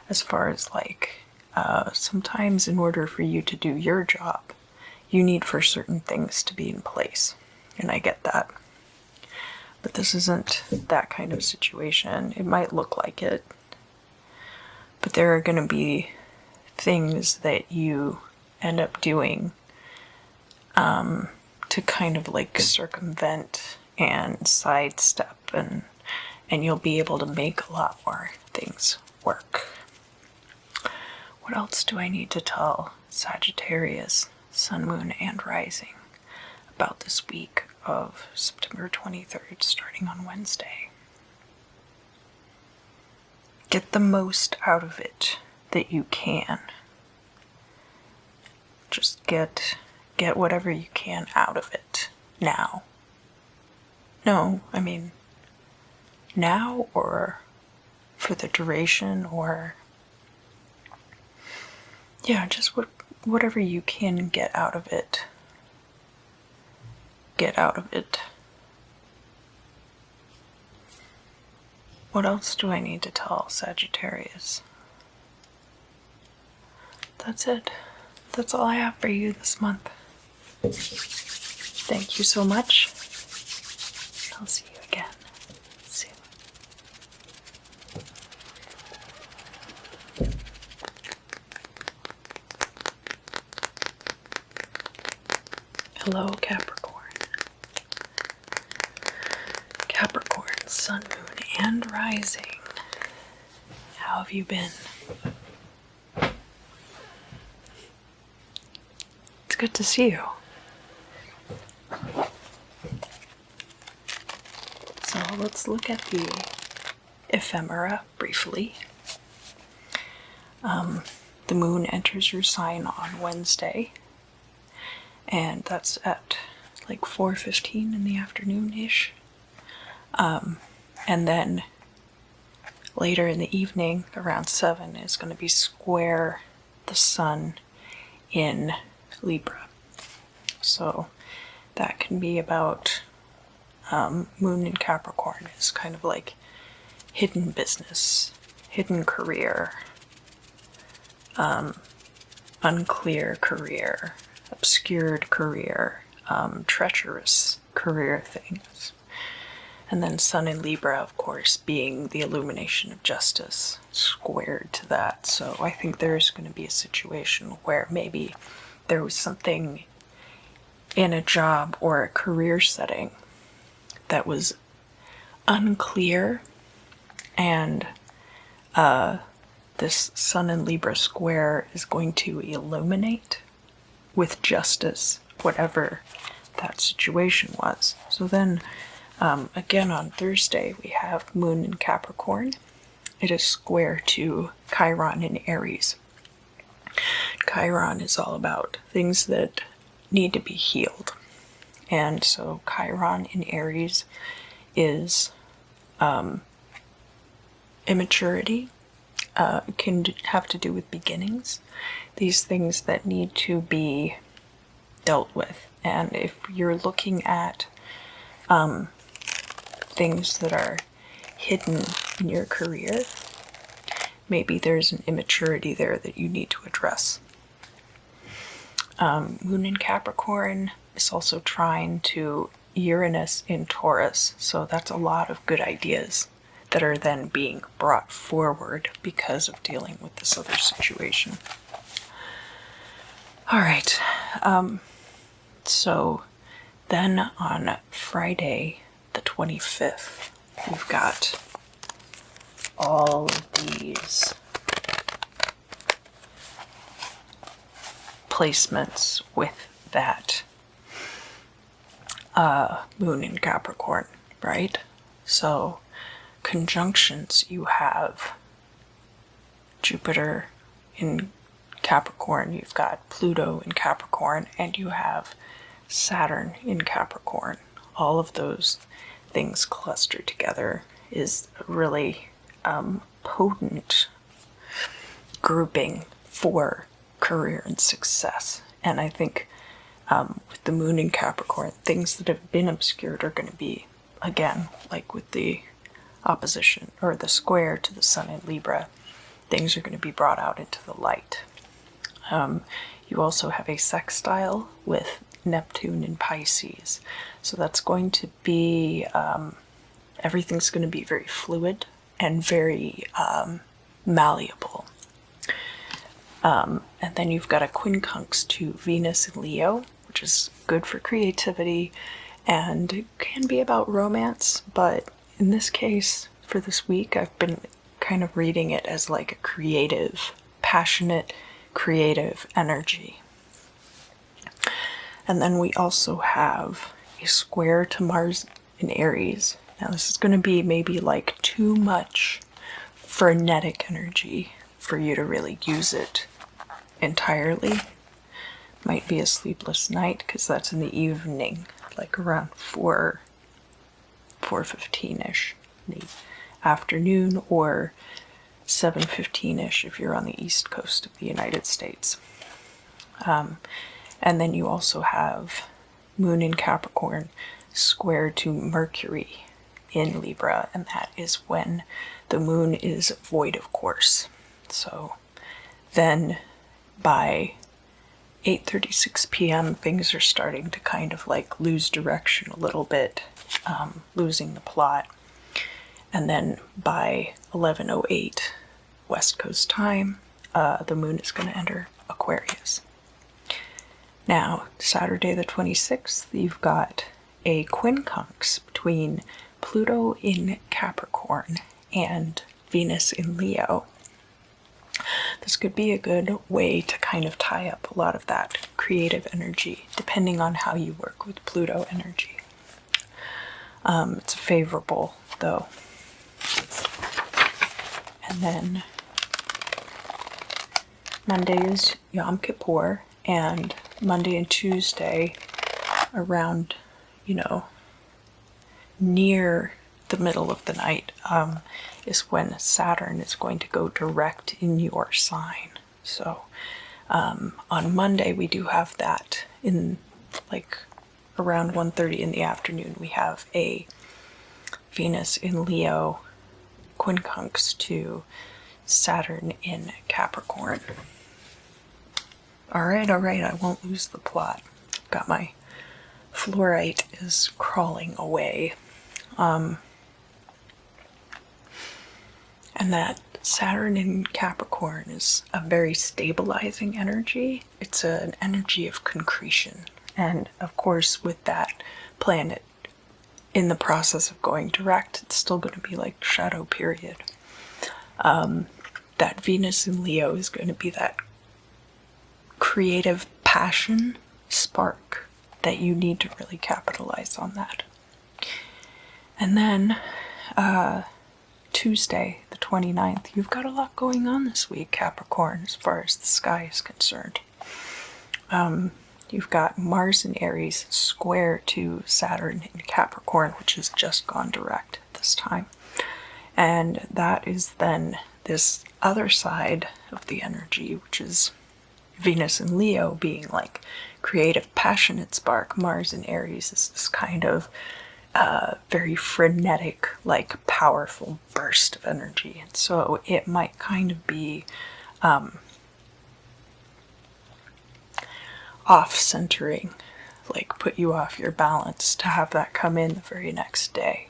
as far as like, sometimes in order for you to do your job, you need for certain things to be in place. And I get that. But this isn't that kind of situation. It might look like it, but there are going to be things that you end up doing to kind of like circumvent and sidestep, and you'll be able to make a lot more things work. What else do I need to tell Sagittarius, Sun, Moon, and Rising about this week of September 23rd, starting on Wednesday? Get the most out of it that you can. Just get get whatever you can out of it now. No, I mean, now or for the duration, or yeah, just whatever you can get out of it. Get out of it. What else do I need to tell Sagittarius? That's it. That's all I have for you this month. Thank you so much. I'll see you again soon. Hello, Capricorn. Capricorn, sun, moon, and rising. How have you been? It's good to see you. So let's look at the ephemera briefly. The moon enters your sign on Wednesday, and that's at like 4:15 in the afternoon-ish. And then later in the evening, around 7, is going to be square the sun in Libra. So that can be about moon in Capricorn is kind of like hidden business, hidden career, unclear career, obscured career, treacherous career things. And then sun in Libra, of course, being the illumination of justice, squared to that. So I think there's going to be a situation where maybe there was something in a job or a career setting that was unclear, and this sun in Libra square is going to illuminate with justice whatever that situation was. So then again on Thursday we have moon in Capricorn. It is square to Chiron in Aries. Chiron is all about things that need to be healed. And so Chiron in Aries is immaturity, can have to do with beginnings, these things that need to be dealt with. And if you're looking at things that are hidden in your career, maybe there's an immaturity there that you need to address. Moon in Capricorn is also trine to Uranus in Taurus, so that's a lot of good ideas that are then being brought forward because of dealing with this other situation. All right, so then on Friday the 25th, we've got all of these placements with that moon in Capricorn, right? So conjunctions, you have Jupiter in Capricorn, you've got Pluto in Capricorn, and you have Saturn in Capricorn. All of those things clustered together is a really potent grouping for career and success. And I think with the moon in Capricorn, things that have been obscured are going to be, again, like with the opposition or the square to the sun in Libra, things are going to be brought out into the light. You also have a sextile with Neptune in Pisces. So that's going to be, everything's going to be very fluid and very malleable. And then you've got a quincunx to Venus in Leo, which is good for creativity and it can be about romance, but in this case, for this week, I've been kind of reading it as like a creative, passionate, creative energy. And then we also have a square to Mars in Aries. Now this is going to be maybe like too much frenetic energy for you to really use it entirely. might be a sleepless night because that's in the evening, like around 4:15ish in the afternoon, or 7:15ish if you're on the east coast of the United States. And then you also have Moon in Capricorn square to Mercury in Libra, and that is when the moon is void of course. So then by 8:36 p.m. things are starting to kind of like lose direction a little bit, losing the plot. And then by 11:08 West Coast time, the moon is going to enter Aquarius. Now, Saturday the 26th, you've got a quincunx between Pluto in Capricorn and Venus in Leo. This could be a good way to kind of tie up a lot of that creative energy, depending on how you work with Pluto energy. It's favorable, though. And then Monday is Yom Kippur, and Monday and Tuesday around, near the middle of the night is when Saturn is going to go direct in your sign. So on Monday we do have that in like around 1:30 in the afternoon. We have a Venus in Leo quincunx to Saturn in Capricorn. All right, I won't lose the plot. Got my fluorite is crawling away. And that Saturn in Capricorn is a very stabilizing energy. It's an energy of concretion. And of course, with that planet in the process of going direct, it's still going to be like shadow period. That Venus in Leo is going to be that creative passion spark that you need to really capitalize on that. And then Tuesday, the 29th, you've got a lot going on this week, Capricorn, as far as the sky is concerned. You've got Mars in Aries square to Saturn in Capricorn, which has just gone direct this time. And that is then this other side of the energy, which is Venus in Leo being like creative, passionate spark. Mars in Aries is this kind of very frenetic, like powerful burst of energy. And so it might kind of be off-centering, like put you off your balance to have that come in the very next day.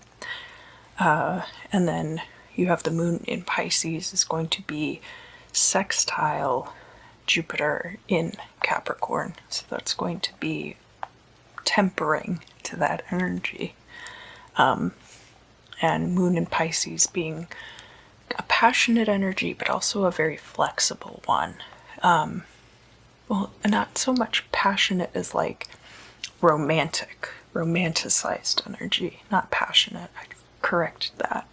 And then you have the moon in Pisces is going to be sextile Jupiter in Capricorn. So that's going to be tempering to that energy. And moon in Pisces being a passionate energy, but also a very flexible one. Well, not so much passionate as like romanticized energy, not passionate. I correct that.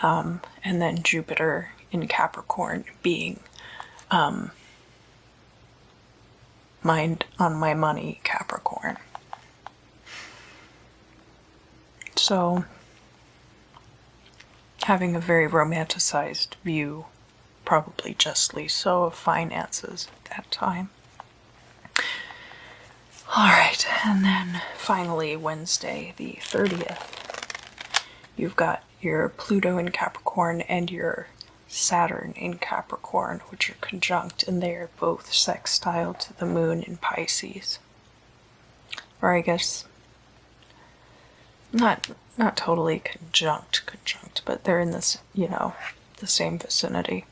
And then Jupiter in Capricorn being mind on my money Capricorn. So having a very romanticized view, probably justly so, of finances at that time. All right, and then finally Wednesday the 30th, you've got your Pluto in Capricorn and your Saturn in Capricorn, which are conjunct, and they are both sextile to the moon in Pisces. Or I guess not totally conjunct, but they're in this, the same vicinity.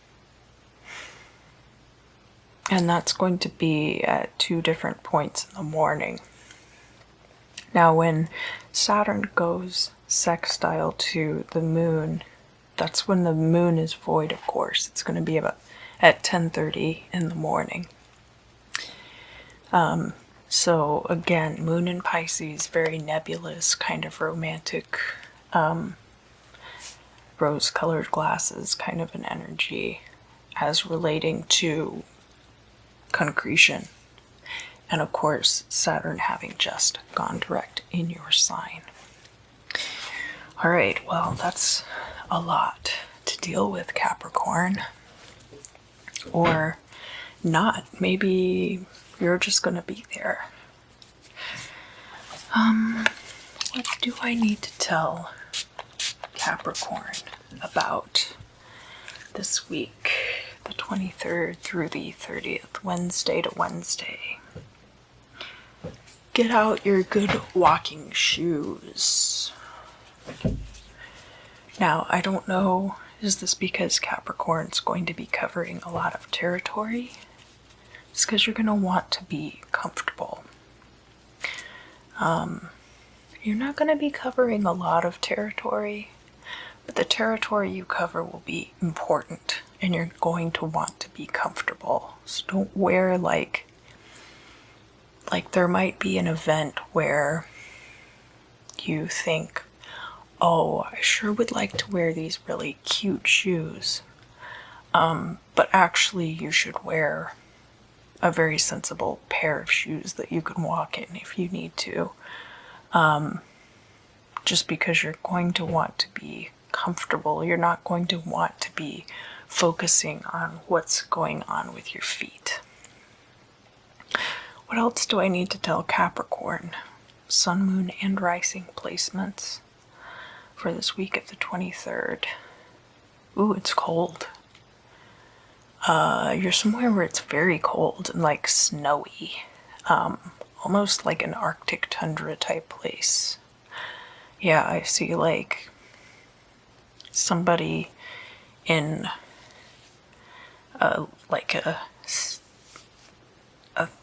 And that's going to be at 2 different points in the morning. Now, when Saturn goes sextile to the moon, that's when the moon is void, of course. It's going to be about at 10:30 in the morning. So again, moon in Pisces, very nebulous, kind of romantic, rose-colored glasses kind of an energy as relating to concretion. And of course, Saturn having just gone direct in your sign. All right, well, that's a lot to deal with, Capricorn. Or not. Maybe you're just going to be there. What do I need to tell Capricorn about this week, the 23rd through the 30th, Wednesday to Wednesday? Get out your good walking shoes. Now, I don't know, is this because Capricorn's going to be covering a lot of territory? It's because you're going to want to be comfortable. You're not going to be covering a lot of territory, but the territory you cover will be important, and you're going to want to be comfortable. So don't wear like there might be an event where you think, oh, I sure would like to wear these really cute shoes. But actually you should wear a very sensible pair of shoes that you can walk in if you need to. Just because you're going to want to be comfortable, you're not going to want to be focusing on what's going on with your feet. What else do I need to tell Capricorn? Sun, moon, and rising placements for this week of the 23rd. Ooh, it's cold. You're somewhere where it's very cold and like snowy. Almost like an Arctic tundra type place. Yeah, I see like somebody in like a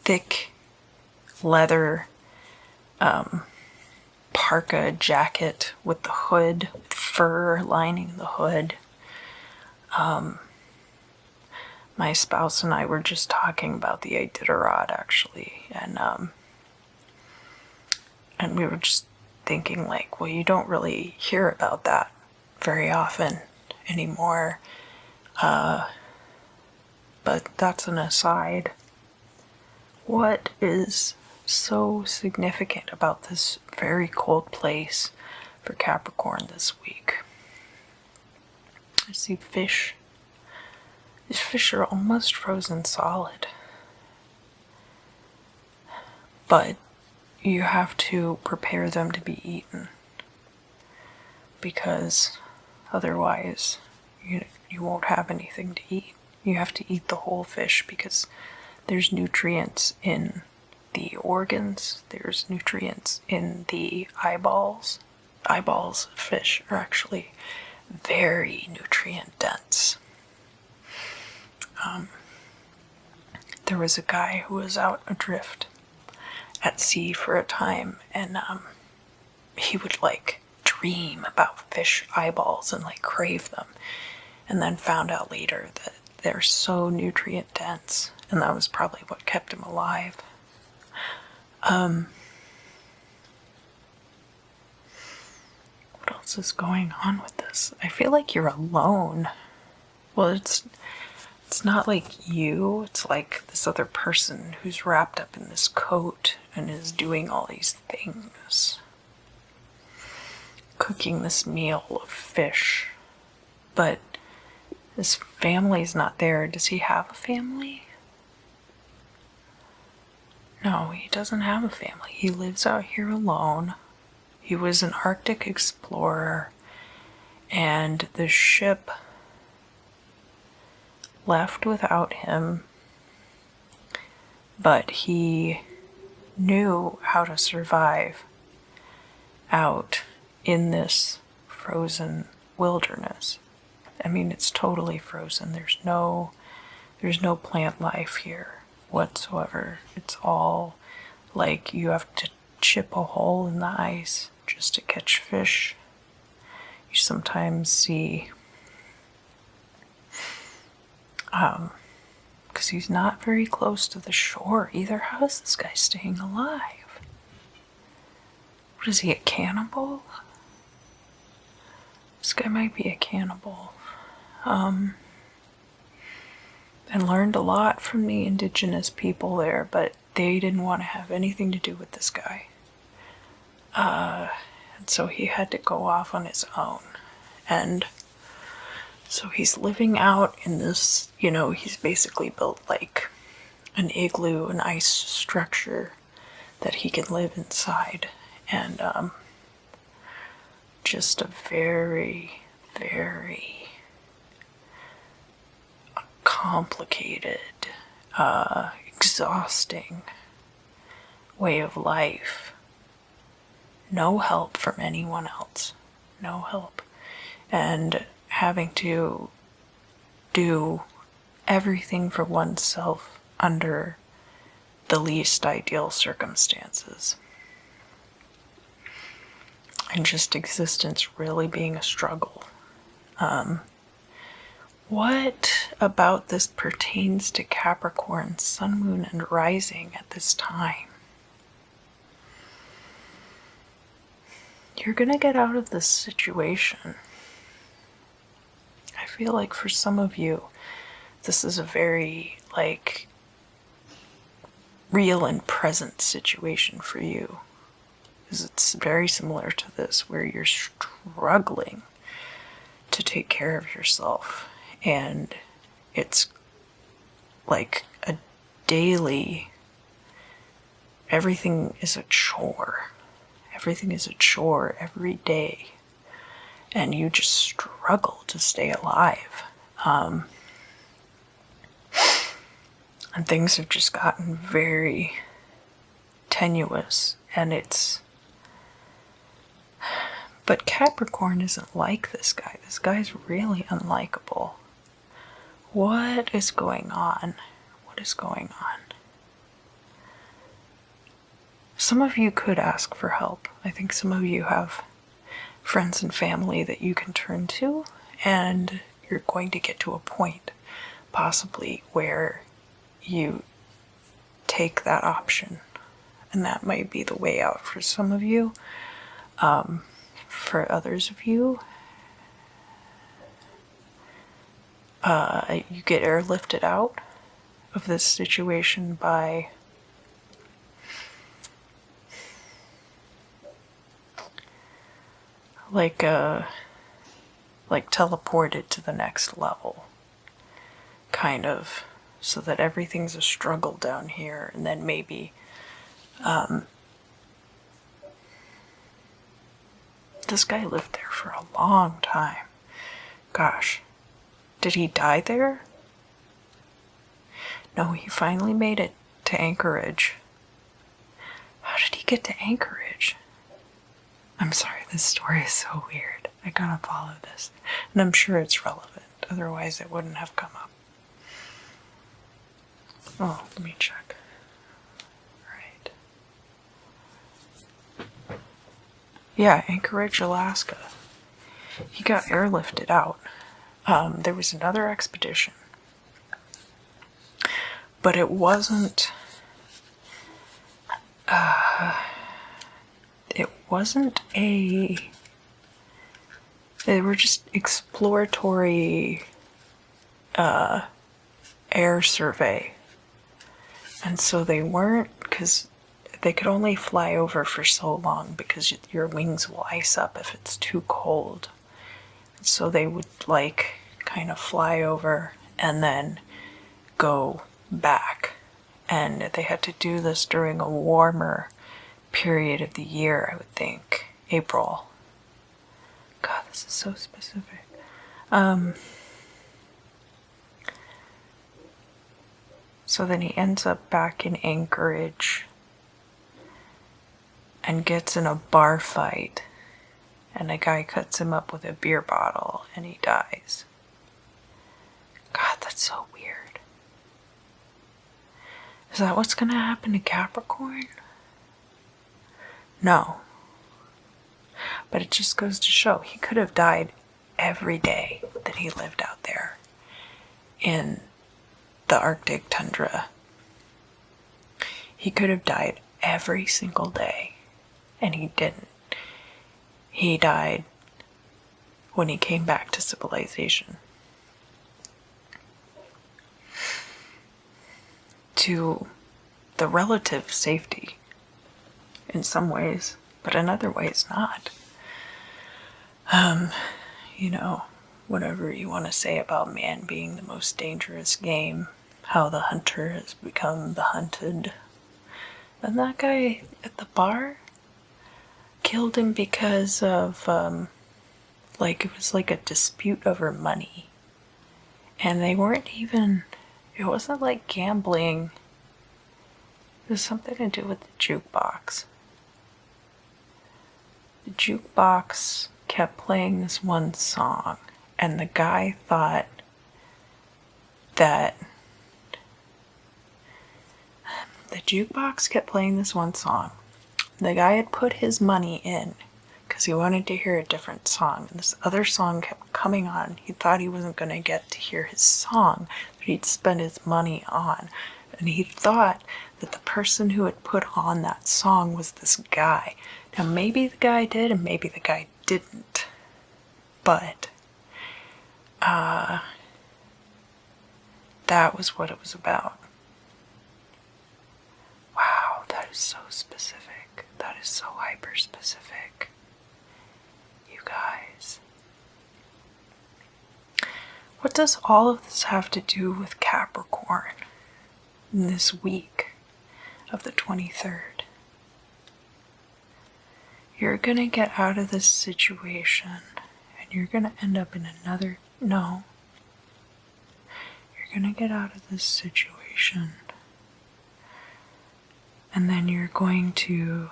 thick leather parka jacket with the hood, with fur lining the hood. My spouse and I were just talking about the Iditarod, actually, and we were just thinking, like, well, you don't really hear about that very often anymore, but that's an aside. What is so significant about this very cold place for Capricorn this week? I see fish. These fish are almost frozen solid. But you have to prepare them to be eaten, because otherwise you won't have anything to eat. You have to eat the whole fish because there's nutrients in the organs, there's nutrients in the eyeballs. Eyeballs of fish are actually very nutrient dense. There was a guy who was out adrift at sea for a time, and he would like dream about fish eyeballs and like crave them, and then found out later that they're so nutrient dense, and that was probably what kept him alive. What else is going on with this? I feel like you're alone. Well, it's not like you, it's like this other person who's wrapped up in this coat and is doing all these things. Cooking this meal of fish. But his family's not there. Does he have a family? No, he doesn't have a family. He lives out here alone. He was an Arctic explorer, and the ship left without him, but he knew how to survive out in this frozen wilderness. I mean, it's totally frozen. There's no plant life here whatsoever. It's all like you have to chip a hole in the ice just to catch fish. You sometimes see because he's not very close to the shore either. How is this guy staying alive? What is he, a cannibal? This guy might be a cannibal. And learned a lot from the indigenous people there, but they didn't want to have anything to do with this guy. And so he had to go off on his own. And so he's living out in this, he's basically built like an igloo, an ice structure that he can live inside. And just a very, very complicated, exhausting way of life. No help from anyone else. No help. And having to do everything for oneself under the least ideal circumstances. And just existence really being a struggle. What about this pertains to Capricorn, Sun, Moon, and Rising at this time? You're gonna get out of this situation. I feel like for some of you, this is a very, real and present situation for you. Because it's very similar to this, where you're struggling to take care of yourself. And it's like a daily, everything is a chore. Everything is a chore every day. And you just struggle to stay alive. And things have just gotten very tenuous. And but Capricorn isn't like this guy. This guy's really unlikable. What is going on? What is going on? Some of you could ask for help. I think some of you have friends and family that you can turn to, and you're going to get to a point, possibly, where you take that option. And that might be the way out for some of you. For others of you, you get airlifted out of this situation by teleported to the next level, kind of, so that everything's a struggle down here, and then maybe this guy lived there for a long time. Gosh, did he die there? No, he finally made it to Anchorage. How did he get to Anchorage? I'm sorry, this story is so weird. I gotta follow this. And I'm sure it's relevant, otherwise it wouldn't have come up. Oh, let me check. Yeah, Anchorage, Alaska. He got airlifted out. There was another expedition. But it wasn't... They were just exploratory air survey. And so they weren't... because they could only fly over for so long because your wings will ice up if it's too cold. So they would kind of fly over and then go back. And they had to do this during a warmer period of the year, I would think. April. God, this is so specific. So then he ends up back in Anchorage and gets in a bar fight, and a guy cuts him up with a beer bottle, and he dies. God, that's so weird. Is that what's gonna happen to Capricorn? No. But it just goes to show he could have died every day that he lived out there in the Arctic tundra. He could have died every single day. And he didn't. He died when he came back to civilization. To the relative safety in some ways, but in other ways not. You know, whatever you want to say about man being the most dangerous game, how the hunter has become the hunted. And that guy at the bar killed him because of, like, it was like a dispute over money. And they weren't even, it wasn't like gambling. It was something to do with the jukebox. The jukebox kept playing this one song, and the guy thought that the jukebox kept playing this one song. The guy had put his money in because he wanted to hear a different song, and this other song kept coming on. He thought he wasn't going to get to hear his song that he'd spent his money on, and he thought that the person who had put on that song was this guy. Now maybe the guy did and maybe the guy didn't, but that was what it was about. Wow, that is so specific. That is so hyper specific. You guys. What does all of this have to do with Capricorn in this week of the 23rd? You're gonna get out of this situation and you're gonna end up in another, no. You're gonna get out of this situation and then you're going to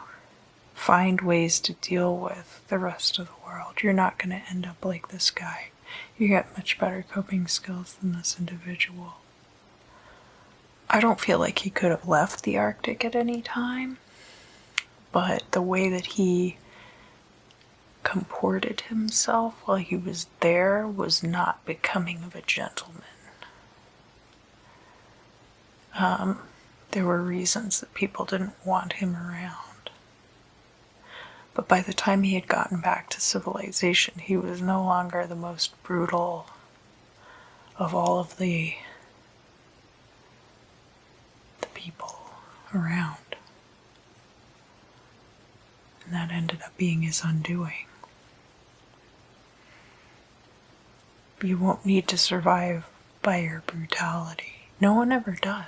find ways to deal with the rest of the world. You're not gonna end up like this guy. You get much better coping skills than this individual. I don't feel like he could have left the Arctic at any time, but the way that he comported himself while he was there was not becoming of a gentleman. There were reasons that people didn't want him around. But by the time he had gotten back to civilization, he was no longer the most brutal of all of the people around. And that ended up being his undoing. You won't need to survive by your brutality. No one ever does.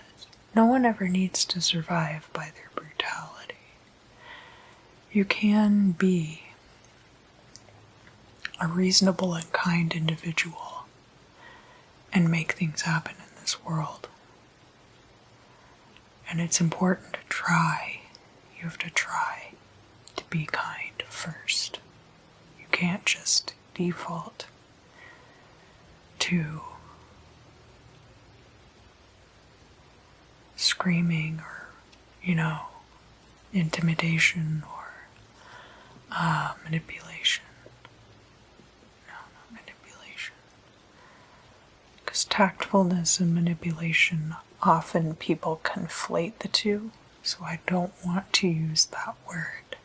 No one ever needs to survive by their brutality. You can be a reasonable and kind individual and make things happen in this world. And it's important to try. You have to try to be kind first. You can't just default to screaming or, intimidation or manipulation. No, not manipulation. Because tactfulness and manipulation, often people conflate the two, so I don't want to use that word.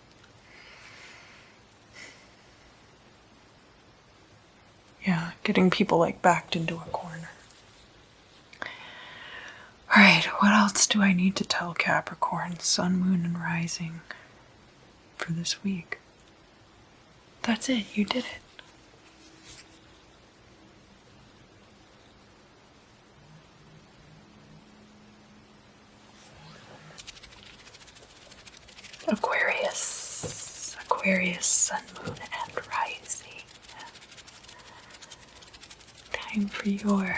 Yeah, getting people backed into a corner. Alright, what else do I need to tell Capricorn, Sun, Moon, and Rising for this week? That's it, you did it. Aquarius, Sun, Moon, and Rising. Time for your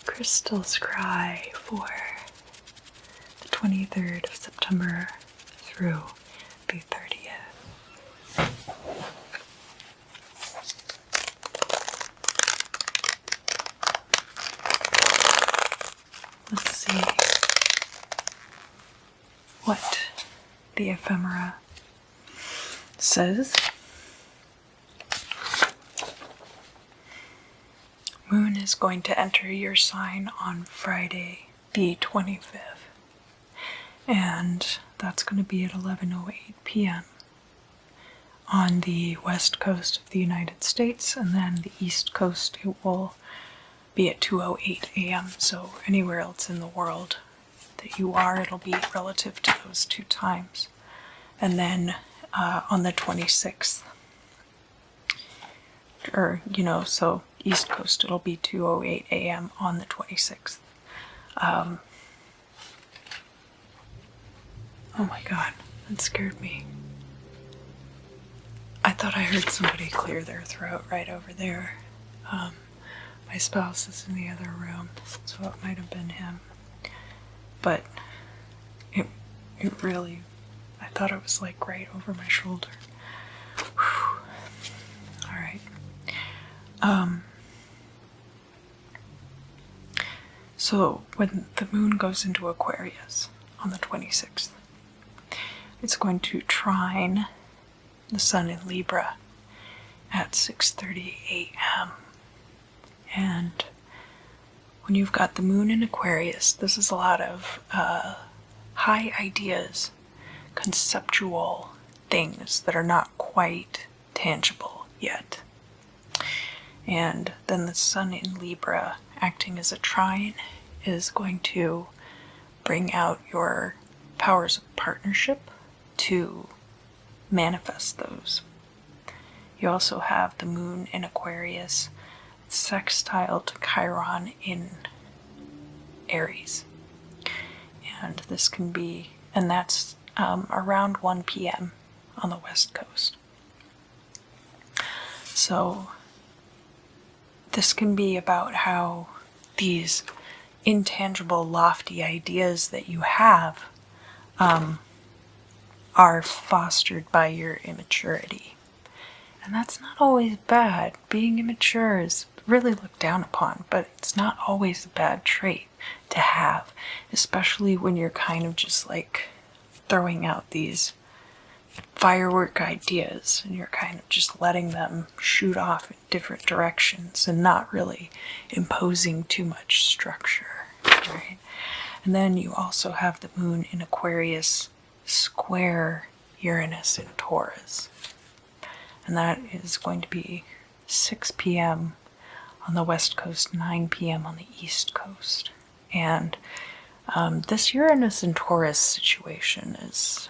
crystal scry for the 23rd of September through the 30th. Let's see what the ephemera says. Moon is going to enter your sign on Friday, the 25th. And that's going to be at 11:08 p.m. on the west coast of the United States, and then the east coast it will be at 2:08 a.m. So anywhere else in the world, that you are, it'll be relative to those 2 times. And then on the 26th, or, you know, so East Coast, it'll be 2:08 a.m. on the 26th. Oh my God, that scared me. I thought I heard somebody clear their throat right over there. My spouse is in the other room, so it might have been him. But it really, I thought it was like right over my shoulder. Whew. All right. So when the moon goes into Aquarius on the 26th, it's going to trine the sun in Libra at 6:30 a.m. And when you've got the moon in Aquarius, this is a lot of high ideas, conceptual things that are not quite tangible yet. And then the sun in Libra, acting as a trine, is going to bring out your powers of partnership to manifest those. You also have the moon in Aquarius, sextile to Chiron in Aries. And this can be, and that's around 1 p.m. on the West Coast. So this can be about how these intangible, lofty ideas that you have are fostered by your immaturity. And that's not always bad. Being immature is really looked down upon, but it's not always a bad trait to have, especially when you're kind of just like throwing out these firework ideas and you're kind of just letting them shoot off in different directions and not really imposing too much structure, right? And then you also have the moon in Aquarius square Uranus in Taurus. And that is going to be 6 p.m. on the West Coast, 9 p.m. on the East Coast. And this Uranus and Taurus situation is,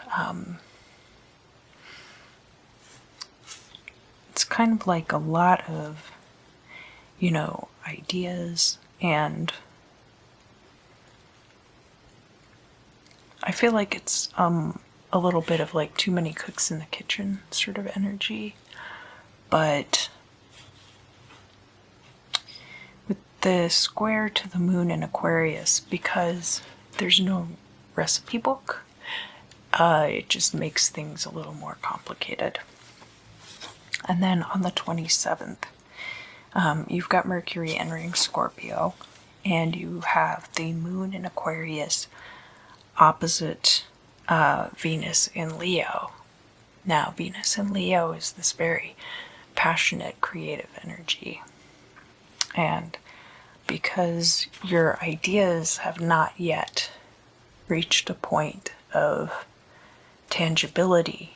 it's kind of like a lot of, you know, ideas, and I feel like it's a little bit of like too many cooks in the kitchen sort of energy. But with the square to the moon in Aquarius, because there's no recipe book, it just makes things a little more complicated. And then on the 27th, you've got Mercury entering Scorpio, and you have the moon in Aquarius opposite Venus in Leo. Now, Venus in Leo is this very passionate, creative energy. And because your ideas have not yet reached a point of tangibility,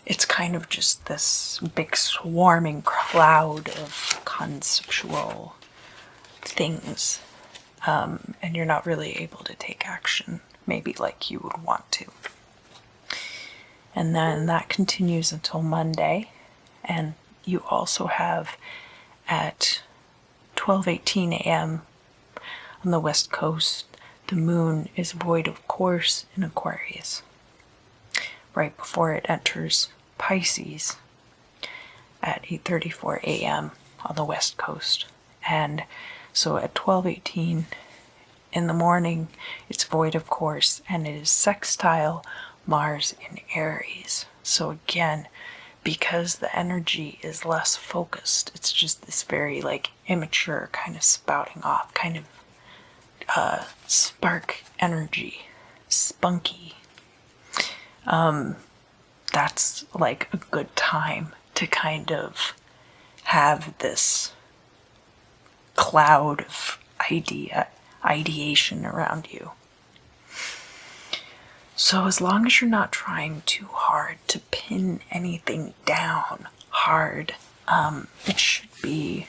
it's kind of just this big swarming cloud of conceptual things, and you're not really able to take action, maybe like you would want to. And then that continues until Monday, and you also have at 12:18 a.m. on the West Coast, the moon is void of course in Aquarius, right before it enters Pisces at 8:34 a.m. on the West Coast. And so at 12:18 in the morning, it's void of course, and it is sextile Mars in Aries. So again, because the energy is less focused, it's just this very like immature kind of spouting off, kind of spark energy, spunky. That's like a good time to kind of have this cloud of ideation around you. So as long as you're not trying too hard to pin anything down hard, it should be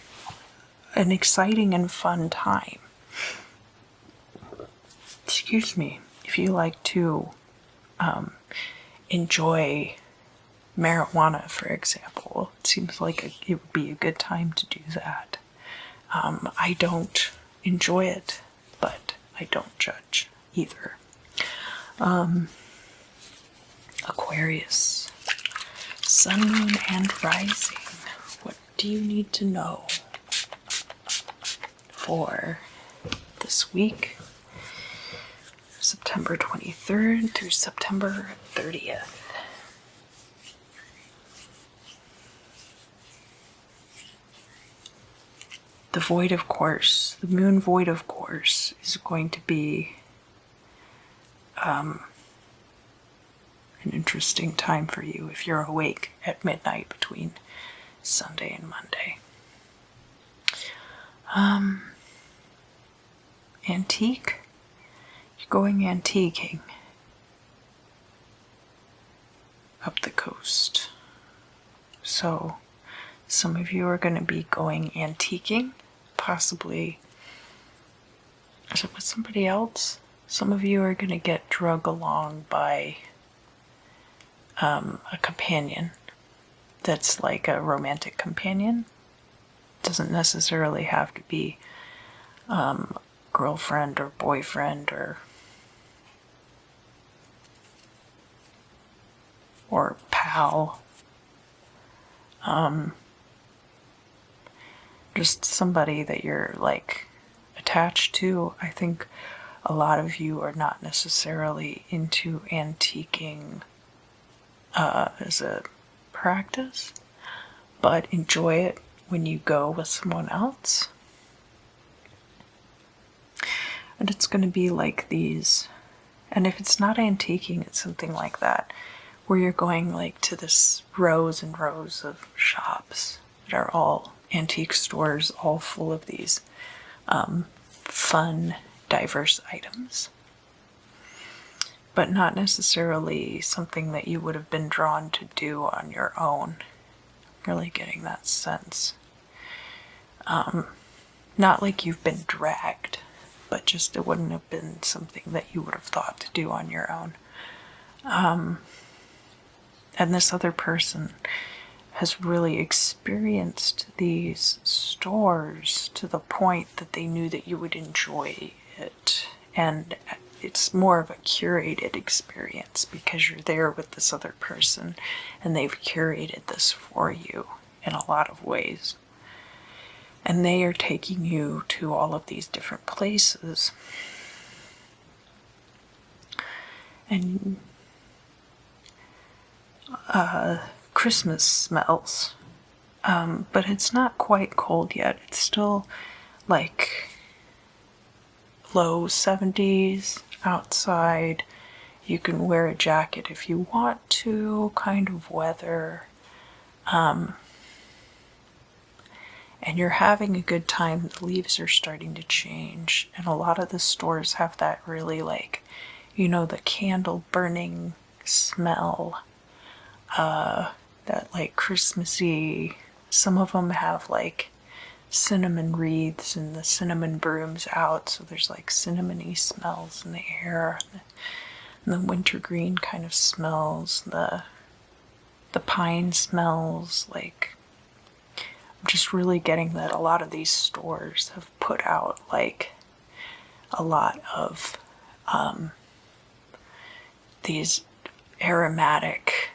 an exciting and fun time. excuse me, if you like to enjoy marijuana, for example, it seems like it would be a good time to do that. I don't enjoy it, but I don't judge either. Aquarius, sun, moon, and rising. What do you need to know for this week, September 23rd through September 30th? The void of course, the moon void of course, is going to be an interesting time for you if you're awake at midnight between Sunday and Monday. Antique? You're going antiquing up the coast. So some of you are going to be going antiquing, possibly with somebody else. Some of you are going to get drug along by a companion that's like a romantic companion. Doesn't necessarily have to be girlfriend or boyfriend or pal. Just somebody that you're like attached to. I think a lot of you are not necessarily into antiquing as a practice, but enjoy it when you go with someone else. And it's going to be like these, and if it's not antiquing, it's something like that, where you're going like to this rows and rows of shops that are all antique stores, all full of these fun, diverse items, but not necessarily something that you would have been drawn to do on your own. Really getting that sense. Not like you've been dragged, but just it wouldn't have been something that you would have thought to do on your own. And this other person has really experienced these stores to the point that they knew that you would enjoy it. And it's more of a curated experience because you're there with this other person and they've curated this for you in a lot of ways. And they are taking you to all of these different places. And Christmas smells, but it's not quite cold yet. It's still like low 70s outside. You can wear a jacket if you want to, kind of weather. And you're having a good time. The leaves are starting to change, and a lot of the stores have that really like, you know, the candle burning smell, that like Christmassy. Some of them have like cinnamon wreaths and the cinnamon brooms out, so there's like cinnamony smells in the air, and the wintergreen kind of smells, the pine smells. Like, I'm just really getting that a lot of these stores have put out like a lot of these aromatic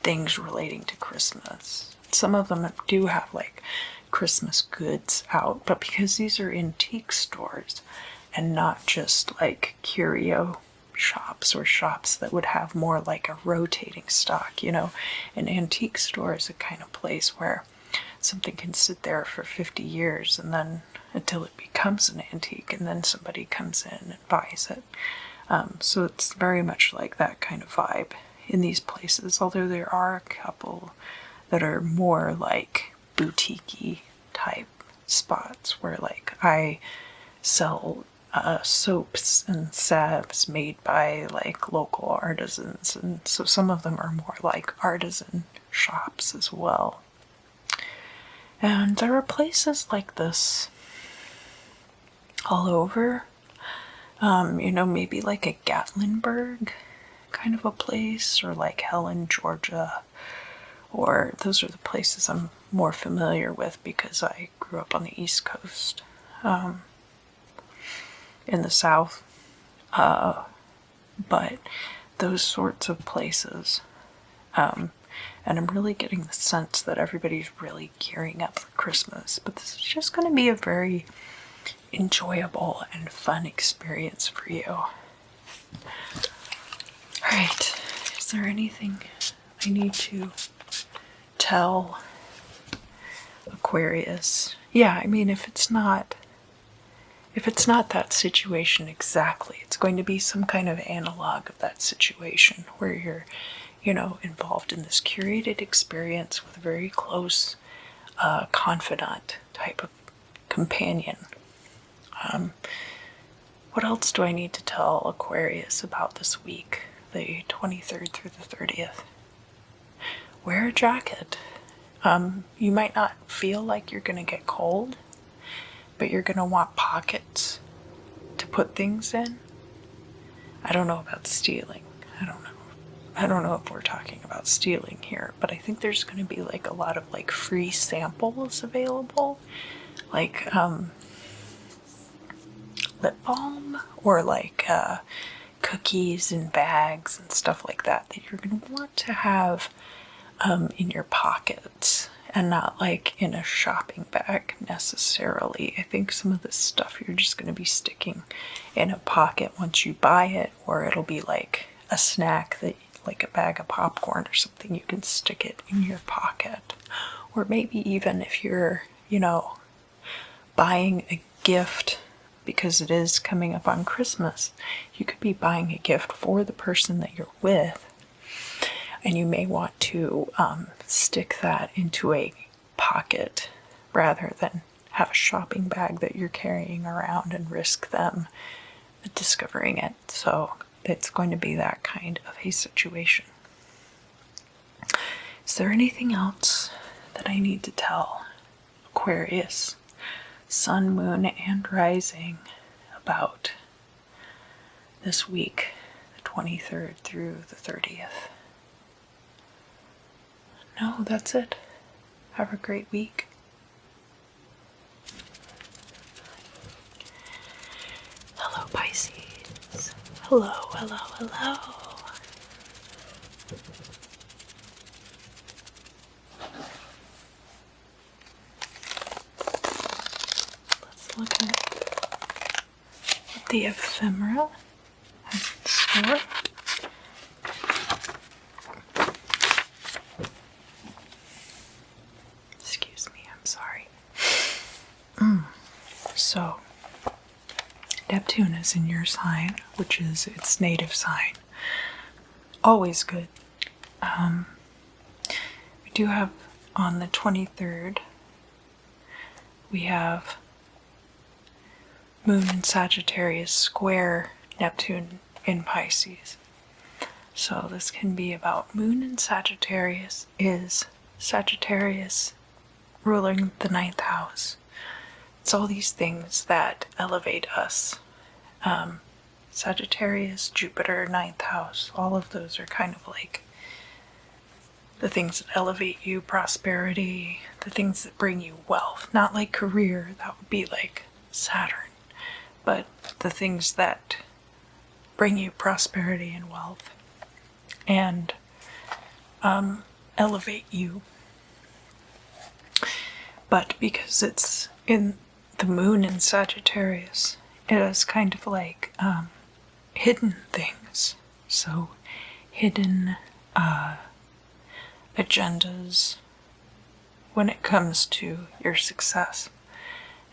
things relating to Christmas. Some of them do have like Christmas goods out, but because these are antique stores and not just like curio shops or shops that would have more like a rotating stock, you know, an antique store is a kind of place where something can sit there for 50 years and then until it becomes an antique, and then somebody comes in and buys it. So it's very much like that kind of vibe in these places, although there are a couple that are more like boutique-y type spots where like I sell soaps and salves made by like local artisans, and so some of them are more like artisan shops as well. And there are places like this all over. You know, maybe like a Gatlinburg kind of a place, or like Helen, Georgia, or those are the places I'm more familiar with because I grew up on the East Coast, in the South, but those sorts of places. And I'm really getting the sense that everybody's really gearing up for Christmas, but this is just going to be a very enjoyable and fun experience for you. Alright, is there anything I need to tell Aquarius? Yeah, I mean, if it's not that situation exactly, it's going to be some kind of analog of that situation where you're, you know, involved in this curated experience with a very close confidant type of companion. What else do I need to tell Aquarius about this week, the 23rd through the 30th? Wear a jacket. You might not feel like you're going to get cold, but you're going to want pockets to put things in. I don't know about stealing. I don't know if we're talking about stealing here, but I think there's going to be like a lot of like free samples available, like lip balm or like cookies and bags and stuff like that you're going to want to have in your pockets and not like in a shopping bag necessarily. I think some of this stuff you're just going to be sticking in a pocket once you buy it, or it'll be like a snack that, like a bag of popcorn or something, you can stick it in your pocket. Or maybe even if you're, you know, buying a gift, because it is coming up on Christmas, you could be buying a gift for the person that you're with, and you may want to stick that into a pocket rather than have a shopping bag that you're carrying around and risk them discovering it. So it's going to be that kind of a situation. Is there anything else that I need to tell Aquarius, Sun, Moon, and Rising about this week, the 23rd through the 30th? No, that's it. Have a great week. Hello, Pisces. Hello, hello, hello. Let's look at what the ephemera has in store. Excuse me, I'm sorry. So, Neptune is in your sign, which is its native sign. Always good. We do have on the 23rd, we have Moon in Sagittarius square Neptune in Pisces. So this can be about Moon in Sagittarius is Sagittarius ruling the 9th house. It's all these things that elevate us. Sagittarius, Jupiter, 9th house, all of those are kind of like the things that elevate you, prosperity, the things that bring you wealth. Not like career, that would be like Saturn, but the things that bring you prosperity and wealth and elevate you. But because it's in the Moon in Sagittarius, it is kind of like hidden things. So hidden agendas when it comes to your success.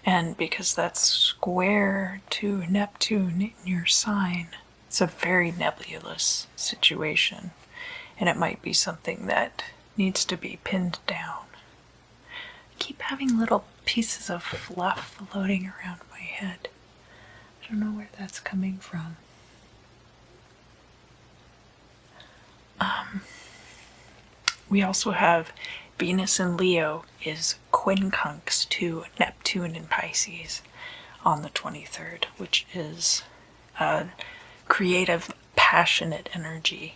And because that's square to Neptune in your sign, it's a very nebulous situation. And it might be something that needs to be pinned down. I keep having little pieces of fluff floating around my head. I don't know where that's coming from. We also have Venus in Leo is quincunx to Neptune in Pisces on the 23rd, which is creative, passionate energy.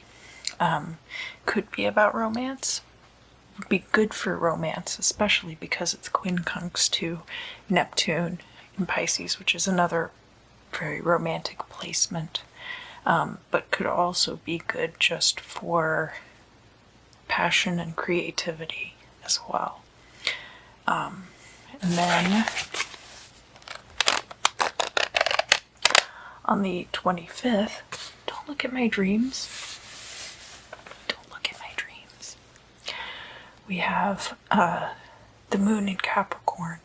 Could be about romance. Would be good for romance, especially because it's quincunx to Neptune in Pisces, which is another very romantic placement. But could also be good just for passion and creativity as well. And then on the 25th, don't look at my dreams. Don't look at my dreams. We have the moon in Capricorn.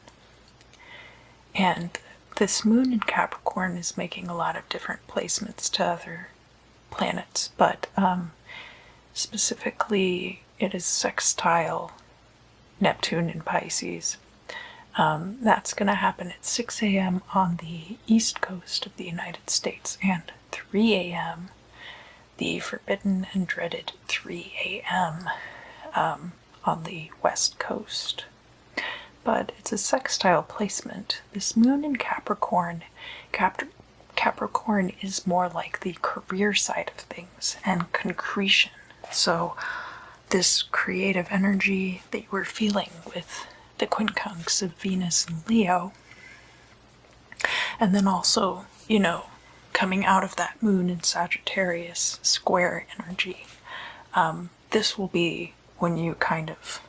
And this moon in Capricorn is making a lot of different placements to other planets, but specifically it is sextile Neptune in Pisces. That's going to happen at 6 a.m. on the east coast of the United States and 3 a.m., the forbidden and dreaded 3 a.m. On the west coast. But it's a sextile placement. This moon in Capricorn, Capricorn is more like the career side of things and concretion. So this creative energy that you were feeling with the quincunx of Venus and Leo, and then also, you know, coming out of that moon in Sagittarius square energy, this will be when you kind of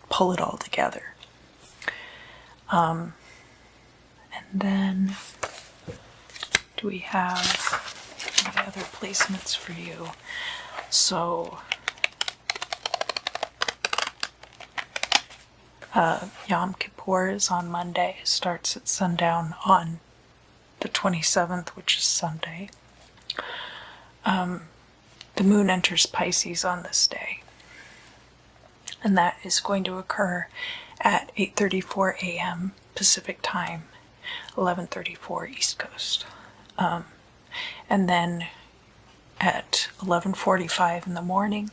pull it all together. And then, do we have any other placements for you? So, Yom Kippur is on Monday. It starts at sundown on the 27th, which is Sunday. The moon enters Pisces on this day. And that is going to occur at 8:34 a.m. Pacific time, 11:34 East Coast. And then at 11:45 in the morning,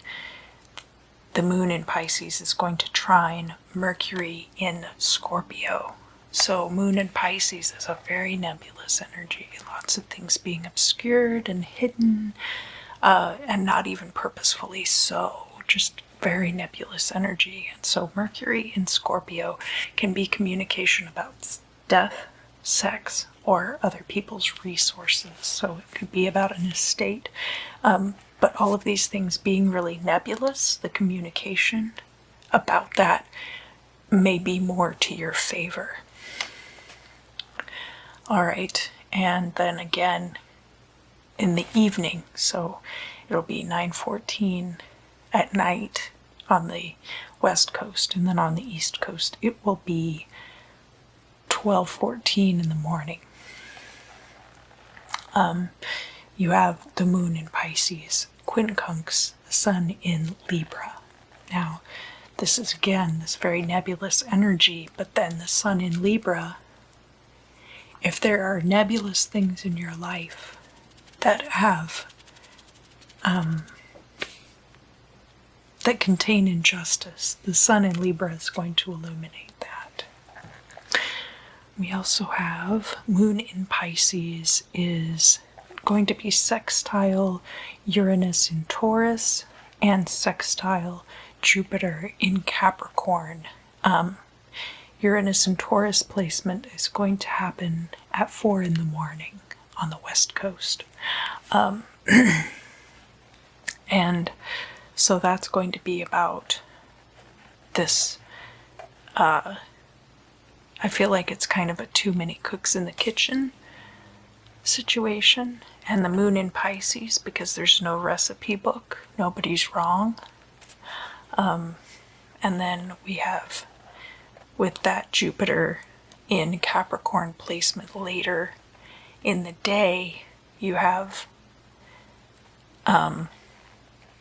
the moon in Pisces is going to trine Mercury in Scorpio. So moon in Pisces is a very nebulous energy. Lots of things being obscured and hidden, and not even purposefully so. Just very nebulous energy. And so Mercury in Scorpio can be communication about death, sex, or other people's resources. So it could be about an estate. But all of these things being really nebulous, the communication about that may be more to your favor. All right, and then again in the evening, so it'll be 9:14 at night on the west coast, and then on the east coast it will be 12:14 in the morning. You have the moon in Pisces, quincunx, the sun in Libra. Now, this is again this very nebulous energy, but then the sun in Libra, if there are nebulous things in your life that have that contain injustice, the sun in Libra is going to illuminate that. We also have moon in Pisces is going to be sextile Uranus in Taurus and sextile Jupiter in Capricorn. Uranus and Taurus placement is going to happen at 4 in the morning on the west coast. And so that's going to be about this, I feel like it's kind of a too many cooks in the kitchen situation. And the moon in Pisces, because there's no recipe book, nobody's wrong. And then we have, with that Jupiter in Capricorn placement later in the day, you have, and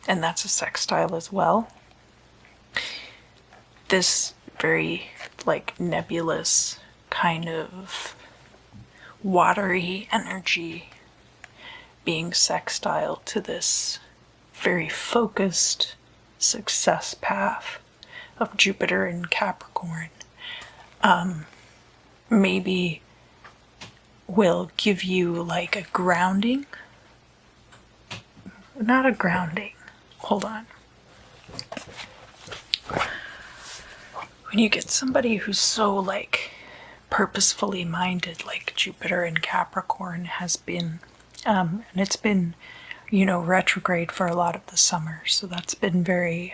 that's a sextile as well, this very like nebulous kind of watery energy being sextile to this very focused success path of Jupiter in Capricorn. Maybe will give you like a grounding. Not a grounding. Hold on. When you get somebody who's so like purposefully minded, like Jupiter in Capricorn has been, and it's been, you know, retrograde for a lot of the summer, so that's been very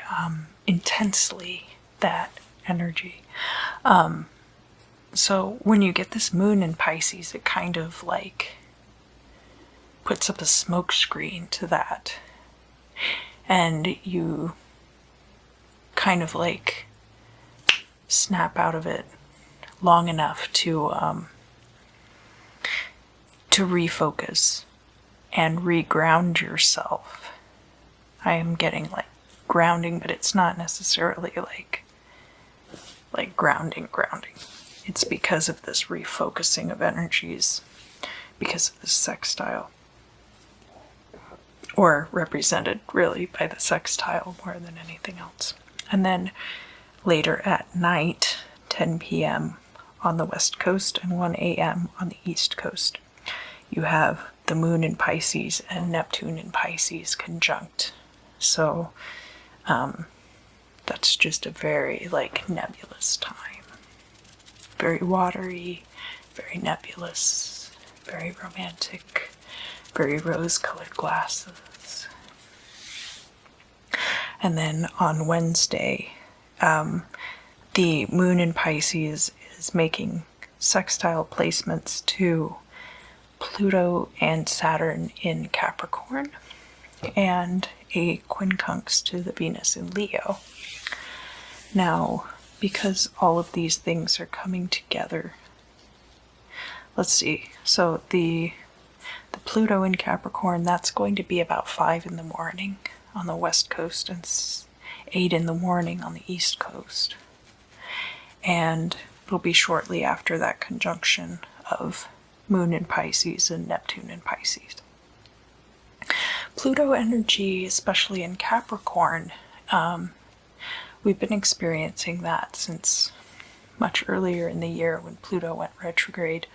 intensely that energy. So when you get this moon in Pisces, it kind of like puts up a smoke screen to that, and you kind of like snap out of it long enough to refocus and reground yourself. I am getting like grounding, but it's not necessarily like grounding. It's because of this refocusing of energies, because of the sextile, or represented really by the sextile more than anything else. And then later at night, 10 p.m. on the west coast and 1 a.m. on the east coast, you have the moon in Pisces and Neptune in Pisces conjunct. So that's just a very like nebulous time. Very watery, very nebulous, very romantic, very rose-colored glasses. And then on Wednesday, the moon in Pisces is making sextile placements to Pluto and Saturn in Capricorn, and a quincunx to the Venus in Leo. Now, because all of these things are coming together, let's see, so the Pluto in Capricorn, that's going to be about 5 in the morning on the west coast and 8 in the morning on the east coast. And it'll be shortly after that conjunction of moon in Pisces and Neptune in Pisces. Pluto energy, especially in Capricorn, we've been experiencing that since much earlier in the year when Pluto went retrograde.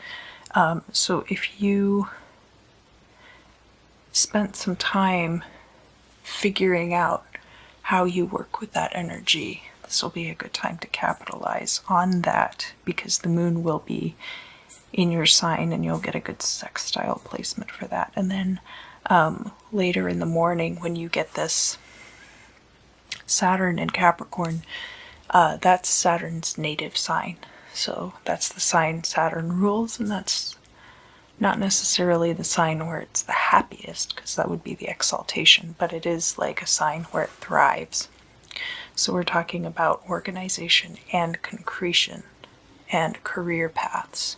So if you spent some time figuring out how you work with that energy, this will be a good time to capitalize on that, because the moon will be in your sign and you'll get a good sextile placement for that. And then later in the morning, when you get this Saturn in Capricorn, that's Saturn's native sign. So that's the sign Saturn rules, and that's not necessarily the sign where it's the happiest, because that would be the exaltation, but it is like a sign where it thrives. So we're talking about organization and concretion and career paths.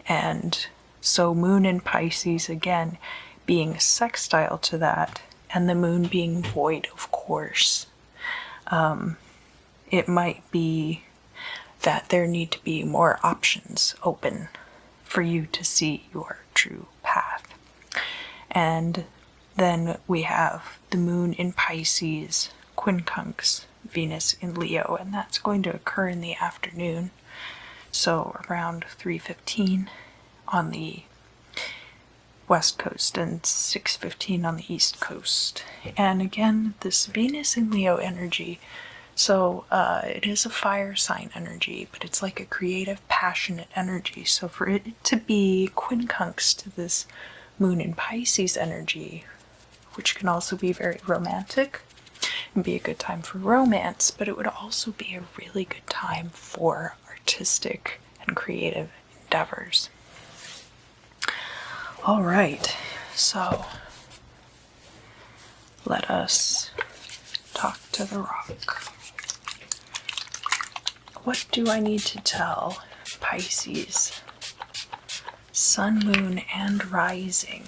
And so moon in Pisces, again, being sextile to that, and the moon being void of course. It might be that there need to be more options open for you to see your true path. And then we have the moon in Pisces, quincunx, Venus in Leo, and that's going to occur in the afternoon, so around 3:15 on the west coast and 6:15 on the east coast. And again, this Venus in Leo energy, so it is a fire sign energy, but it's like a creative, passionate energy. So for it to be quincunx to this moon in Pisces energy, which can also be very romantic and be a good time for romance, but it would also be a really good time for artistic and creative endeavors. All right, so let us talk to the rock. What do I need to tell Pisces, sun, moon, and rising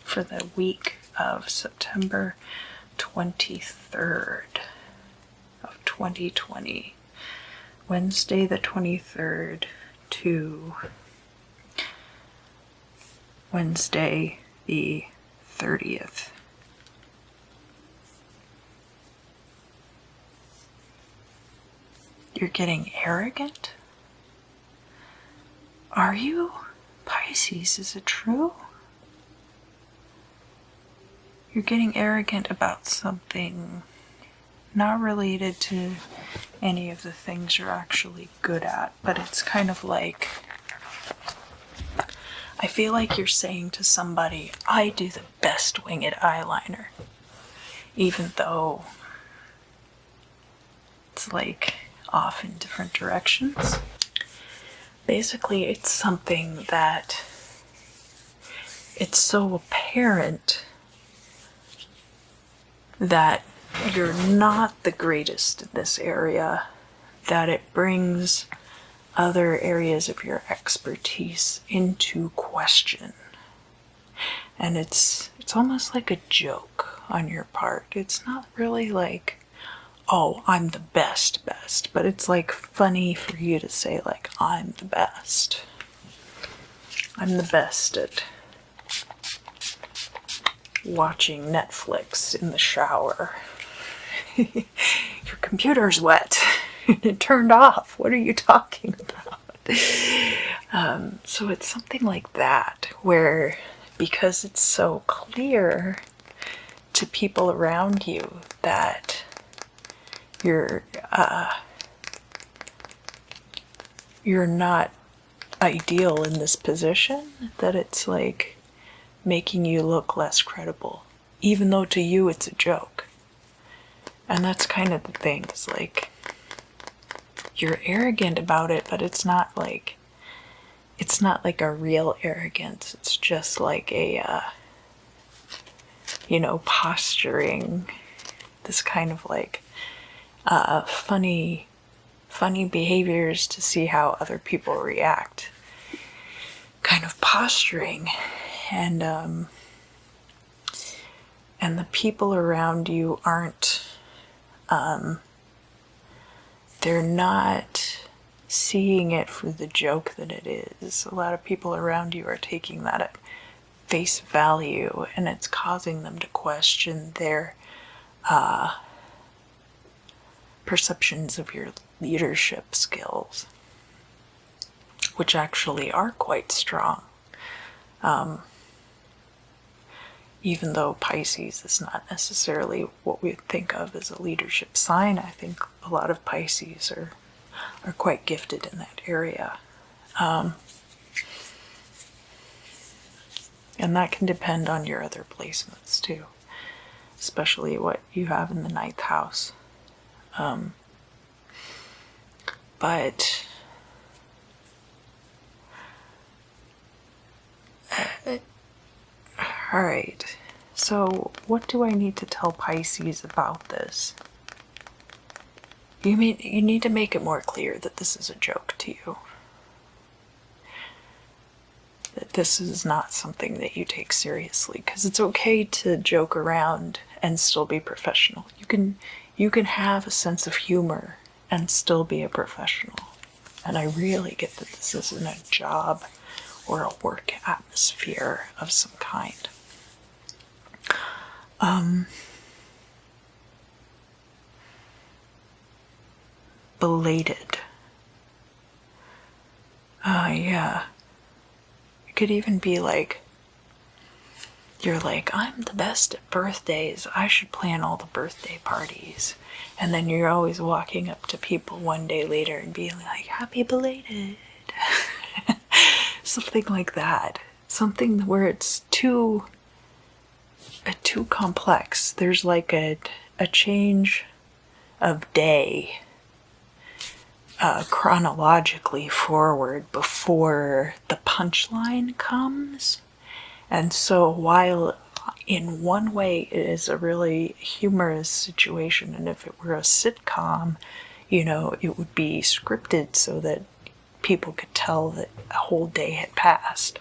for the week of September 23rd of 2020, Wednesday the 23rd to Wednesday the 30th. You're getting arrogant? Are you? Pisces, is it true? You're getting arrogant about something not related to any of the things you're actually good at, but it's kind of like, I feel like you're saying to somebody, I do the best winged eyeliner, even though it's like off in different directions. Basically, it's something that it's so apparent that you're not the greatest in this area, that it brings other areas of your expertise into question. And it's almost like a joke on your part. It's not really like, oh, I'm the best, but it's like funny for you to say like, I'm the best. I'm the best at watching Netflix in the shower. Your computer's wet. It turned off. What are you talking about? So it's something like that, where because it's so clear to people around you that you're not ideal in this position, that it's like making you look less credible, even though to you it's a joke. And that's kind of the thing, it's like you're arrogant about it, but it's not like a real arrogance. It's just like a posturing, this kind of like funny behaviors to see how other people react, kind of posturing. And the people around you aren't they're not seeing it for the joke that it is. A lot of people around you are taking that at face value, and it's causing them to question their perceptions of your leadership skills, which actually are quite strong. Even though Pisces is not necessarily what we think of as a leadership sign, I think a lot of Pisces are quite gifted in that area. And that can depend on your other placements too, especially what you have in the 9th house. But all right, so what do I need to tell Pisces about this? You need to make it more clear that this is a joke to you. That this is not something that you take seriously, because it's okay to joke around and still be professional. You can have a sense of humor and still be a professional. And I really get that this isn't a job or a work atmosphere of some kind. Belated. Yeah. It could even be like, you're like, I'm the best at birthdays. I should plan all the birthday parties. And then you're always walking up to people one day later and being like, happy belated. Something like that. Something where it's too complex. There's like a change of day chronologically forward before the punchline comes. And so while in one way it is a really humorous situation, and if it were a sitcom, it would be scripted so that people could tell that a whole day had passed.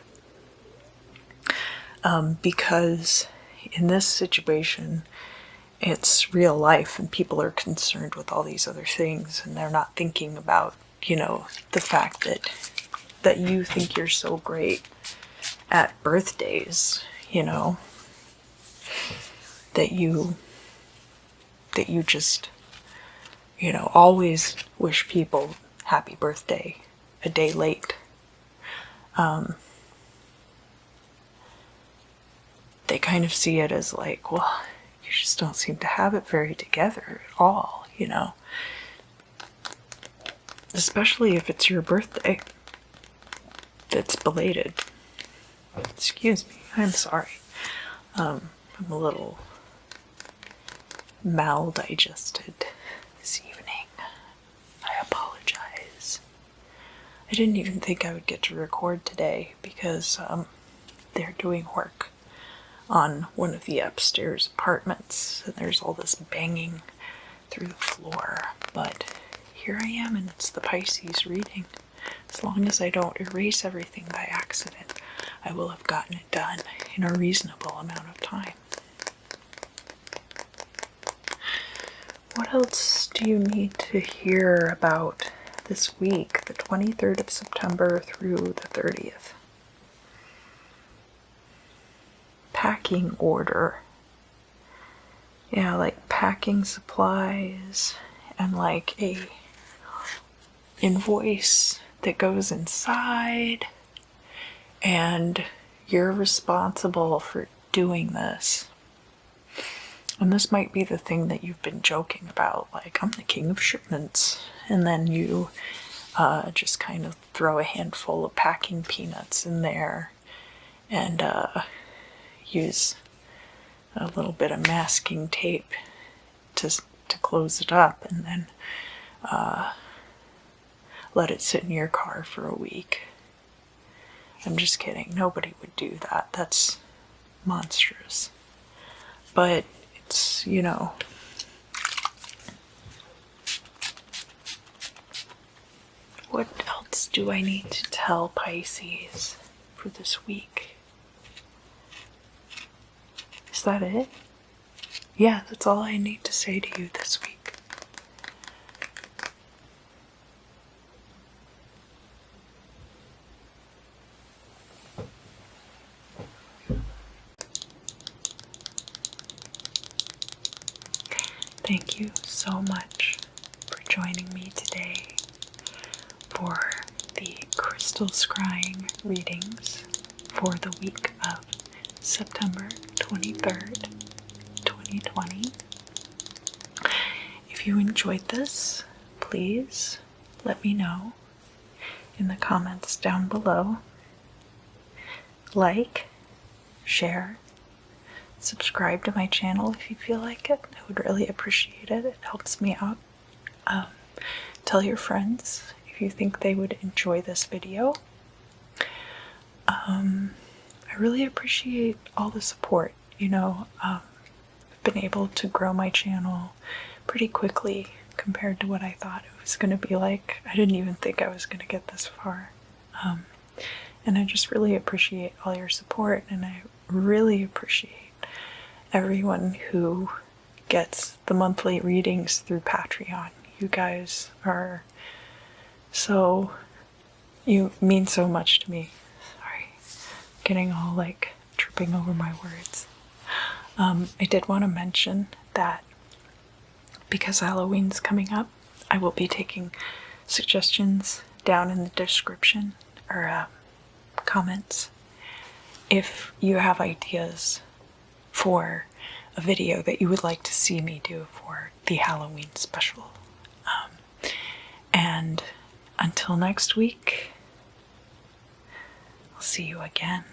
Because in this situation, it's real life and people are concerned with all these other things, and they're not thinking about, the fact that you think you're so great at birthdays, that you just, always wish people happy birthday a day late. they kind of see it as like, well, you just don't seem to have it very together at all, you know? Especially if it's your birthday. That's belated. Excuse me, I'm sorry. I'm a little maldigested this evening. I apologize. I didn't even think I would get to record today because they're doing work on one of the upstairs apartments, and there's all this banging through the floor. But here I am, and it's the Pisces reading. As long as I don't erase everything by accident, I will have gotten it done in a reasonable amount of time. What else do you need to hear about this week, the 23rd of September through the 30th? Packing order. Yeah, like packing supplies and like a invoice that goes inside, and you're responsible for doing this. And this might be the thing that you've been joking about, like, I'm the king of shipments, and then you just kind of throw a handful of packing peanuts in there and use a little bit of masking tape to close it up, and then let it sit in your car for a week. I'm just kidding. Nobody would do that. That's monstrous. But it's, you know, what else do I need to tell Pisces for this week? Is that it? Yeah, that's all I need to say to you this week. Thank you so much for joining me today for the crystal scrying readings for the week of September 23rd, 2020. If you enjoyed this, please let me know in the comments down below. Like, share, subscribe to my channel if you feel like it. I would really appreciate it. It helps me out. Tell your friends if you think they would enjoy this video. I really appreciate all the support. You know, I've been able to grow my channel pretty quickly compared to what I thought it was going to be like. I didn't even think I was going to get this far. And I just really appreciate all your support, and I really appreciate everyone who gets the monthly readings through Patreon. You guys are you mean so much to me. Sorry, I'm getting all like tripping over my words. I did want to mention that because Halloween's coming up, I will be taking suggestions down in the description or comments. If you have ideas for a video that you would like to see me do for the Halloween special. And until next week, I'll see you again.